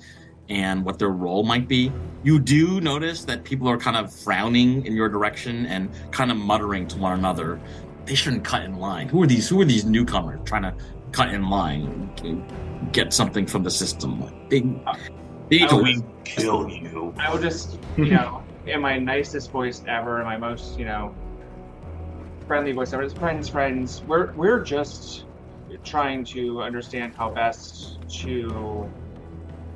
and what their role might be. You do notice that people are kind of frowning in your direction and kind of muttering to one another. They shouldn't cut in line. Who are these newcomers trying to cut in line to get something from the system? They need to kill you. I would just, in my nicest voice ever, in my most, friendly voice ever, friends, we're just trying to understand how best to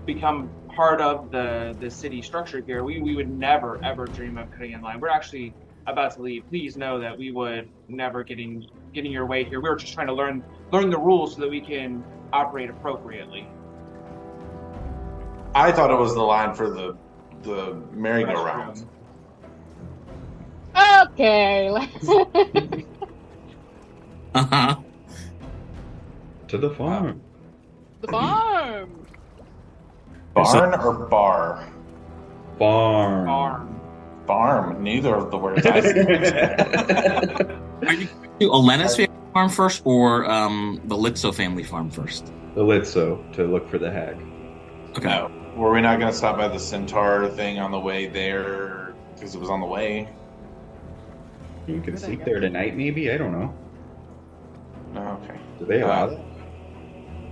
become part of the city structure here. We would never ever dream of cutting in line. We're actually about to leave. Please know that we would never getting your way here. We were just trying to learn the rules so that we can operate appropriately. I thought it was the line for the merry-go-round. Okay. Uh-huh. To the farm. The farm. Barn or bar? Farm. Farm. Neither of the words I said. Are you going to Olena's family farm first or the Litzo family farm first? The Litzo to look for the hag. Okay. No. Were we not going to stop by the centaur thing on the way there? Because it was on the way. You can sleep there tonight, maybe? I don't know. Oh, okay. Do they allow that?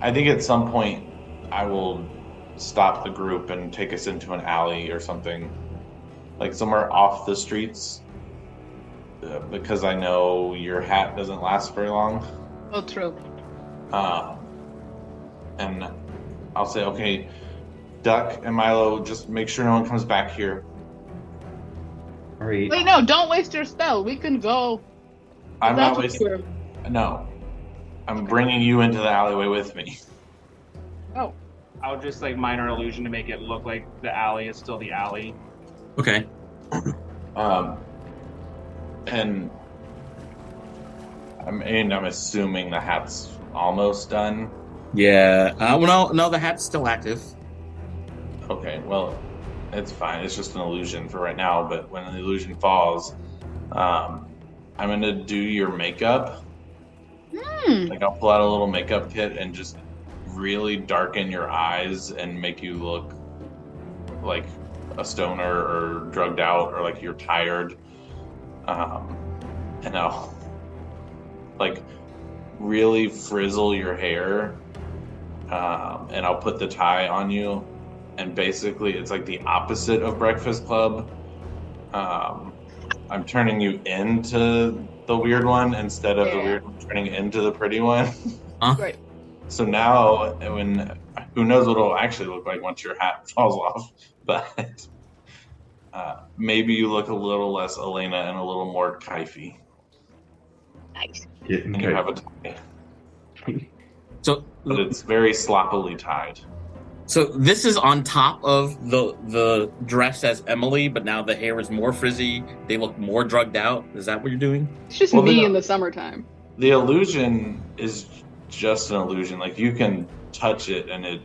I think at some point I will stop the group and take us into an alley or something. Like somewhere off the streets. Because I know your hat doesn't last very long. Oh, true. And I'll say, okay, Duck and Milo, just make sure no one comes back here. All right. Wait, no, don't waste your spell. We can go. I'm not wasting. No. I'm bringing you into the alleyway with me. Oh. I'll just minor illusion to make it look like the alley is still the alley. Okay. And I'm assuming the hat's almost done. Yeah. Well, no, the hat's still active. Okay, well, it's fine. It's just an illusion for right now. But when the illusion falls, I'm gonna do your makeup. I'll pull out a little makeup kit and just really darken your eyes and make you look like a stoner or drugged out or like you're tired. And I'll really frizzle your hair, and I'll put the tie on you. And basically, it's like the opposite of Breakfast Club. I'm turning you into the weird one instead of the weird one turning into the pretty one. Right. So now, who knows what it'll actually look like once your hat falls off, but maybe you look a little less Elena and a little more Kife. Nice. And you have a tie. So, but it's very sloppily tied. So this is on top of the dress as Emily, but now the hair is more frizzy. They look more drugged out. Is that what you're doing? It's just me in the summertime. The illusion is just an illusion. Like you can touch it, and it.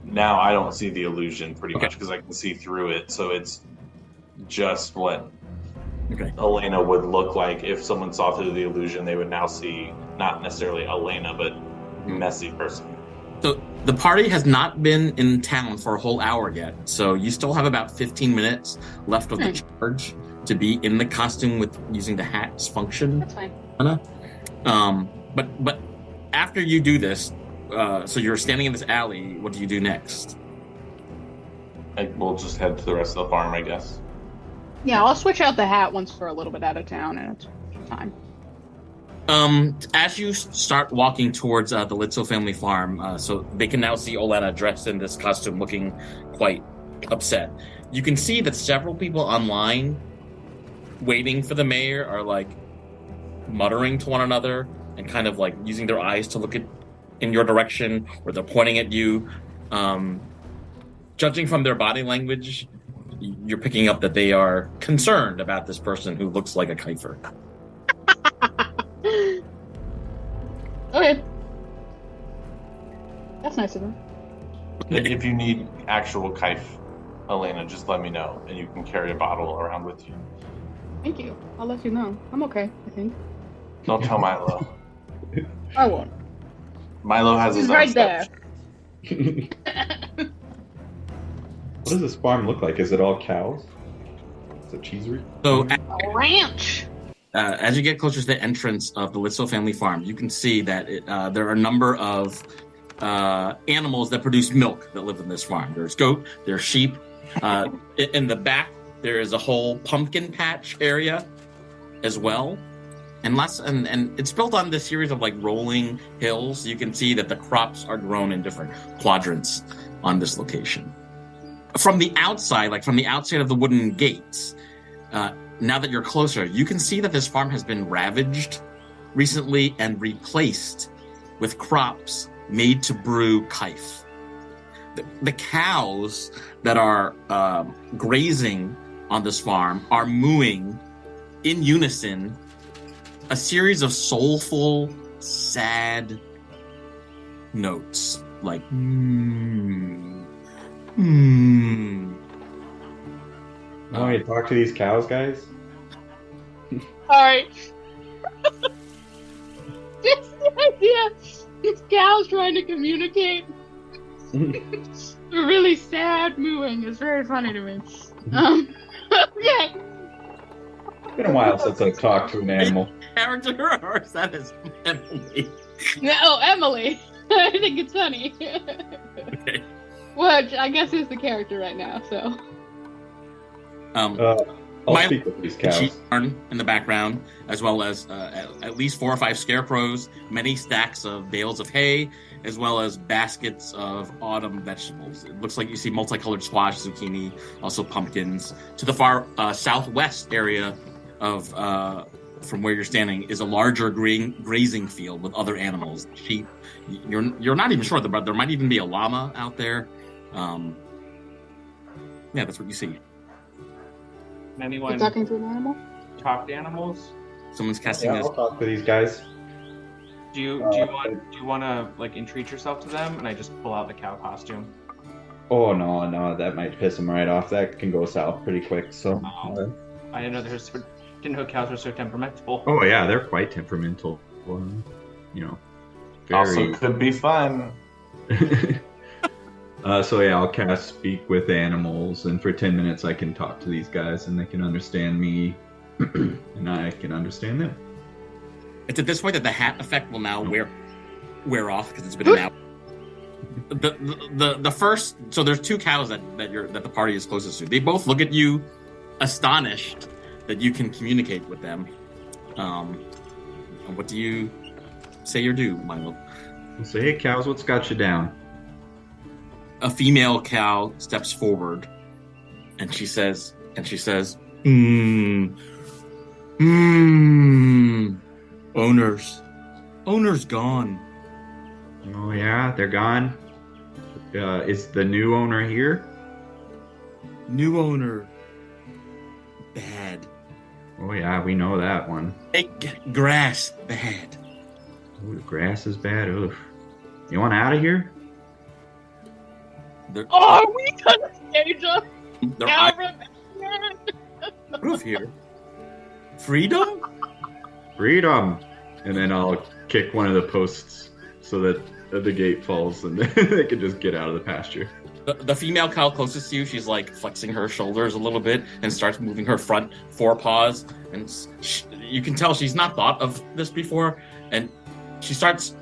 Now I don't see the illusion pretty much because I can see through it. So it's just what Elena would look like if someone saw through the illusion. They would now see not necessarily Elena, but messy person. So the party has not been in town for a whole hour yet, so you still have about 15 minutes left of the charge to be in the costume with using the hat's function. That's fine. But after you do this, so you're standing in this alley, what do you do next? We'll just head to the rest of the farm, I guess. Yeah, I'll switch out the hat once we're a little bit out of town, and it's fine. As you start walking towards the Litzo family farm, so they can now see Olena dressed in this costume looking quite upset. You can see that several people online waiting for the mayor are muttering to one another and kind of using their eyes to look in your direction, or they're pointing at you. Judging from their body language, you're picking up that they are concerned about this person who looks like a Kifer. Okay. That's nice of him. If you need actual Kife Elena, just let me know, and you can carry a bottle around with you. Thank you. I'll let you know. I'm okay, I think. Don't tell Milo. I won't. Milo has He's his own right there. What does this farm look like? Is it all cows? Is it cheesery? So A ranch. as you get closer to the entrance of the Litzel family farm, you can see that there are a number of animals that produce milk that live in this farm. There's goat, there's sheep. In the back, there is a whole pumpkin patch area as well. And it's built on this series of like rolling hills. You can see that the crops are grown in different quadrants on this location. From the outside, like from the outside of the wooden gates, now that you're closer, you can see that this farm has been ravaged recently and replaced with crops made to brew kife. The cows that are grazing on this farm are mooing in unison a series of soulful, sad notes, like Oh, you talk to these cows, guys? Alright. Just the idea. These cows trying to communicate. Really sad mooing is very funny to me. Okay. It's been a while since I've talked to an animal. Character, or is that is Emily? No, Emily. I think it's funny. Okay. Which I guess is the character right now, so. I'll speak with these cows. Sheep barn in the background, as well as at least 4 or 5 scarecrows, many stacks of bales of hay, as well as baskets of autumn vegetables. It looks like you see multicolored squash, zucchini, also pumpkins. To the far southwest area of from where you're standing is a larger grazing field with other animals, sheep. You're not even sure, but there might even be a llama out there. Yeah, that's what you see. Anyone talking to an animal? talk to animals? Someone's casting Yeah, I'll talk to these guys. Do you want to like entreat yourself to them? And I just pull out the cow costume. Oh no, that might piss them right off. That can go south pretty quick. So, I didn't know cows were so temperamental. oh yeah, they're quite temperamental. You know, Also could be fun. So yeah, I'll cast Speak with Animals, and for 10 minutes I can talk to these guys, and they can understand me, and I can understand them. It's at this point that the hat effect will now wear off because it's been an hour. The first, so there's 2 cows that the party is closest to. They both look at you, astonished that you can communicate with them. What do you say or do, Milo? I'll say, hey cows, what's got you down? A female cow steps forward, and she says, owner's gone. Oh yeah, they're gone. Is the new owner here? New owner, bad. Oh yeah, we know that one. Make grass bad. Ooh, the grass is bad. Oof. You want out of here? Oh, we gonna stage up? Roof here. Freedom? Freedom! And then I'll kick one of the posts so that the gate falls and they can just get out of the pasture. The female cow closest to you, she's like flexing her shoulders a little bit and starts moving her front 4 paws. And you can tell she's not thought of this before. And she starts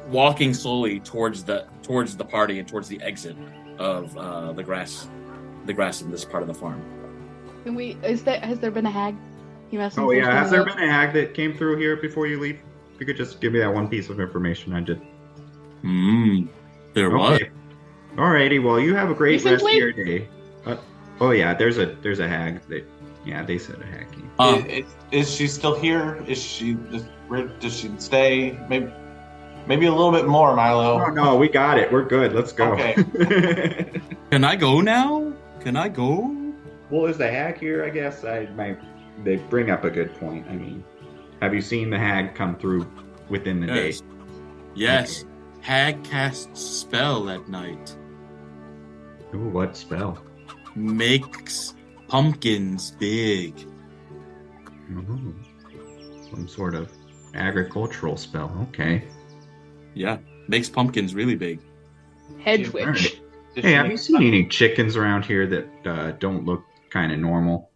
walking slowly towards the party and towards the exit of the grass in this part of the farm. Has there been a hag? Oh yeah, has there been a hag that came through here before you leave? If you could just give me that one piece of information, I did. There was. Alrighty, well you have a great Recently? rest of your day. Oh yeah, there's a hag. They said a hag came. Is she still here? Does she stay? Maybe a little bit more, Milo. Oh no, we got it. We're good. Let's go. Okay. Can I go now? Can I go? Well, is the hag here? I guess they bring up a good point. I mean, have you seen the hag come through within the day? Yes. Okay. Hag casts spell at night. Ooh, what spell? makes pumpkins big. Oh, some sort of agricultural spell. Okay. Yeah, makes pumpkins really big. Hedge All witch. right. Hey, have you seen any chickens around here that don't look kind of normal?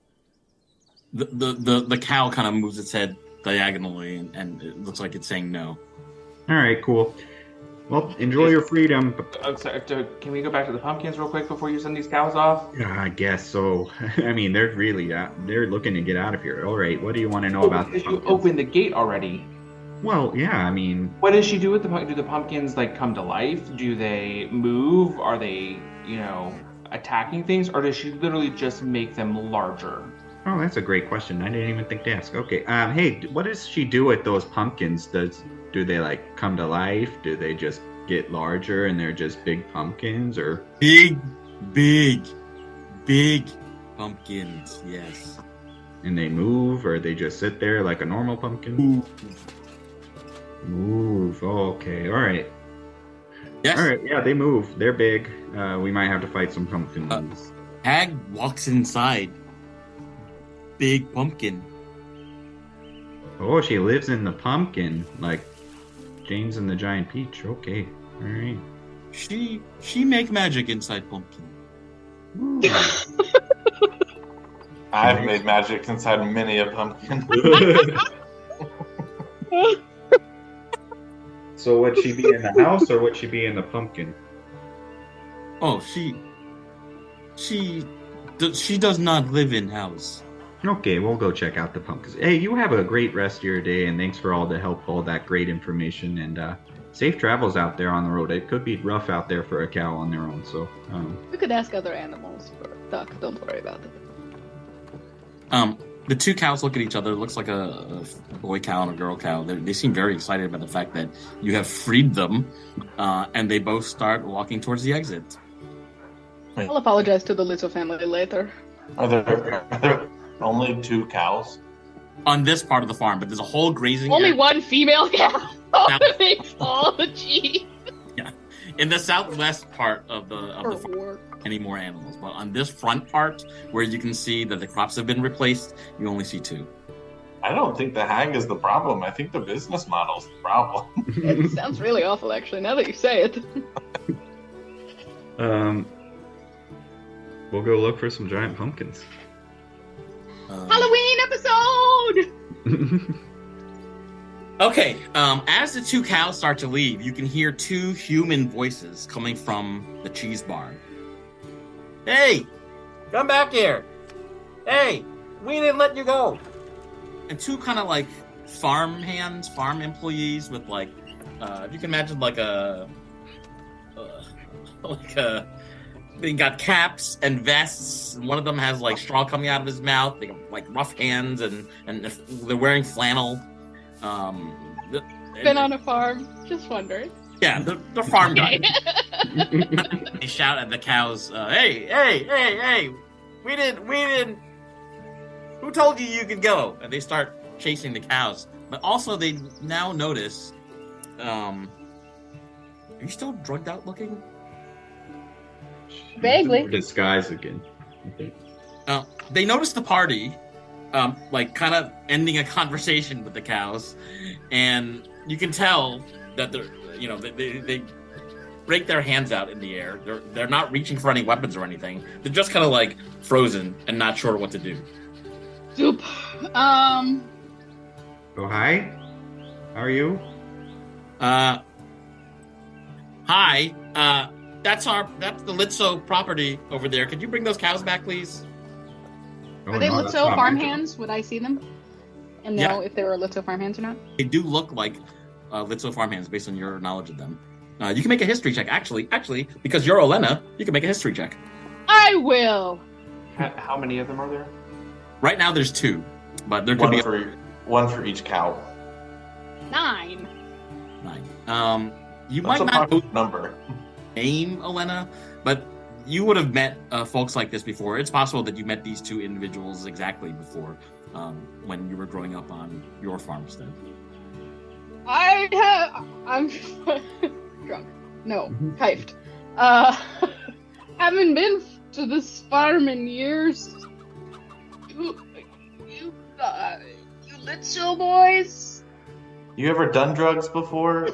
The cow kind of moves its head diagonally, and it looks like it's saying no. All right, cool. Well, enjoy your freedom. Oh, sorry, can we go back to the pumpkins real quick before you send these cows off? Yeah, I guess so. I mean, they're really they're looking to get out of here. All right, what do you want to know about the Because you pumpkins? opened the gate already. Well, yeah, I mean, What does she do with the pumpkins? Do the pumpkins like come to life? Do they move? Are they, attacking things? Or does she literally just make them larger? oh, that's a great question. I didn't even think to ask. Okay, hey, what does she do with those pumpkins? Do they like come to life? Do they just get larger and they're just big pumpkins, or Big pumpkins. Yes. and they move, or they just sit there like a normal pumpkin? Move. Oh, okay. All right. Yes. All right. Yeah, they move. They're big. We might have to fight some pumpkins. Hag walks inside. Big pumpkin. Oh, she lives in the pumpkin, like James and the Giant Peach. Okay. All right. She make magic inside pumpkin. I've made magic inside many a pumpkin. So would she be in the house or would she be in the pumpkin? Oh, she does not live in house. Okay, we'll go check out the pumpkins. Hey, you have a great rest of your day, and thanks for all the help, all that great information, and safe travels out there on the road. It could be rough out there for a cow on their own, so. We could ask other animals for duck. Don't worry about it. The two cows look at each other. It looks like a boy cow and a girl cow. They seem very excited about the fact that you have freed them, and they both start walking towards the exit. I'll apologize to the Little family later. Are there only 2 cows? On this part of the farm, but there's a whole grazing Only area. one female cow. That makes all the cheese. Yeah. In the southwest part of the farm, any more animals. But on this front part, where you can see that the crops have been replaced, you only see 2. I don't think the hag is the problem. I think the business model is the problem. It sounds really awful, actually, now that you say it. We'll go look for some giant pumpkins. Halloween episode! Okay, as the 2 cows start to leave, you can hear 2 human voices coming from the cheese barn. Hey, come back here. Hey, we didn't let you go. And 2 kind of like farm hands, farm employees with like, you can imagine like they got caps and vests. And one of them has like straw coming out of his mouth. They got like rough hands and they're wearing flannel. Been on a farm, just wondering. Yeah, the farm guy. They shout at the cows, hey, we didn't, who told you could go? And they start chasing the cows. But also they now notice, are you still drugged out looking? Vaguely. Disguise again, I think. They notice the party, like kind of ending a conversation with the cows, and you can tell that they break their hands out in the air. They're not reaching for any weapons or anything. They're just kind of like frozen and not sure what to do. Soup. Oh, hi. How are you? Hi. That's the Litso property over there. Could you bring those cows back, please? Oh, Are they no, that's Litso not farm my job. hands? Would I see them? And know Yeah. if they were Litso farm hands or not? They do look like Litso farmhands based on your knowledge of them. You can make a history check. Actually, because you're Olena, you can make a history check. I will! How many of them are there? Right now, there's 2, but there could be One for each cow. 9. 9. You That's might a not know perfect number. name Olena, but you would have met folks like this before. It's possible that you met these 2 individuals exactly before when you were growing up on your farmstead. I'm drunk. No, kifed. Haven't been to this farm in years. You little boys. You ever done drugs before? Is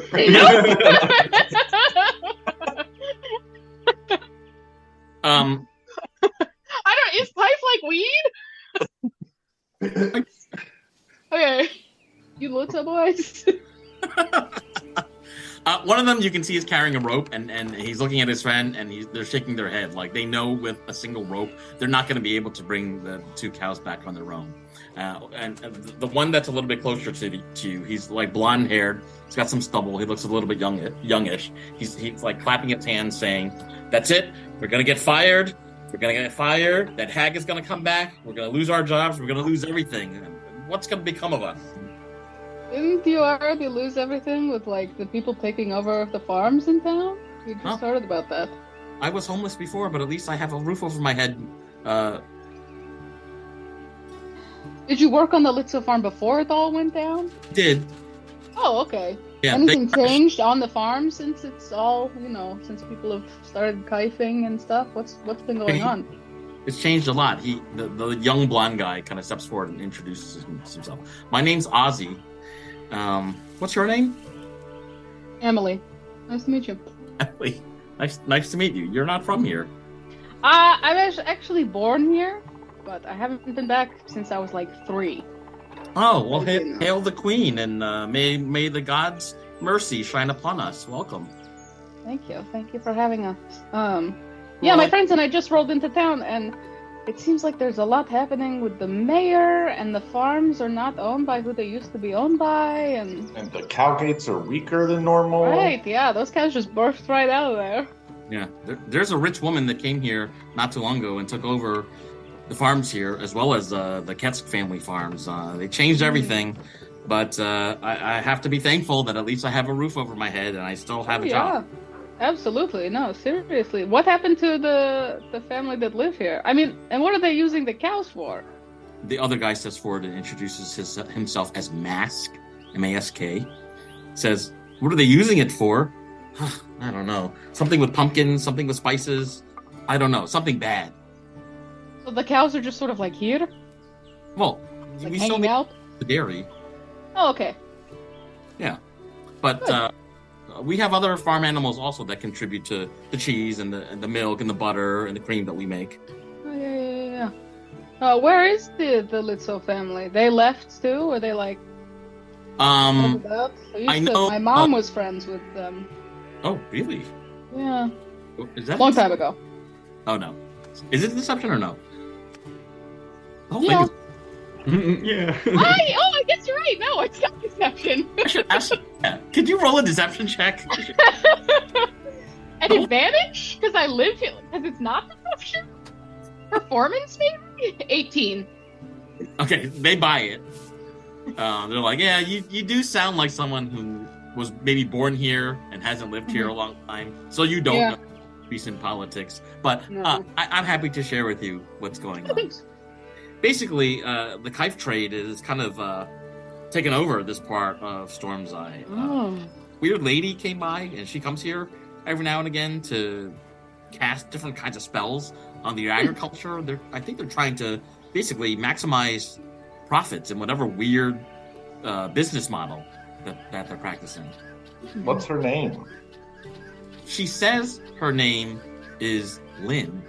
Kife like weed? Okay. You little boys. One of them you can see is carrying a rope, and he's looking at his friend, and they're shaking their head. Like, they know with a single rope, they're not going to be able to bring the two cows back on their own. And the one that's a little bit closer to you, he's like blonde haired. He's got some stubble. He looks a little bit youngish. He's like clapping his hands, saying, "That's it. We're going to get fired. We're going to get fired. That hag is going to come back. We're going to lose our jobs. We're going to lose everything. What's going to become of us?" Didn't you already lose everything with, like, the people taking over the farms in town? We just heard about that. I was homeless before, but at least I have a roof over my head. Did you work on the Litzo farm before it all went down? Did. Oh, okay. Yeah, anything changed on the farm since it's all, since people have started kifing and stuff? What's been going on? It's changed a lot. The young blonde guy kind of steps forward and introduces himself. My name's Ozzy. What's your name? Emily. Nice to meet you. Emily. Nice to meet you. You're not from here. I was actually born here, but I haven't been back since I was like 3. Oh, well, hail the queen, and may the gods' mercy shine upon us. Welcome. Thank you for having us. My friends and I just rolled into town, and it seems like there's a lot happening with the mayor, and the farms are not owned by who they used to be owned by, and the cow gates are weaker than normal. Right, yeah, those cows just burst right out of there. Yeah, there's a rich woman that came here not too long ago and took over the farms here, as well as the Ketsk family farms. They changed everything, but I have to be thankful that at least I have a roof over my head and I still have a job. Absolutely. No, seriously. What happened to the family that live here? I mean, and what are they using the cows for? The other guy steps forward and introduces himself as Mask, M-A-S-K. Says, what are they using it for? I don't know. Something with pumpkins, something with spices. I don't know. Something bad. So the cows are just sort of like here? Well, like we still need out? the dairy. Oh, okay. Yeah. But we have other farm animals also that contribute to the cheese and the milk and the butter and the cream that we make. Oh, yeah. Where is the Litzo family? They left too, or they like? I know. My mom was friends with them. Oh, really? Yeah. Is that long time ago? Oh no. Is it deception or no? Yeah. Yeah. I guess you're right. No, it's not deception. I should ask. Yeah. Could you roll a deception check? An advantage? Because I live here. Because it's not deception? Performance, maybe? 18. Okay, they buy it. They're like, yeah, you do sound like someone who was maybe born here and hasn't lived here a long time. So you don't know recent politics. But I'm happy to share with you what's going on. Basically, the Kife trade is kind of taken over this part of Stormseye. Weird lady came by, and she comes here every now and again to cast different kinds of spells on the agriculture. I think they're trying to basically maximize profits in whatever weird business model that they're practicing. What's her name? She says her name is Lynne.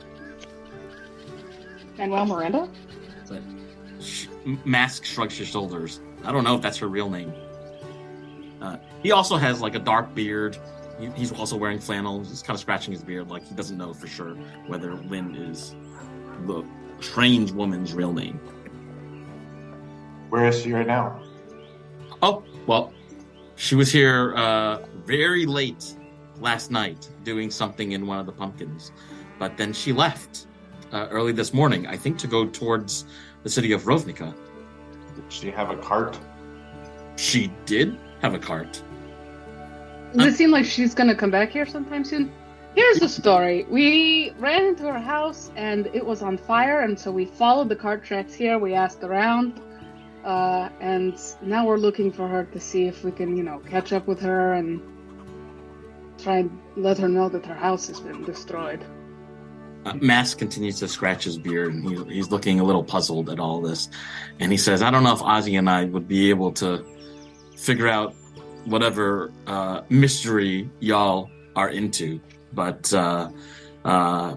Manuel Miranda? Mask shrugs his shoulders. I don't know if that's her real name. He also has like a dark beard. He's also wearing flannel. He's kind of scratching his beard like he doesn't know for sure whether Lynne is the strange woman's real name. Where is she right now? Oh, well, she was here very late last night doing something in one of the pumpkins. But then she left early this morning, I think to go towards the city of Rovnica. Did she have a cart? She did have a cart. Does it seem like she's going to come back here sometime soon? Here's the story. We ran into her house and it was on fire, and so we followed the cart tracks here. We asked around, and now we're looking for her to see if we can, catch up with her and try and let her know that her house has been destroyed. Mask continues to scratch his beard, and he's looking a little puzzled at all this. And he says, I don't know if Ozzy and I would be able to figure out whatever mystery y'all are into, but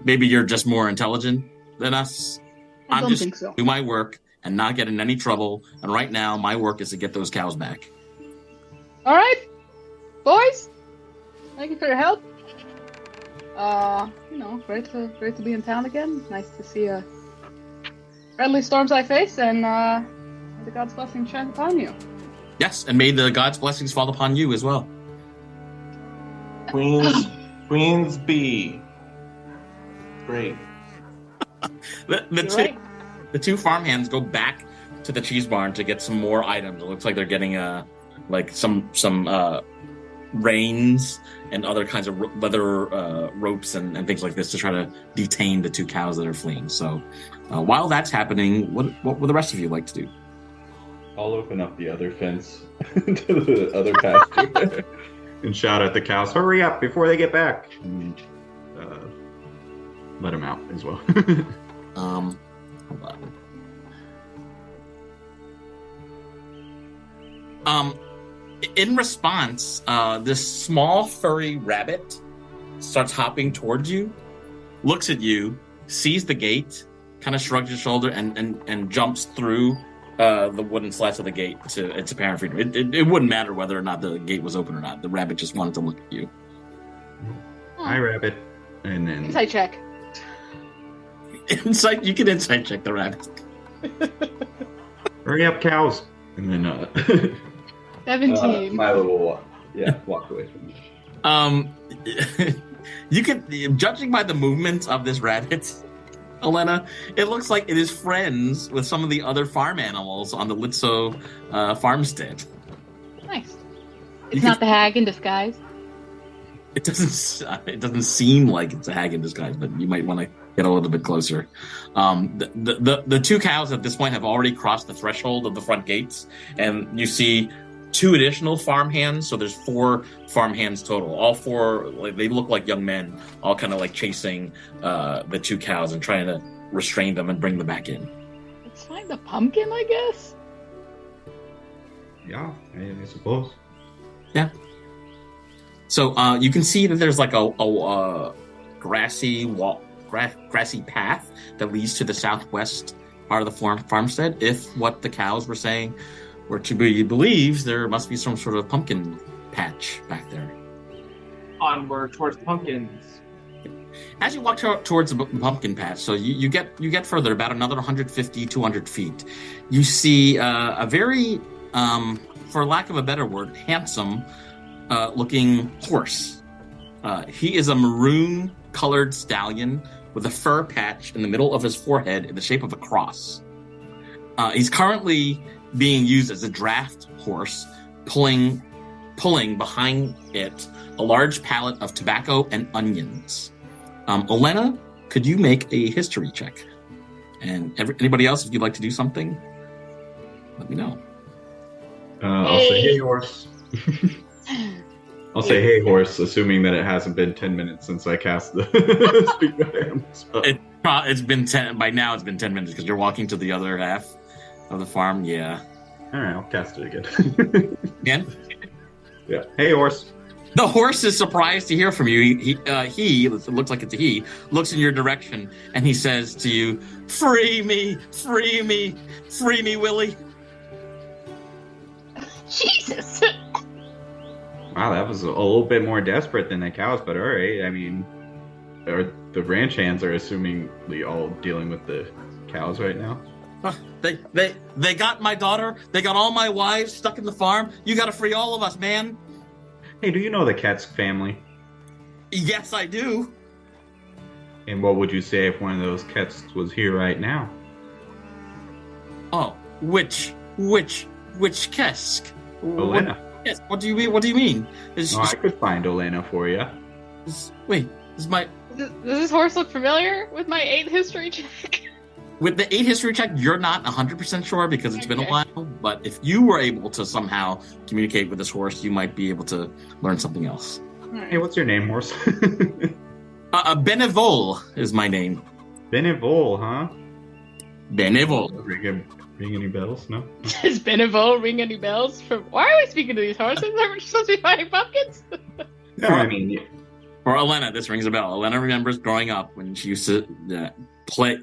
maybe you're just more intelligent than us. I don't think so. Do my work and not get in any trouble. And right now, my work is to get those cows back. All right, boys. Thank you for your help. Great to be in town again. Nice to see a friendly Stormseye face, and the God's blessing shine upon you. Yes, and may the God's blessings fall upon you as well. Queen's bee. Great. The two farmhands go back to the cheese barn to get some more items. It looks like they're getting some reins and other kinds of leather ropes and things like this to try to detain the two cows that are fleeing. So while that's happening, what would the rest of you like to do? I'll open up the other fence to the other pasture and shout at the cows, hurry up before they get back. And let them out as well. Hold on. In response, this small furry rabbit starts hopping towards you, looks at you, sees the gate, kind of shrugs his shoulder, and jumps through the wooden slats of the gate to its apparent freedom. It wouldn't matter whether or not the gate was open or not. The rabbit just wanted to look at you. Hi, rabbit. And then Insight check. You can insight check the rabbit. hurry up, cows. And then 17. my little walk away from me. You can, judging by the movements of this rabbit, Elena, it looks like it is friends with some of the other farm animals on the Litso farmstead. Nice. It's not the hag in disguise. It doesn't seem like it's a hag in disguise, but you might want to get a little bit closer. The two cows at this point have already crossed the threshold of the front gates, and you see two additional farmhands. So there's 4 farmhands total. All 4, they look like young men, all kind of like chasing the two cows and trying to restrain them and bring them back in. Let's find the pumpkin, I guess. Yeah, I suppose. Yeah. So you can see that there's like a grassy path that leads to the southwest part of the farmstead. If what the cows were saying were to be believed, there must be some sort of pumpkin patch back there. Onward towards pumpkins. As you walk towards the pumpkin patch, so you get further, about another 150, 200 feet, you see a very, for lack of a better word, handsome looking horse. He is a maroon-colored stallion with a fur patch in the middle of his forehead in the shape of a cross. He's currently being used as a draft horse, pulling behind it a large pallet of tobacco and onions. Elena, could you make a history check? And anybody else, if you'd like to do something, let me know. I'll say, hey, horse. I'll say, hey, horse, assuming that it hasn't been 10 minutes since I cast the speak to animals. It's been 10, by now it's been 10 minutes because you're walking to the other half of the farm, yeah. All right, I'll cast it again. Again? Yeah. Hey, horse. The horse is surprised to hear from you. He it looks like it's a he, looks in your direction, and he says to you, free me, Willie. Jesus. Wow, that was a little bit more desperate than the cows, but all right. I mean, the ranch hands are assumingly all dealing with the cows right now. They got my daughter. They got all my wives stuck in the farm. You got to free all of us, man. Hey, do you know the Ketsk family? Yes, I do. And what would you say if one of those Ketsks was here right now? Oh, which Kesk? Olena. Yes. What do you mean? I could find Olena for you. Wait, is my... Does this horse look familiar with my 8 history check? With the 8 history check, you're not 100% sure because it's been a while, but if you were able to somehow communicate with this horse, you might be able to learn something else. Hey, what's your name, horse? Benevol is my name. Benevol, huh? Benevol. Ring any bells? No? Does Benevol ring any bells? Why are we speaking to these horses? Are we supposed to be fighting pumpkins? No, I mean, yeah. For Elena, this rings a bell. Elena remembers growing up when she used to play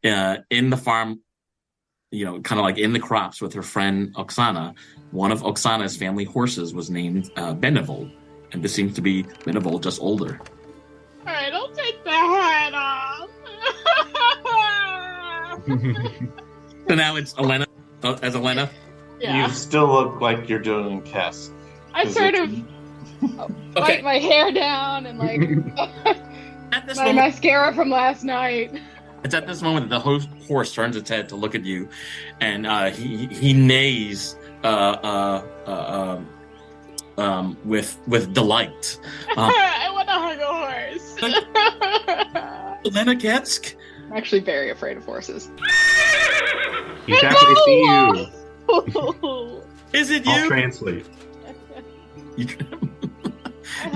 in the farm, kind of like in the crops with her friend Oksana. One of Oksana's family horses was named Benevol, and this seems to be Benevol, just older. All right, I'll take the hat off. So now it's Elena as Elena. Yeah. You still look like you're doing Kess. I sort of bite my hair down and like At this my moment, mascara from last night. it's at this moment that the horse turns its head to look at you, and he neighs with delight. I want to hug a horse. Elena Ketsk? I'm actually very afraid of horses. He's happy to see you. Is it I'll you? translate. I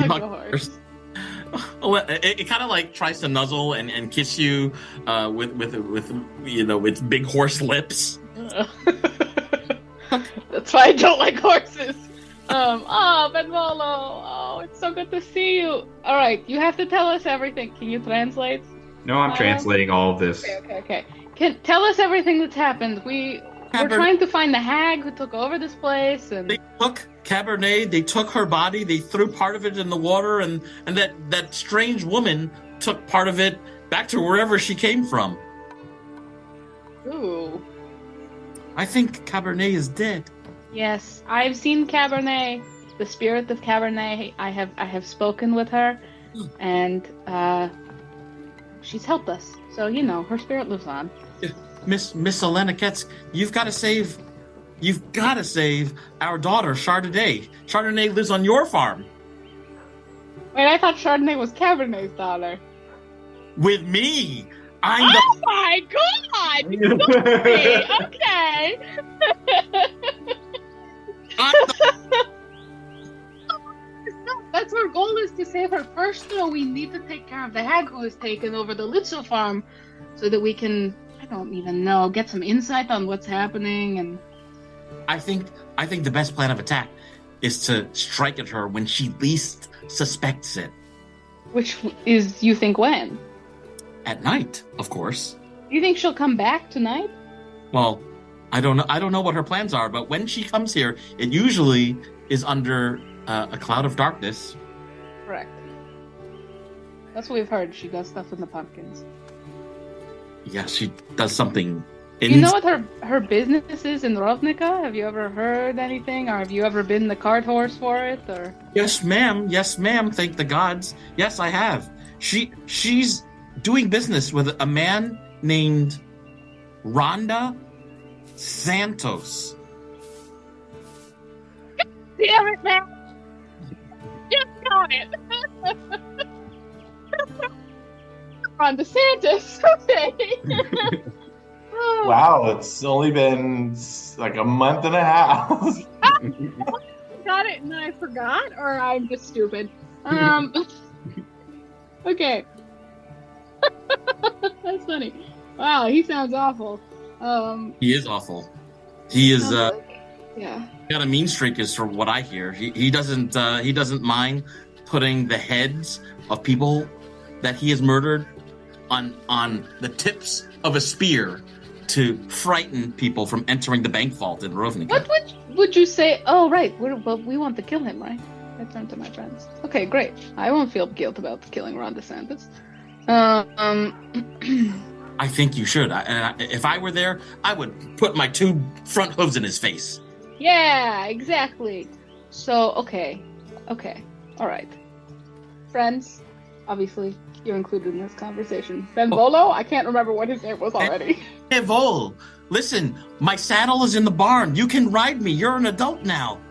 hug a horse. It kind of like tries to nuzzle and kiss you with its big horse lips. That's why I don't like horses. Benvolo. Oh, it's so good to see you. All right, you have to tell us everything. Can you translate? No, I'm translating all of this. Okay. Tell us everything that's happened. We're trying to find the hag who took over this place, and They took Cabernet, they took her body, they threw part of it in the water, and that strange woman took part of it back to wherever she came from. ooh. I think Cabernet is dead. Yes, I've seen Cabernet, the spirit of Cabernet. I have spoken with her, and she's helped us. So her spirit lives on. Miss Elena Ketsk, you've got to save our daughter Chardonnay. Chardonnay lives on your farm Wait, I thought Chardonnay was Cabernet's daughter. with me. Oh my god! Okay. That's our goal, is to save her. First, though, we need to take care of the hag who has taken over the Litzel farm, so that we can, I don't even know, get some insight on what's happening. And I think the best plan of attack is to strike at her when she least suspects it. which is, you think, when? At night, of course. You think she'll come back tonight? Well, I don't know what her plans are, but when she comes here, it usually is under a cloud of darkness. Correct. That's what we've heard. She does stuff in the pumpkins. Yeah, she does something. You know what her business is in Rovnica? Have you ever heard anything, or have you ever been the cart horse for it? Or Yes, ma'am. Thank the gods. Yes, I have. She's doing business with a man named Rhonda Santos. damn it, man! Just got it. On DeSantis. Okay. Wow, it's only been like a month and a half. Got it, and then I forgot, or I'm just stupid. Okay. That's funny. Wow, he sounds awful. He is awful. He is yeah. got a mean streak, is from what I hear. He doesn't mind putting the heads of people that he has murdered on the tips of a spear to frighten people from entering the bank vault in Rovnica. What would you say? Oh, right. We want to kill him, right? I turn to my friends. Okay, great. I won't feel guilt about killing Ron DeSantis. I think you should. If I were there, I would put my 2 front hooves in his face. Yeah, exactly. So, okay. All right. Friends, obviously, you're included in this conversation. Benvolo? I can't remember what his name was already. Hey, Vol, listen, my saddle is in the barn. You can ride me. You're an adult now.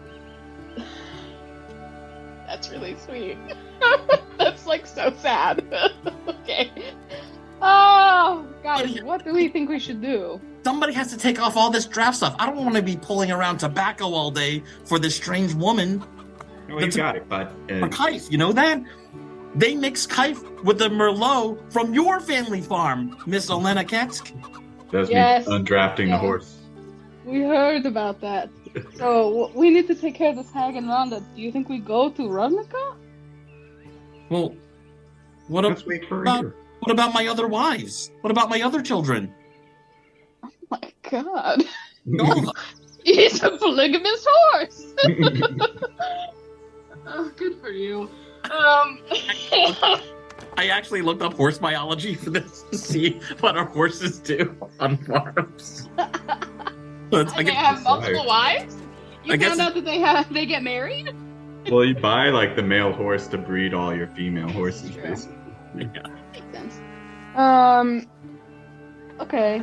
That's really sweet. That's like so sad. Okay. Oh, guys, what do we think we should do? Somebody has to take off all this draft stuff. I don't want to be pulling around tobacco all day for this strange woman. No, you got it, bud. For Kife, you know that? They mix Kife with the Merlot from your family farm, Miss Lynne Crackleskin. That's Yes. me undrafting the horse. We heard about that. So we need to take care of this hag and Rhonda. Do you think we go to Ravnica? Well, Let's wait for a year. what about my other wives? What about my other children? Oh my god. No, He's a polygamous horse. Oh, good for you. I actually looked up horse biology for this to see what our horses do on farms. They have multiple wives? You guess found out that they get married? Well, you buy like the male horse to breed all your female horses, True. basically. Yeah. Makes sense. Okay.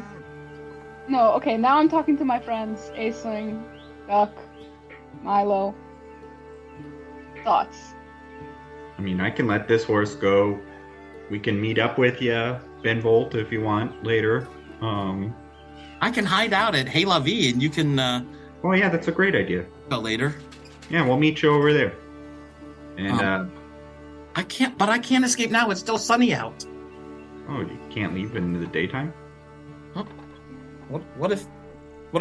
No, okay, now I'm talking to my friends. Aisling, Duck, Milo. Thoughts? I mean, I can let this horse go. We can meet up with you, Ben Volt, if you want, later. I can hide out at Hey La Vie and you can Oh, yeah, that's a great idea. go later. Yeah, we'll meet you over there. And, I can't escape now. It's still sunny out. oh, you can't leave in the daytime? What if the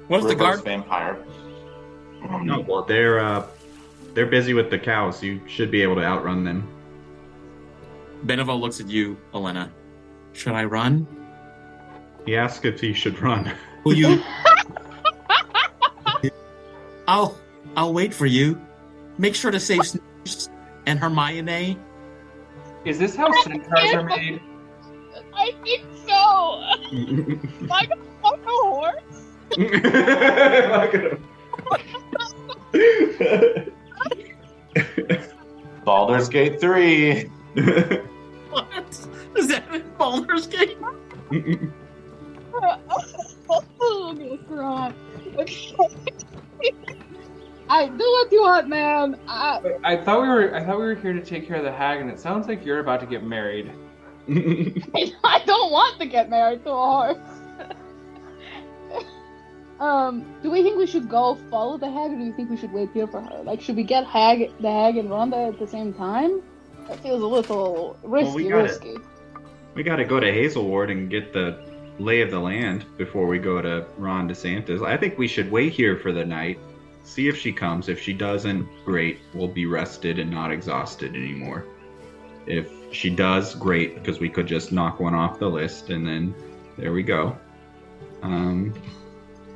Reverse guard? vampire. No, well, they're busy with the cows. You should be able to outrun them. Benevo looks at you, Elena. Should I run? He asked if he should run. Will you? I'll wait for you. Make sure to save Snooze and Hermione. Is this how centaurs are made? I think so. Am I gonna fuck a horse? Baldur's Gate 3. What? Is that in Baldur's Gate? Oh, I'm gonna cry. I do what you want, man. I thought we were here to take care of the hag, and it sounds like you're about to get married. I don't want to get married to a horse. Do we think we should go follow the hag, or do you think we should wait here for her? Like, should we get the hag and Rhonda at the same time? That feels a little risky. We gotta go to Hazelward and get the lay of the land before we go to Ron DeSantis. I think we should wait here for the night, see if she comes. If she doesn't, great. We'll be rested and not exhausted anymore. If she does, great, because we could just knock one off the list, and then there we go.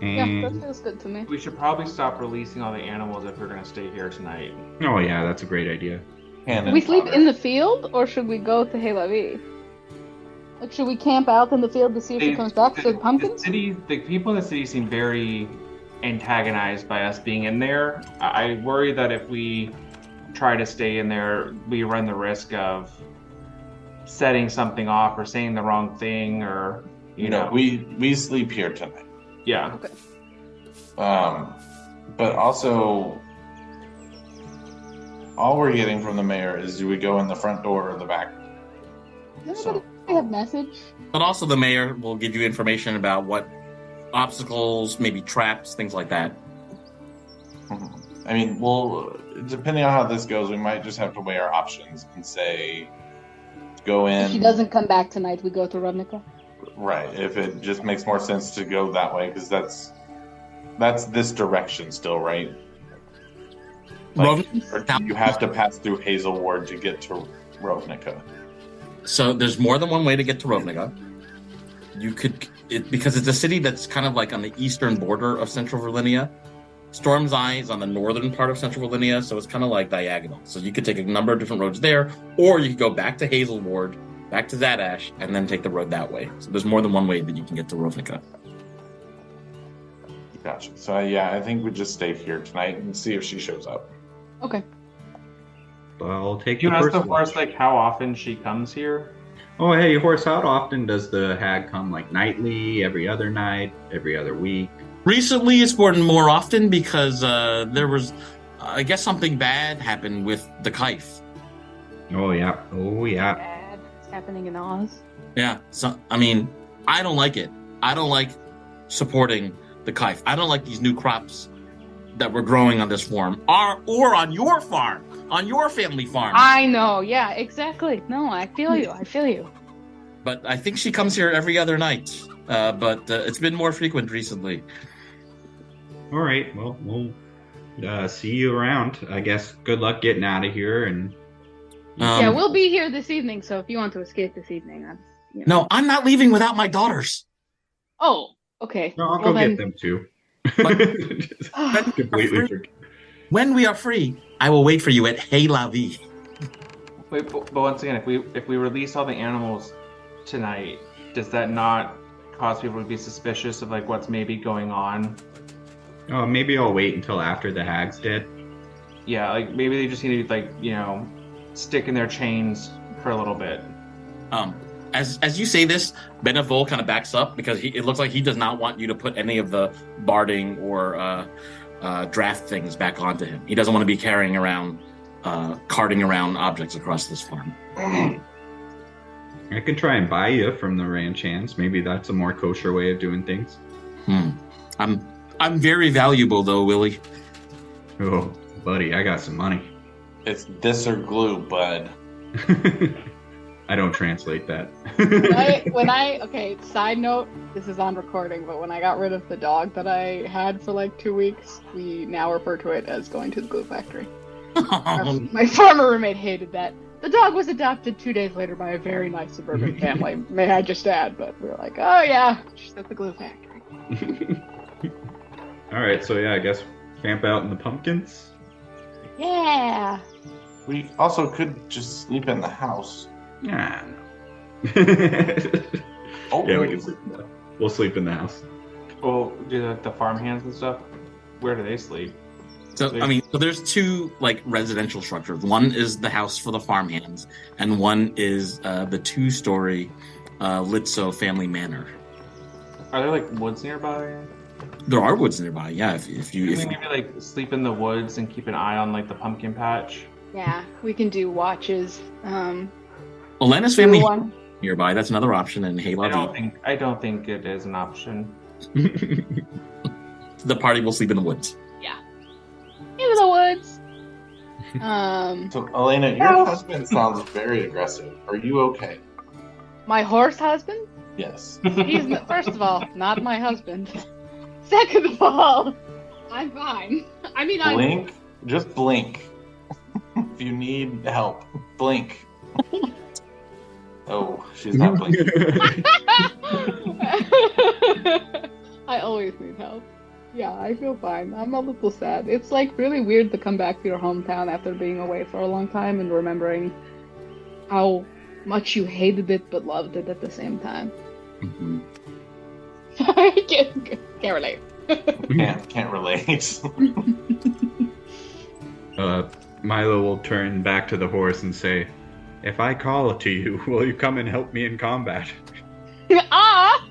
Yeah, that feels good to me. We should probably stop releasing all the animals if we're going to stay here tonight. Oh yeah, that's a great idea. We sleep in the field, or should we go to Hey La Vie? Like, should we camp out in the field to see if she comes back to the pumpkins? The people in the city seem very antagonized by us being in there. I worry that if we try to stay in there, we run the risk of setting something off or saying the wrong thing, or you know. We sleep here tonight. Yeah. Okay. But also, all we're getting from the mayor is, do we go in the front door or the back? Does anybody have message? But also the mayor will give you information about what obstacles, maybe traps, things like that. I mean, well, depending on how this goes, we might just have to weigh our options and say, go in. If she doesn't come back tonight, we go to Ravnica. Right, if it just makes more sense to go that way, because that's this direction still, right? Like, or do you have to pass through Hazelward to get to Ravnica? So there's more than one way to get to Ravnica. You could, because it's a city that's kind of like on the eastern border of central Virlinia. Stormseye is on the northern part of central Virlinia, so it's kind of like diagonal. So you could take a number of different roads there, or you could go back to Hazelward, back to Zadash, and then take the road that way. So there's more than one way that you can get to Ravnica. Gotcha. So yeah, I think we just stay here tonight and see if she shows up. Okay. I'll take You the ask first the one. horse like how often she comes here? Oh, hey, horse, how often does the hag come? Like nightly, every other night, every other week? Recently, it's been more often because there was, I guess, something bad happened with the Kife. Oh, yeah. Oh, yeah. Bad. It's happening in Oz. Yeah. So, I mean, I don't like it. I don't like supporting the Kife. I don't like these new crops that we're growing on this farm, or on your farm, on your family farm. I know. Yeah, exactly. No, I feel you. But I think she comes here every other night. But it's been more frequent recently. All right. Well, we'll see you around. I guess good luck getting out of here. And yeah, we'll be here this evening. So if you want to escape this evening, No, I'm not leaving without my daughters. Oh, okay. No, I'll go get them too. Completely forget. When we are free, I will wait for you at Hey La Vie. Wait, but once again, if we release all the animals tonight, does that not cause people to be suspicious of like what's maybe going on? Oh, maybe I'll wait until after the hag's dead. Yeah, like maybe they just need to like stick in their chains for a little bit. As you say this, Benevol kind of backs up because it looks like he does not want you to put any of the barding or draft things back onto him. He doesn't want to be carrying around, carting around objects across this farm. I could try and buy you from the ranch hands. Maybe that's a more kosher way of doing things. I'm very valuable though, Willie. Oh, buddy, I got some money. It's this or glue, bud. I don't translate that. Okay, side note, this is on recording, but when I got rid of the dog that I had for like 2 weeks, we now refer to it as going to the glue factory. My former roommate hated that. The dog was adopted 2 days later by a very nice suburban family, may I just add, but we were like, oh yeah, she's at the glue factory. Alright, so yeah, I guess camp out in the pumpkins? Yeah! We also could just sleep in the house. Yeah. Oh, yeah, we can sleep in the house. We'll sleep in the house. Well, do the farm hands and stuff, where do they sleep? So there's two like residential structures. One is the house for the farmhands, and one is the 2-story Litso family manor. Are there like woods nearby? There are woods nearby. Yeah, if you maybe like sleep in the woods and keep an eye on like the pumpkin patch. Yeah, we can do watches. Elena's family nearby. That's another option in Hey La Vie. I don't think it is an option. The party will sleep in the woods. Yeah, in the woods. So, Elena, your husband sounds very aggressive. Are you okay? My horse husband? Yes. He's first of all not my husband. Second of all, I'm fine. I mean, blink. Just blink. If you need help, blink. Oh, she's not blinking. I always need help. Yeah, I feel fine. I'm a little sad. It's like really weird to come back to your hometown after being away for a long time and remembering how much you hated it but loved it at the same time. Mm-hmm. I can't relate. Can't relate. Milo will turn back to the horse and say, "If I call to you, will you come and help me in combat?" Ah!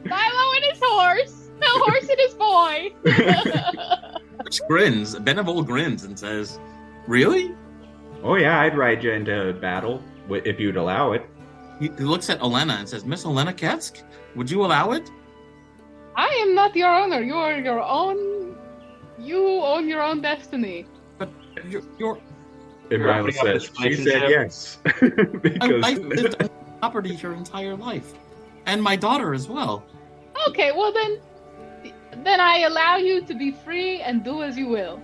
Milo and his horse! The horse and his boy! Which grins. Benevol grins and says, "Really?" "Oh yeah, I'd ride you into battle if you'd allow it." He looks at Elena and says, "Miss Elena Ketsk, would you allow it?" "I am not your owner. You are your own. You own your own destiny." "But you're And Milo says, "She said yes." Because I've lived on property your entire life, and my daughter as well. Okay, well then I allow you to be free and do as you will.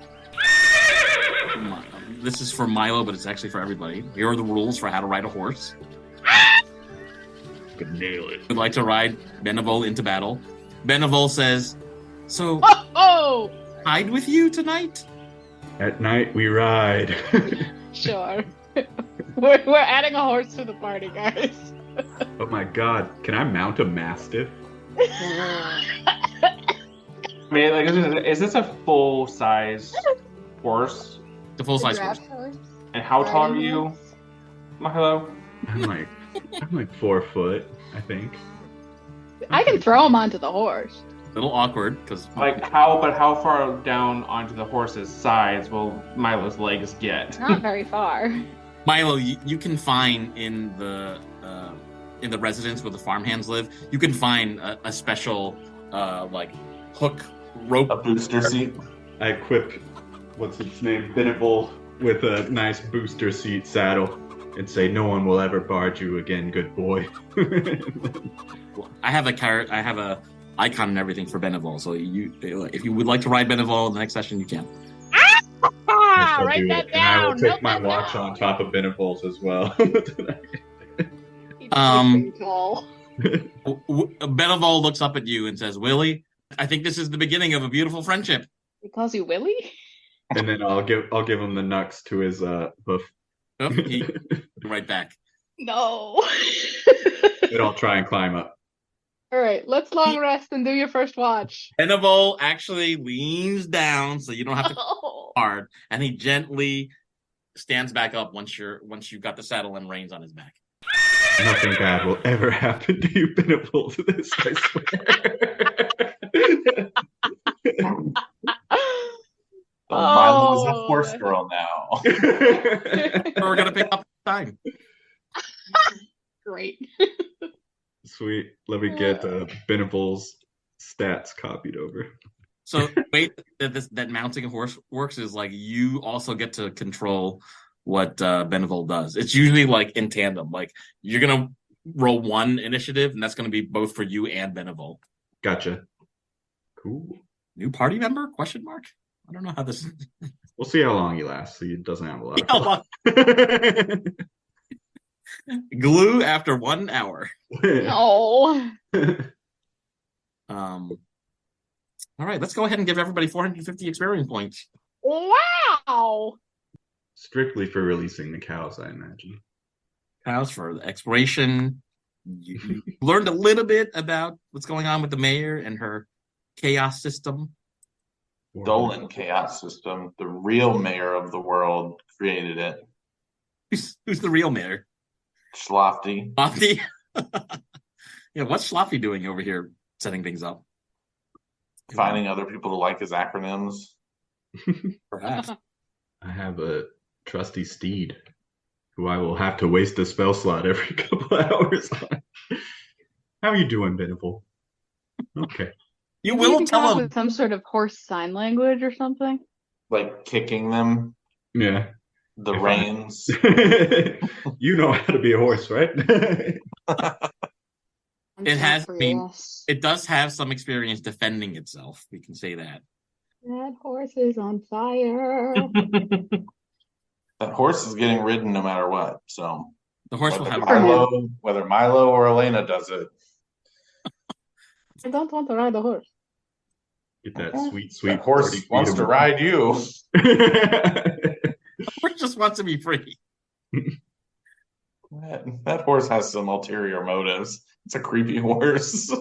This is for Milo, but it's actually for everybody. Here are the rules for how to ride a horse. Could nail it. Would like to ride Benevol into battle. Benevol says, "So, hide with you tonight?" "At night we ride." Sure. We're adding a horse to the party, guys. Oh my god, can I mount a mastiff? I mean, like, is this a full-size horse? The full-size horse. And how tall are you, Milo? I'm like 4 foot, I think. I can throw him onto the horse. A little awkward because how far down onto the horse's sides will Milo's legs get? Not very far. Milo, you can find in the residence where the farmhands live, you can find a special like hook rope. A booster seat. I equip, what's its name, Benevol with a nice booster seat saddle and say, "No one will ever barge you again, good boy." I have a icon and everything for Benevol. So if you would like to ride Benevol in the next session, you can. I shall Write do that it. And I will down. take Note my that watch down. on top of Benevol's as well. Tall. Benevol looks up at you and says, "Willie, I think this is the beginning of a beautiful friendship." He calls you Willie? And then I'll give him the nux to his hoof. Oh, he right back. No. Then I'll try and climb up. All right, let's long rest and do your first watch. Benevol actually leans down so you don't have to hard, and he gently stands back up once you've got the saddle and reins on his back. Nothing bad will ever happen to you, Benevol, to this, I swear. Milo's a horse girl now. We're gonna pick up time. Great. Sweet. Let me get Benevol's stats copied over. So the way that mounting a horse works is like you also get to control what Benevol does. It's usually like in tandem. Like you're gonna roll one initiative, and that's gonna be both for you and Benevol. Gotcha. Cool. New party member? Question mark. I don't know how this. We'll see how long he lasts. He doesn't have a lot of Glue after 1 hour. No. All right, let's go ahead and give everybody 450 experience points. Wow. Strictly for releasing the cows, I imagine. Cows for the exploration. You learned a little bit about what's going on with the mayor and her KAOS system. Dolan KAOS system. The real mayor of the world created it. Who's the real mayor? Schlafty. Schlafty? Yeah, what's Schlafty doing over here setting things up? Finding other people to like his acronyms. Perhaps. I have a trusty steed who I will have to waste a spell slot every couple hours on. How are you doing, Benevol? Okay. You Maybe will can come tell up him. with some sort of horse sign language or something. Like kicking them. Yeah. The reins. You know how to be a horse, right? It does have some experience defending itself. We can say that. That horse is on fire. That horse is getting ridden no matter what. So the horse will have whether Milo or Elena does it. I don't want to ride a horse. Get that sweet That horse wants to ride you. The horse just wants to be free. That horse has some ulterior motives. It's a creepy horse.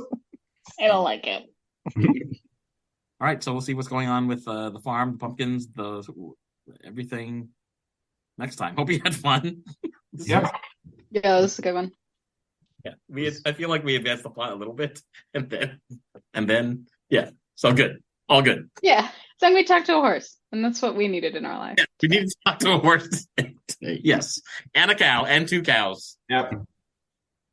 I don't like it. All right, so we'll see what's going on with the farm, the pumpkins, everything next time. Hope you had fun. Yeah. Yeah, this is a good one. Yeah, I feel like we advanced the plot a little bit, and then, yeah, so good, all good. Yeah, then we talked to a horse, and that's what we needed in our life. Yeah, we needed to talk to a horse. Yes, and a cow, and 2 cows. Yep.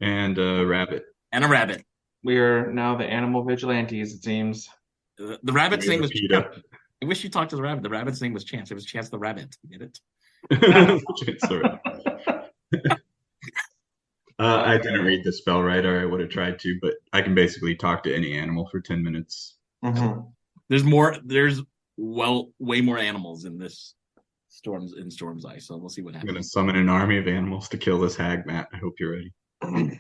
And a rabbit. And a rabbit. We are now the animal vigilantes, it seems. The rabbit's name was PETA. I wish you talked to the rabbit. The rabbit's name was Chance. It was Chance the Rabbit. Get it? Chance the rabbit. I didn't read the spell right, or I would have tried to, but I can basically talk to any animal for 10 minutes. Mm-hmm. There's way more animals in this Stormseye, so we'll see what I'm happens. going to summon an army of animals to kill this hag, Matt. I hope you're ready.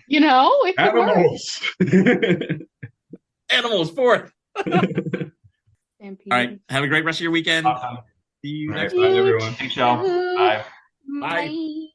You know, it could work. Animals! Animals forth! Stampede. All right, have a great rest of your weekend. Awesome. See you All right, next bye, everyone. Thanks, y'all. Bye. Bye.